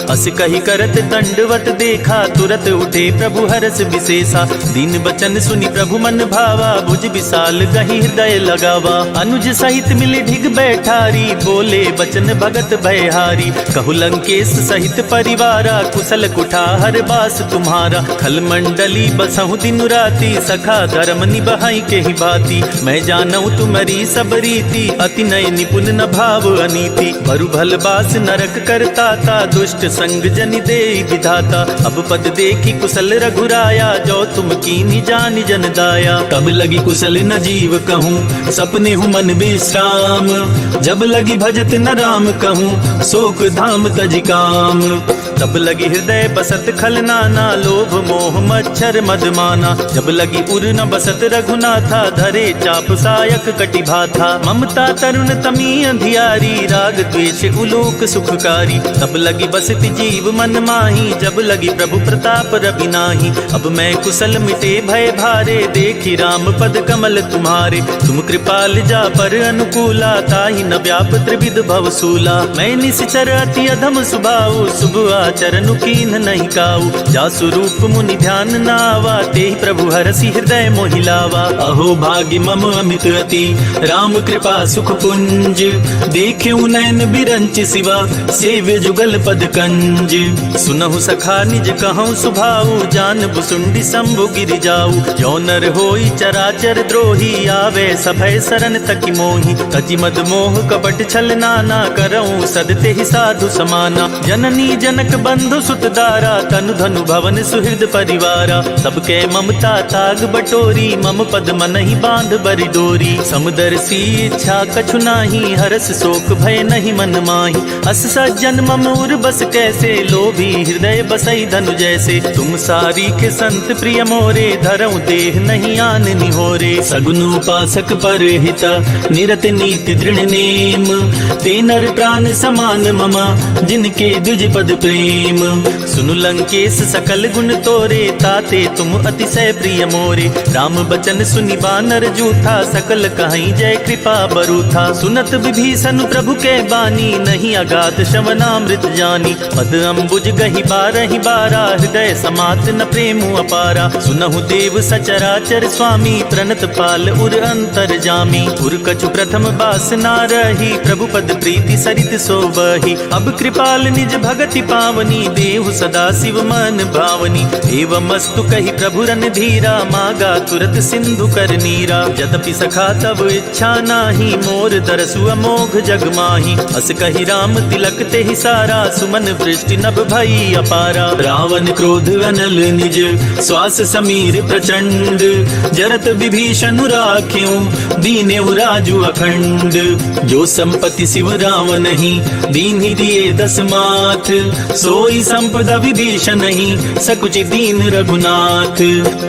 अस कही करत दंडवत देखा, तुरत उठे प्रभु हरस विशेषा। दीन बचन सुनि प्रभु मन भावा, भुज विशाल गहि हृदय लगावा। अनुज सहित मिली ढिग बैठारी, बोले बचन भगत भयहारी। कहु लंकेश सहित परिवारा, कुशल कुठार बास तुम्हारा। खल मंडली बसहु दिन राति, सखा धर्म निबहाई के ही भांति। मैं जानऊ तुम्हारी सब रीति, अति नय निपुण न भाव अनीति। भरु भल बास नरक करताता, दुष्ट संग जनि दे विधाता। अब पद देखी कुशल रघुराया, जो तुम कीनी जानि जन दाया। तब लगी कुशल न जीव कहूँ, सपने हूँ मन विश्राम। जब लगी भजत न राम कहूँ, शोक धाम तज काम। तब लगी हृदय बसत खल नाना, लोभ मोह मच्छर मदमाना। जब लगी उर न बसत रघुनाथा, धरे चाप सायक कटि भाथा। ममता तरुण तमी अंधियारी, राग द्वेष उलोक सुखकारी। तब लगी बसति जीव मन माही, जब लगी प्रभु प्रताप रवि नाही। अब मैं कुशल मिटे भय भारे, देखी राम पद कमल तुम्हारे। तुम कृपाल जा पर अनुकूला, ताहि न व्याप त्रिविध भवसूला। मैं निश्चर अति अधम सुभाऊ, शुभ आचरण कीन नहीं काऊ। जासु रूप मुनि ध्यान नावा, तेहि प्रभु हरसि हृदय मोहिलावा। अहो भाग्य मम अमित अति, राम कृपा सुख पुंज। देखेउ नयन बिरंच सिवा, सेव्य जुगल पद कंज। सुनहु सखा निज कहूँ सुभाऊ, जान बुसुंडी शंभु गिरि जाऊ। जो नर होई चराचर द्रोही, आवे सभय शरण तकि मोहि। तजि मद मोह कपट छल नाना, करऊँ सदते ही साधु समाना। जननी जनक बंधु सुत दारा, तनु धनु भवन सुहृद परिवारा। सबके ममता ताग बटोरी, मम पद मनहि बांध बरि डोरी। समदर्शी इच्छा कछु नाही, हरस शोक भय नहीं मन माही। अस सज्जन मम उर बस कैसे, लोभी हृदय बसई धनु जैसे। तुम सारी के संत प्रिय मोरे, धरऊँ देह नहीं आन निहोरे। सगुन उपासक पर हिता, निरत नीति दृढ़ नेम। ते नर प्राण समान ममा, जिनके द्विज पद प्रेम। सुनु लंकेश सकल गुण तोरे, ताते तुम अतिशय प्रिय मोरे। राम बचन सुनि बानर जूठा, सकल कहीं जय कृपा बरूथा। सुनत विभीषण प्रभु के बानी, नहीं अगाध श्रवणामृत जानी। पद अम्बुज गहि बारहि बारा, हृदय समात न प्रेमु अपारा। सुनहु देव सचराचर स्वामी, प्रणत पाल उर अंतर जामी। उर कछु प्रथम बास ना रही, प्रभु पद प्रीति सरित सोबहि। अब कृपाल निज भगति पावनी, देहु सदा शिव मन भावनी। एवं मस्तु कही प्रभु रन धीरा, मागा तुरत सिंधु कर नीरा। यद्यपि सखा तब इच्छा नाही, मोर दरसु अमोघ जग माही। अस कही राम तिलक ते ही सारा, सुमन वृष्टि नभ भई अपारा। रावण क्रोध अनल निज, श्वास समीर प्रचंड। जरत विभीषण राख्यों, दीनेउ राजु अखंड। जो संपत्ति शिव रावण ही, दीन्हि दिए दस माथ। सोई संपदा विभीषण ही, सकुचि दीन रघुनाथ।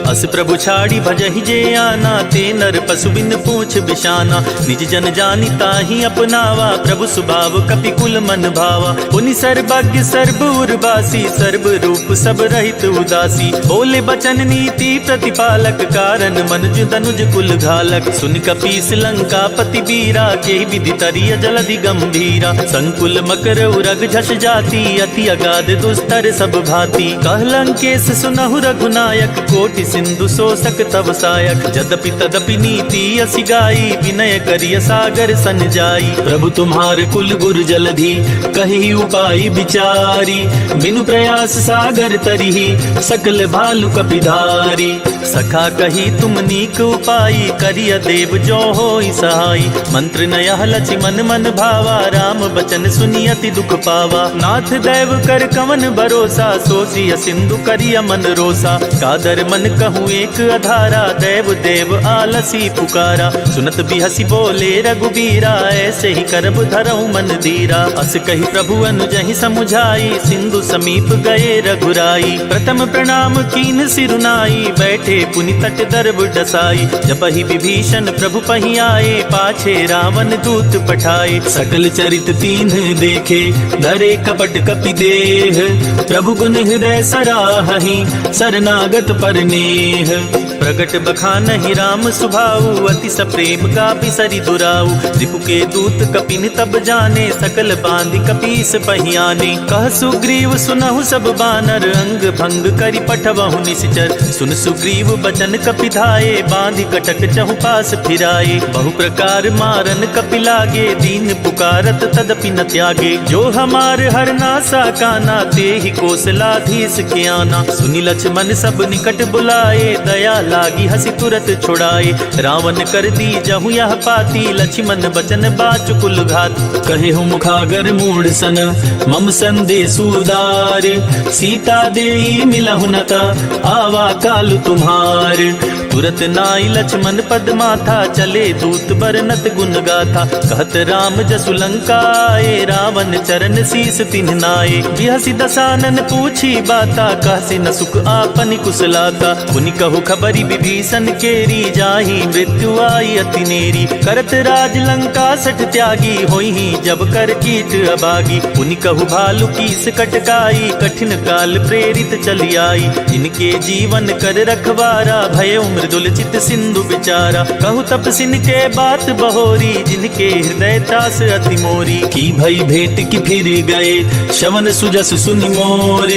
अस प्रभु छाड़ी भजहि जे आना, ते नर पशु बिन पूछ बिशाना। निज जन जानि ताहि अपनावा, प्रभु सुभाव कपि कुल मन भावा। पुनि सर्वज्ञ सर्व उर्वासी, सर्व रूप सब रहित उदासी। बोले बचन नीति प्रतिपालक, कारण मनुज तनुज कुल घालक। सुन कपीस लंका पति बीरा, के विधि तरिय जलधि गंभीरा। संकुल मकर उरग झस जाति, अति अगाध दुस्तर सब भांति। कहलंकेश सुनहु रघुनायक, कोटि सिंधु शोषक तव सायक। यद्यपि तदपि नीति असि गाई, विनय करिय सागर सन जाई। प्रभु तुम्हार कुल गुर जलधि, कही उपाय विचारी। बिनु प्रयास सागर तरिहि, सकल भालु कपिधारी। सखा कही तुम नीक उपाय, करिय देव जो होई सहाई। मंत्र नयह लछि मन मन भावा, राम बचन सुनि अति दुख पावा। नाथ दैव कर कवन भरोसा, सोचिय सिंधु करिय मन रोसा। कादर मन कहूँ एक अधारा, दैव देव आलसी पुकारा। सुनत बिहसी बोले रघुबीरा, ऐसे ही करब धरऊँ मन धीरा। अस कही प्रभु अनुजहि समुझाई, सिंधु समीप गए रघुराई। प्रथम प्रणाम कीन सिरुनाई, बैठे पुनि तट दर्ब डसाई। जपहि विभीषण प्रभु पहि आए, पाछे रावण दूत पठाए। सकल चरित तीन देखे, धरे कपट कपि देह। प्रभु गुण हृदय सराहहि, शरणागत पर नेह। प्रगट बखानहि राम सुभाऊ, अति सप्रेम गापि सरि दुराऊ। रिपु के दूत कपिन तब जाने, सकल बांधि कपीस पहियाने। कह सुग्रीव सुनहु सब बानर, अंग भंग करि पठवहु निश्चर। सुन सुग्रीव बचन कपि धाये, बांधि कटक चहु पास फिराए। बहु प्रकार मारन कपि लागे, दीन पुकारत तदपि न त्यागे। जो हमार हर नासा काना, ते ही कौशलाधीश के आना। सुनि लक्ष्मण सब निकट बुलाए, दया लागी हसी तुरत छुड़ाए। रावण कर दी जहु यह पाती, लक्ष्मण बचन बाचुकुल घात। कहे हूँ मुखागर मूढ़ सन, मम संदेश उदार। सीता देई मिलहु नता, आवा काल तुम्हार। तुरत नाई लक्ष्मण पद माथा, चले दूत बरनत गुण गाथा। कहत राम जसु लंका आए, रावण चरण शीस तिन्ह नाए। बिहसी दसानन पूछी बाता, कहसी न सुख आपनि कुशलाता। पुनि कहु खबरी विभीषण केरी, जाहि मृत्यु आई अति नेरी। करत राज लंका सठ त्यागी, होई जब कर कीट अभागी। पुनि कहु भालु कीस कटकाई, कठिन काल प्रेरित चली आई। इनके जीवन कर रखवारा, भय मृदुल चित सिंधु विचारा। कहु तपसिन के बात बहोरी, जिनके हृदय तास अति मोरी। की भई भेंट की फिर गए, शवन सुजस सुनि मोर।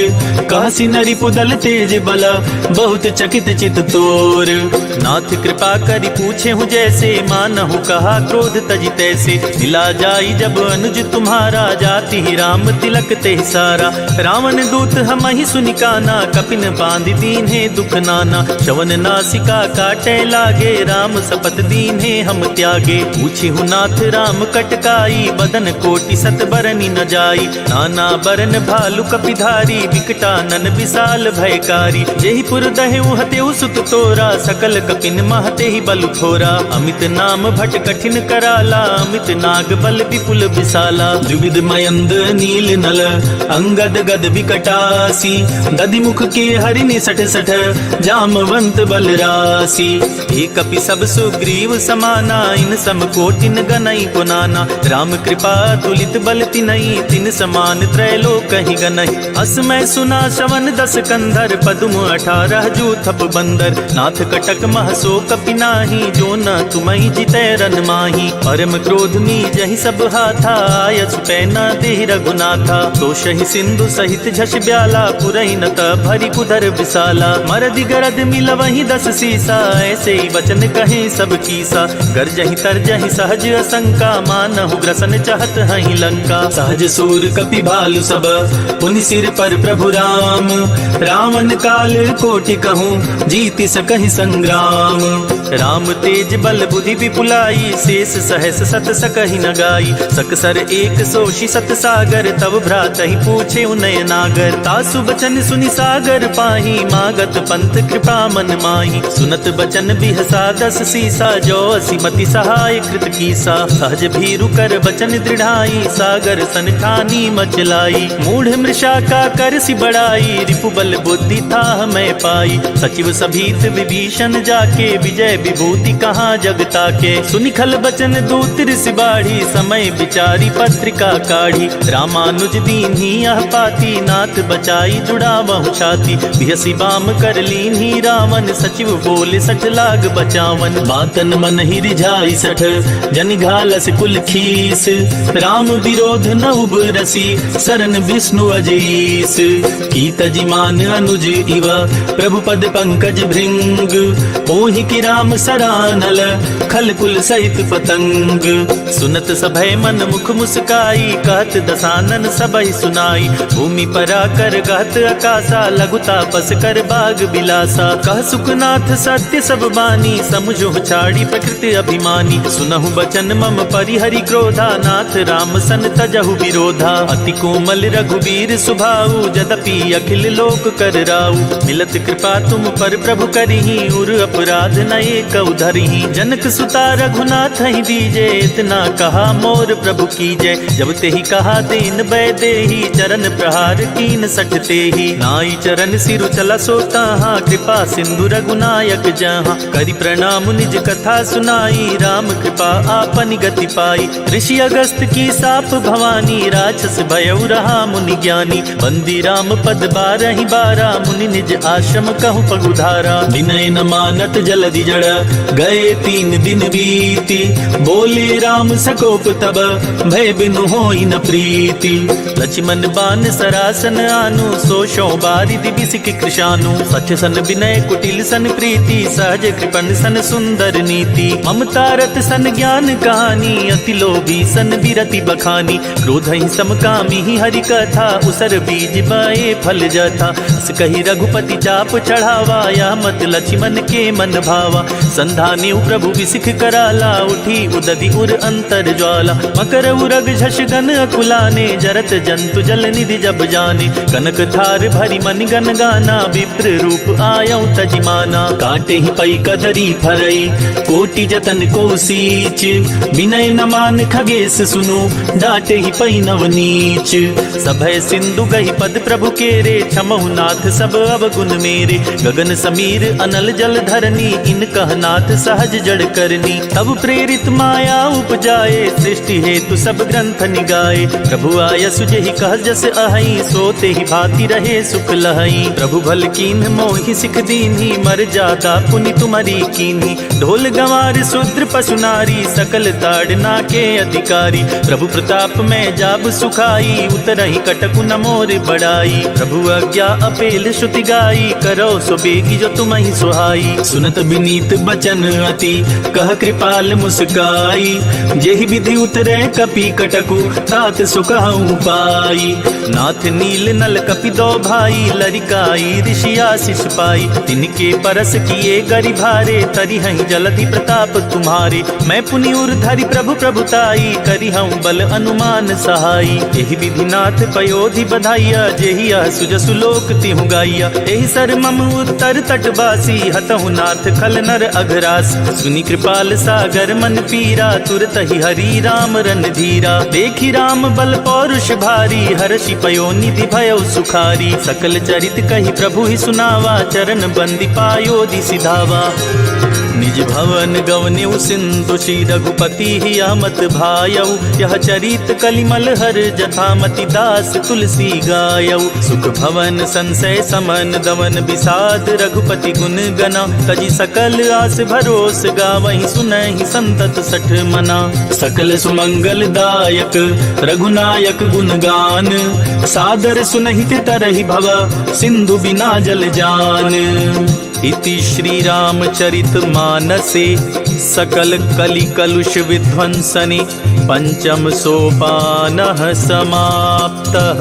कहसी नरि पुदल तेज बला, बहुत चकित चित तोर। नाथ कृपा करि पूछे हूँ जैसे, मानहु कहा क्रोध तजि तैसे। मिला जाई जब अनुज तुम्हारा, जाति ही राम तिलक ते सारा। रावण दूत हमहि सुनि काना, कपिन बांधि दीन्हे दुख नाना। शवन नासिका काटे लागे, राम सपत दीन्हे हम त्यागे। पूछी हूँ नाथ राम कटकाई, बदन कोटि सत बरनि न जाई। नाना बरन भालु कपिधारी, विकटानन विशाल भयकारी। जेहि पुर दहेउ हतेउ सुत तोरा, सकल कपिन महते ही बल थोरा। अमित नाम भट कठिन कराला, अमित नाग बल विपुल विशाला। द्विविध मयंद नील नल, अंगद गद विकटासी। दधि मुख के हरिनि सठ सठ, जामवंत बलरासी। एक कपि सब सुग्रीव समाना, इन सम कोटिन गनई पुनाना। राम कृपा तुलित बल तिनई, तिन समान त्रैलोक ही गनई। असमय सुना श्रवण दस कंधर, पदुम 18 जूथप बंदर। नाथ कटक महसो कपि नाही, जो न तुमहि जितै रन माही। परम क्रोध में जहि सब हाथा, आयस पैना देहि रघुनाथा। तो शहि सिंधु सहित झस ब्याला, पुरहि न त भरि कुधर विशाला। मरदि गरद मिलवहि 10 सी सीसा, ऐसे ही वचन कहे सब कीसा। गर्जहि तरजहि सहज असंका, मानहु ग्रसन चाहत हहि लंका। सहज सूर कपि भालु सब, पुनि सिर पर प्रभु राम। रावण काल कोटि कहूँ, जीति सकहि संग्राम। राम तेज बल बुद्धि विपुलाई, शेष सहस सत सकहि न गाई। सकसर एक सोषि सत सागर, तब भ्रातहि पूछे उनय नागर। तासु बचन सुनि सागर पाही, मागत पंथ कृपा मन माही। सुनत बचन बिहसा दस सीसा, जो असिमति सहाय कृत कीसा। सहज भीरु कर बचन दृढ़ाई, सागर सन ठानी मचलाई। मूढ़ मृषा का कर सि बड़ाई, रिपु बल बुद्धि था मैं पाई। सचिव सभीत विभीषण जाके, विजय विभूति कहाँ जगता के। सुनि खल बचन दूत ऋषि बाढ़ी, समय विचारी पत्रिका काढ़ी। रामानुज दीन्ही यह पाती, नाथ बचाई जुड़ावहु छाती। बिहसी बाम कर लीन्ही रावण, सचिव बोले सठ लाग बचावन। बातन मन ही रिझाई सठ, जन घालस कुल खीस। राम विरोध न उबरसी, शरण विष्णु अजीस। कीत जिमान अनुज इव, प्रभु पद पंकज भृंग। ओहि की राम सरानल, खल कुल सहित पतंग। सुनत सभय मन मुख मुस्काई, कहत दसानन सबहि सुनाई। भूमि परा कर गहत आकाशा, लघु तापस कर बाग बिलासा। कह सुखनाथ सत्य सब बानी, समुझो छाड़ी प्रकृति अभिमानी। सुनहु बचन मम परिहरि क्रोधा, नाथ राम सन तजहु विरोधा। अति कोमल रघुबीर सुभाऊ, जदपि अखिल लोक कर राऊ। मिलत कृपा तुम पर प्रभु करिहि, उर अपराध न एक उधरिहि। जनक सुता रघुनाथ ही दीजे, इतना कहा मोर प्रभु कीजय। जब ते ही कहा दीन बै देहि, चरण प्रहार कीन सटते ही। नाई चरण सिरु चला सोता, कृपा सिंधु रघुनायक जहाँ। करि प्रणाम निज कथा सुनाई, राम कृपा आपन गति पाई। ऋषि अगस्त की साप भवानी, राक्षस भयउ रहा मुनि ज्ञानी। बंदी राम पद बारहि बारा, मुनि निज आश्रम कहु पगुधारा। विनय न मानत जलधि जड़, गए 3 दिन बीती। बोले राम सकोप तब, भय बिनु होई न प्रीति। लक्ष्मण बान सरासन आनु, सोशो बारिधि बिसिक कृशानु। सच सन विनय कुटिल सन प्रीति, सहज कृपन सन सुंदर नीति। ममता रत सन ज्ञान कहानी, अति लोभी सन विरति बखानी। क्रोध ही समकामी ही हरि कथा, उसर बीज बाए फल जथा। कही रघुपति चाप चढ़ावा, या मत लक्ष्मण के मन भावा। संधानी प्रभु विसिख कराला, उठी उदधि उर अंतर ज्वाला। मकर उरग झष गन अकुलाने, जरत जंतु जल निधि जब जाने। कनक थार भरी मन गन गाना, विप्र रूप आयौ तजिमाना। काटे ही पई कदरी फरई, कोटि जतन को सीच। विनय न मान खगेश सुनो, डाटे ही पई नवनीच। सभय सिंधु गही पद प्रभु केरे, क्षमहु नाथ सब अवगुण मेरे। गगन समीर अनल जल धरनी, इन कहनाथ सहज जड़ करनी। तब प्रेरित माया उपजाए, सृष्टि हेतु सब ग्रंथ निगाए। प्रभु आय सुजहि कह जस अहई, सोते ही भांति रहे सुख लहई। प्रभु भल कीन मोहि सिख दीन्ही, मर जादा पुनि तुम्हारी कीन्ही। ढोल गंवार शूद्र पशु नारी, सकल ताड़ना के अधिकारी। प्रभु प्रताप में जाब सुखाई, उतरहि कटकु न मोर बड़ाई। प्रभु आज्ञा अपेल श्रुति गाई, करो सो बेगी जो तुम्हि सुहाई। सुनत विनीत बचन अति, कह कृपाल मुस्काई। जेहि विधि उतरे कपि कटकु, तात सुखहु पाई। नाथ नील नल कपि दो भाई, लरिकाई ऋषि आशीष पाई। तिनके परस किए गरि भारे, तरिहहि जलधि प्रताप तुम्हारे। मैं पुनि उर धरि प्रभु प्रभुताई, करिहउँ बल अनुमान सहाई। एहि विधि नाथ पयोधि बधाइया, जेहि यह सुजसु लोक तिहु गाइया। एहि सर मम उत्तर तटवासी, हतहु नाथ खल नर अघरास। सुनि कृपाल सागर मन पीरा, तुरत ही हरि राम रन धीरा। देखि राम बल पौरुष भारी, हर्षि पयो निधि भयउ सुखारी। सकल चरित कहि प्रभु ही सुनावा, चरण बंदी पायोधि सिधावा। निज भवन गवन्यु सिंधु, श्री रघुपति ही अहमत भायऊ। यह चरित कलिमल हर, जथामति दास तुलसी गायऊ। सुख भवन संशय समन, दमन विषाद रघुपति गुण गना। तजी सकल आस भरोस, गावहि सुनहि संतत सठ मना। सकल सुमंगल दायक, रघुनायक गुणगान। सादर सुनहि तरहि भव, सिंधु बिना जल जान। इति श्री रामचरितमानसे सकल कलि कलुष विध्वंसने पंचम सोपानः समाप्तः।